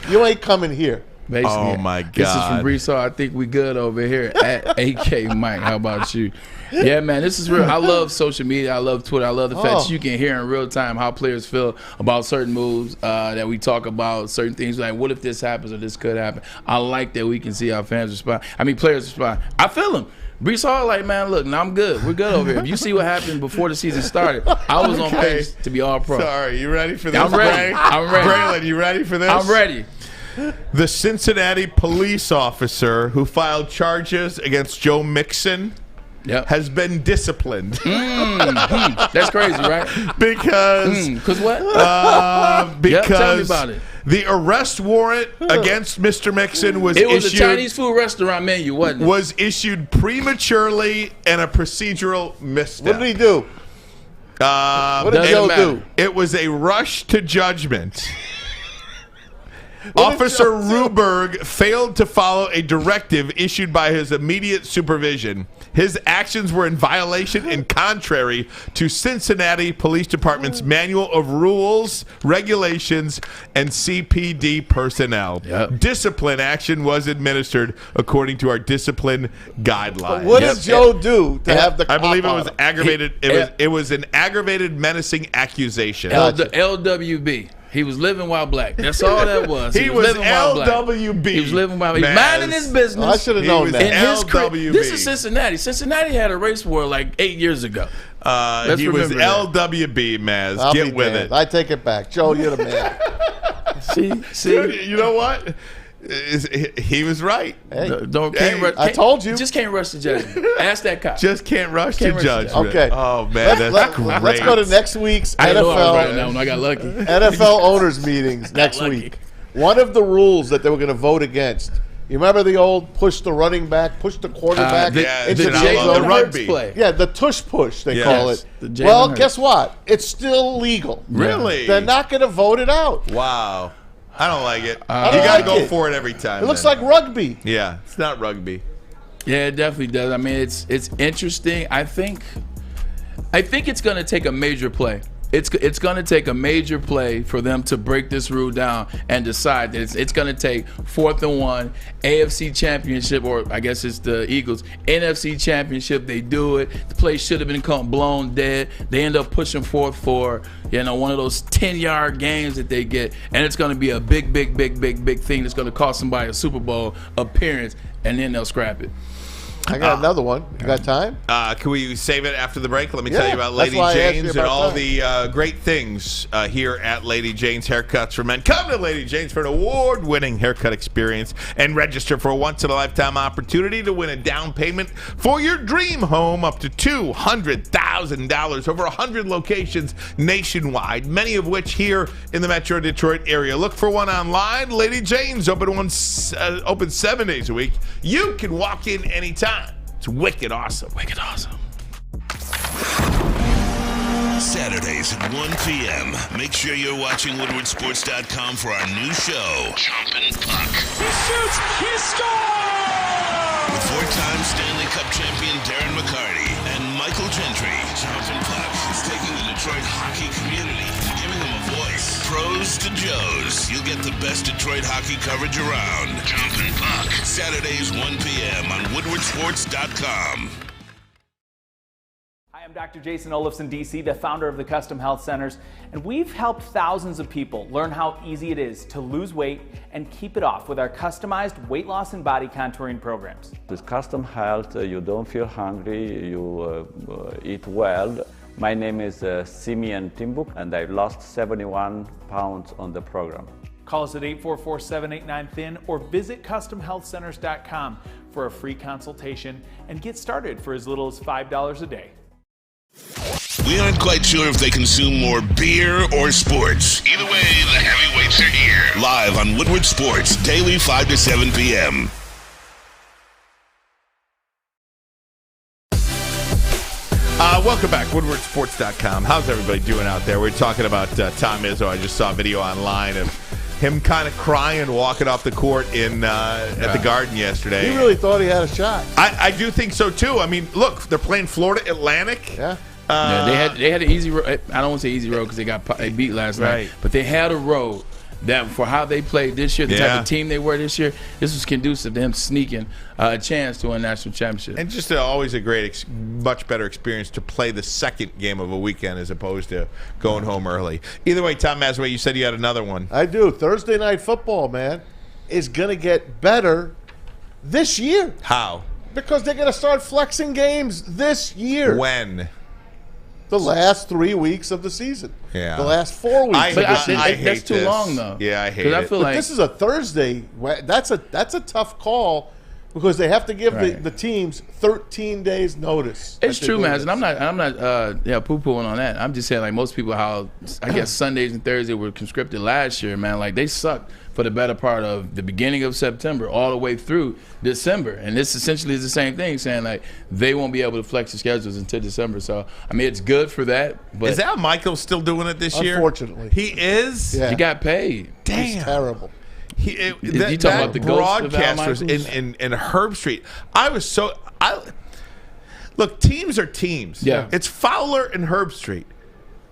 You ain't coming here." Basically, oh, my God. This is from Breece Hall. I think we good over here at AK Mike. How about you? Yeah, man, this is real. I love social media. I love Twitter. I love the fact that you can hear in real time how players feel about certain moves that we talk about, certain things like, what if this happens or this could happen? I like that we can see how fans respond. Players respond. I feel them. Breece Hall like, man, look, I'm good. We're good over here. If you see what happened before the season started, I was on pace to be all pro. Sorry, you ready for this? I'm ready. Braylon, you ready for this? I'm ready. The Cincinnati police officer who filed charges against Joe Mixon has been disciplined. That's crazy, right? Because what? Because tell me about it. The arrest warrant against Mr. Mixon was issued. It was a Chinese food restaurant menu, wasn't it? Was issued prematurely and a procedural misstep. What did he do? What did Joe do? It was a rush to judgment. Officer Ruberg failed to follow a directive issued by his immediate supervision. His actions were in violation and contrary to Cincinnati Police Department's Manual of Rules, Regulations, and CPD personnel. Yep. Discipline action was administered according to our discipline guidelines. What did Joe do to have the I believe it cop was on him? aggravated. It was an aggravated menacing accusation. LWB. He was living while black. That's all that was. He was living while black. LWB. He was living while black. He was minding his business. I should have known that. LWB. This is Cincinnati. Cincinnati had a race war like 8 years ago. He was LWB, Maz. I'll Get be with damned. it. I take it back. Joe, you're the man. See? Dude, you know what? He was right. Hey. I told you. Just can't rush the judgment. Ask that cop. Just can't rush to judgment. Okay. Oh, man, that's great. Let's go to next week's I know I was right on NFL. that one. I got lucky. NFL owners meetings next week. One of the rules that they were going to vote against. You remember the old push the running back, push the quarterback into the end zone? rugby. Play. Yeah, the tush push, they call it. The Well, Jalen guess what? It's still legal. Really? They're not going to vote it out. Wow. I don't like it. I You don't got to like go it. for it every time. It looks then. like rugby. Yeah, it's not rugby. Yeah, it definitely does. I mean, it's interesting. I think it's going to take a major play. It's going to take a major play for them to break this rule down and decide that it's going to take 4th and 1, AFC Championship, or I guess it's the Eagles, NFC Championship. They do it. The play should have been blown dead. They end up pushing forth for one of those 10-yard games that they get, and it's going to be a big thing that's going to cost somebody a Super Bowl appearance, and then they'll scrap it. I got another one. You got time? Can we save it after the break? Let me tell you about that's Lady why I asked you Jane's about and all that. the great things here at Lady Jane's Haircuts for Men. Come to Lady Jane's for an award-winning haircut experience and register for a once-in-a-lifetime opportunity to win a down payment for your dream home up to $200,000. Over 100 locations nationwide, many of which here in the Metro Detroit area. Look for one online. Lady Jane's open 7 days a week. You can walk in anytime. It's wicked awesome. Wicked awesome. Saturdays at 1 p.m. Make sure you're watching WoodwardSports.com for our new show, Chompin' Puck. He shoots. He scores! With four-time Stanley Cup champion Darren McCarty and Michael Gentry, Chompin' Puck is taking the Detroit hockey community and giving them a voice. Pros to Joes. You'll get the best Detroit hockey coverage around. Chompin' Puck. Saturdays 1 p.m. on WoodwardSports.com. I'm Dr. Jason Olafson, DC, the founder of the Custom Health Centers, and we've helped thousands of people learn how easy it is to lose weight and keep it off with our customized weight loss and body contouring programs. With Custom Health, you don't feel hungry, you eat well. My name is Simeon Timbuk, and I lost 71 pounds on the program. Call us at 844-789-THIN or visit CustomHealthCenters.com for a free consultation and get started for as little as $5 a day. We aren't quite sure if they consume more beer or sports. Either way, the heavyweights are here. Live on Woodward Sports, daily 5 to 7 p.m. Welcome back, WoodwardSports.com. How's everybody doing out there? We're talking about Tom Izzo. I just saw a video online of him kind of crying, walking off the court at the Garden yesterday. He really thought he had a shot. I do think so, too. I mean, look, they're playing Florida Atlantic. Yeah. They had an easy road. I don't want to say easy road because they beat last night, but they had a road that for how they played this year, the type of team they were this year, this was conducive to them sneaking a chance to win a national championship. And just always a great, much better experience to play the second game of a weekend as opposed to going home early. Either way, Tom Mazawey, you said you had another one. I do. Thursday night football, man, is going to get better this year. How? Because they're going to start flexing games this year. When? The last 3 weeks of the season. Yeah. The last 4 weeks. I hate that's too this. long, though. Yeah, I hate it. I feel but like this is a Thursday. That's a tough call because they have to give Right. the teams 13 days notice. It's that true, they're man, doing and this. I'm not poo-pooing on that. I'm just saying, like, most people, how I guess Sundays and Thursdays were conscripted last year, man. Like, they sucked for the better part of the beginning of September all the way through December, and this essentially is the same thing, saying like they won't be able to flex the schedules until December. So I mean, it's good for that. But Is Al Michaels still doing it this year? Unfortunately. He is? Yeah. he got paid. Damn. It's terrible. You talking about the ghost of Al broadcasters Michaels? in Herb Street. Look, teams are teams. Yeah. It's Fowler and Herb Street.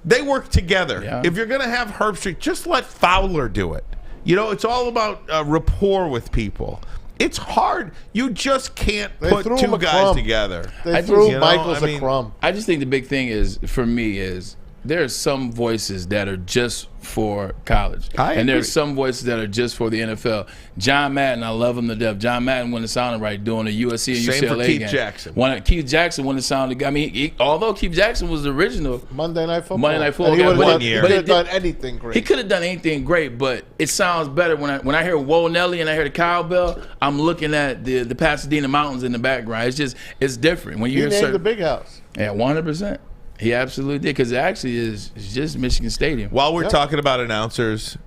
They work together. Yeah. If you're going to have Herb Street, just let Fowler do it. You know, it's all about rapport with people. It's hard. You just can't They put threw two him a guys crumb. together. They I threw just- Michaels I mean, a crumb. I just think the big thing is for me is there are some voices that are just for college, I and agree. there's some voices that are just for the NFL. John Madden, I love him to death. John Madden wouldn't have sounded right doing a USC and Same UCLA for Keith game. Jackson. Keith Jackson wouldn't have sounded. I mean, although Keith Jackson was the original Monday Night Football. Monday Night Football And he guy, would've but done- it- he but could it have did- done anything great. He could have done anything great, but it sounds better when I hear Whoa Nelly and I hear the cowbell. I'm looking at the Pasadena Mountains in the background. It's different when you He hear named certain, the big house. Yeah, 100%. He absolutely did, because it actually is just Michigan Stadium. While we're talking about announcers,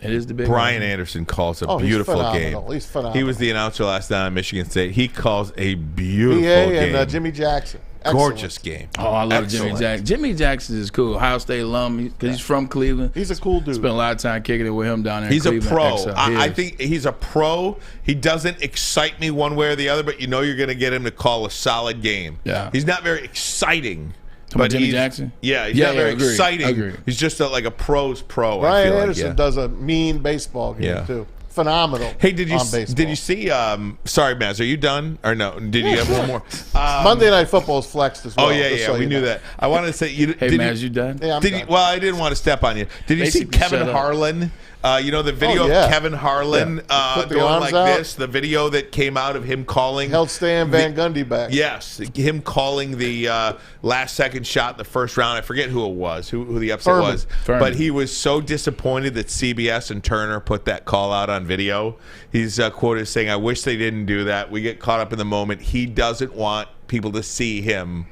It is the big Brian one. Anderson calls a Oh, he's beautiful phenomenal. game. He's phenomenal. He was the announcer last night on Michigan State. He calls a beautiful BA game. and Jimmy Jackson. Gorgeous game. Oh, I love Jimmy Excellent. Jackson. Jimmy Jackson is cool. Ohio State alum, because he's from Cleveland. He's a cool dude. Spent a lot of time kicking it with him down there He's in a Cleveland. pro. Excel. I He is. think he's a pro. He doesn't excite me one way or the other, but you know you're going to get him to call a solid game. Yeah. He's not very exciting. Talking about Jimmy he's- Jackson? Yeah, he's Yeah, not very agreed. exciting. Agreed. He's just like a pro's pro. I Brian feel like, Anderson yeah. does a mean baseball game, Yeah. too. Phenomenal. Hey, did you on baseball. did you see? Sorry, Maz, are you done or no? Did you have one more? Monday Night Football is flexed as well. Oh yeah, just yeah, so we you knew know. that. I wanted to say, Hey, did Maz, you done? Yeah, I'm Did done. you, well, I didn't want to step on you. Did you see Basically, Kevin shut up. Harlan? You know the video Oh, yeah. of Kevin Harlan Put the going arms like out. this. The video that came out of him calling. Held Stan Van Gundy back. Yes, him calling the last second shot in the first round. I forget who it was, who the upset Furman. was. Furman. But he was so disappointed that CBS and Turner put that call out on video. He's quoted as saying, "I wish they didn't do that. We get caught up in the moment. He doesn't want people to see him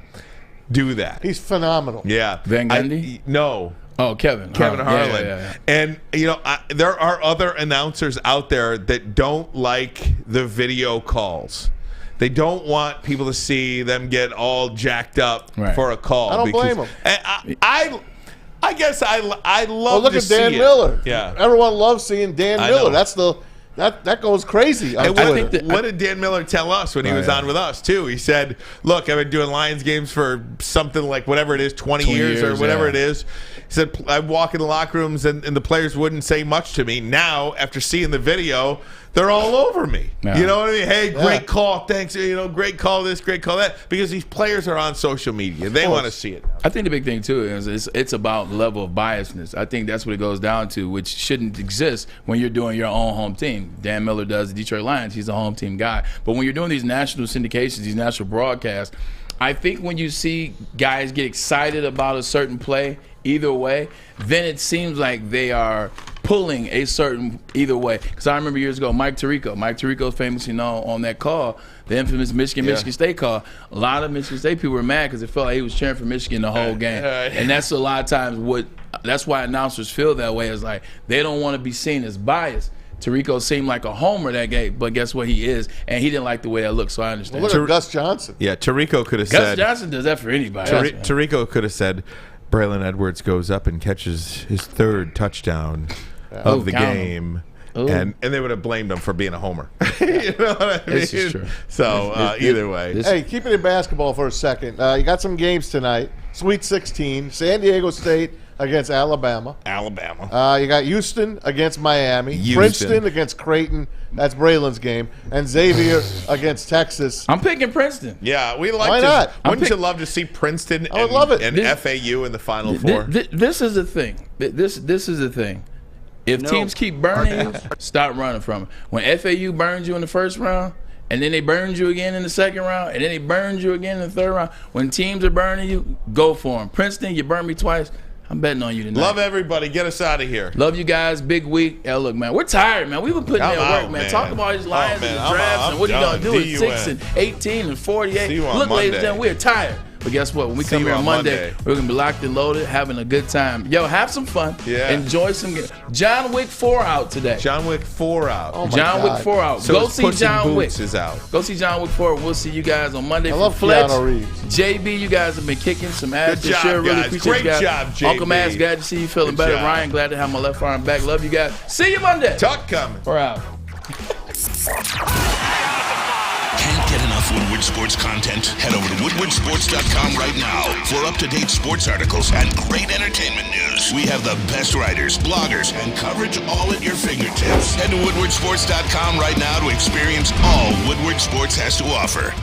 do that." He's phenomenal. Yeah. Van Gundy? No. Oh, Kevin Kevin Harlan. Harlan. Yeah. And, you know, there are other announcers out there that don't like the video calls. They don't want people to see them get all jacked up Right. for a call. I don't because- blame 'em. And I guess I love Well, look to at Dan see it. Miller. Yeah. Everyone loves seeing Dan I Miller. know. That's that goes crazy on And Twitter. what did Dan Miller tell us when he was on with us, too? He said, look, I've been doing Lions games for something like whatever it is, 20 years or whatever yeah. it is. He said, I walk in the locker rooms and the players wouldn't say much to me. Now, after seeing the video, they're all over me. Yeah. You know what I mean? Hey, great Yeah. call. Thanks. You know, great call this, great call that. Because these players are on social media. They want to see it. I think the big thing too is it's about level of biasness. I think that's what it goes down to, which shouldn't exist when you're doing your own home team. Dan Miller does the Detroit Lions; he's a home team guy. But when you're doing these national syndications, these national broadcasts, I think when you see guys get excited about a certain play, either way, then it seems like they are pulling a certain either way. Because I remember years ago, Mike Tirico famously known on that call, the infamous Michigan State call. A lot of Michigan State people were mad because it felt like he was cheering for Michigan the whole game. And that's a lot of times that's why announcers feel that way, is like they don't want to be seen as biased. Tirico seemed like a homer that game, but guess what? He is, and he didn't like the way that looked, so I understand. Well, look at Gus Johnson. Yeah, Tirico could have Gus said. Johnson does that for anybody. Tirico could have said, Braylon Edwards goes up and catches his third touchdown of the count game. Ooh. And they would have blamed him for being a homer. You know what I mean? This is true. So either way. Hey, keep it in basketball for a second. You got some games tonight. Sweet 16, San Diego State against Alabama. You got Houston against Miami. Princeton against Creighton. That's Braylon's game. And Xavier against Texas. I'm picking Princeton. Yeah, we like Why to. not? Wouldn't you love to see Princeton I would love it. and FAU in the Final Th- Four? This is the thing. This is the thing. If teams keep burning you, stop running from it. When FAU burns you in the first round, and then they burned you again in the second round, and then they burned you again in the third round, when teams are burning you, go for them. Princeton, you burned me twice. I'm betting on you tonight. Love everybody. Get us out of here. Love you guys. Big week. Yeah, look, man, we're tired, man. We've been putting in work, man. Talk about these Lions and the drafts and what are you going to do at 6 and 18 and 48. Look, ladies and gentlemen, we're tired. But guess what? When we come here on Monday, we're going to be locked and loaded, having a good time. Yo, have some fun. Yeah. Enjoy some games. John Wick 4 out today. John Wick 4 out. Oh my John God. Wick 4 out. So Go see John Wick. is out. Go see John Wick 4. We'll see you guys on Monday. I love Fletch, Keanu Reeves. JB, you guys have been kicking some ass Good this job, year. Really guys. appreciate Great you guys. job, JB. Uncle Matt's glad to see you feeling Good better. job. Ryan, glad to have my left arm back. Love you guys. See you Monday. Tuck coming. We're out. Can't get enough Woodward Sports content? Head over to woodwardsports.com right now for up-to-date sports articles and great entertainment news. We have the best writers, bloggers, and coverage all at your fingertips. Head to woodwardsports.com right now to experience all Woodward Sports has to offer.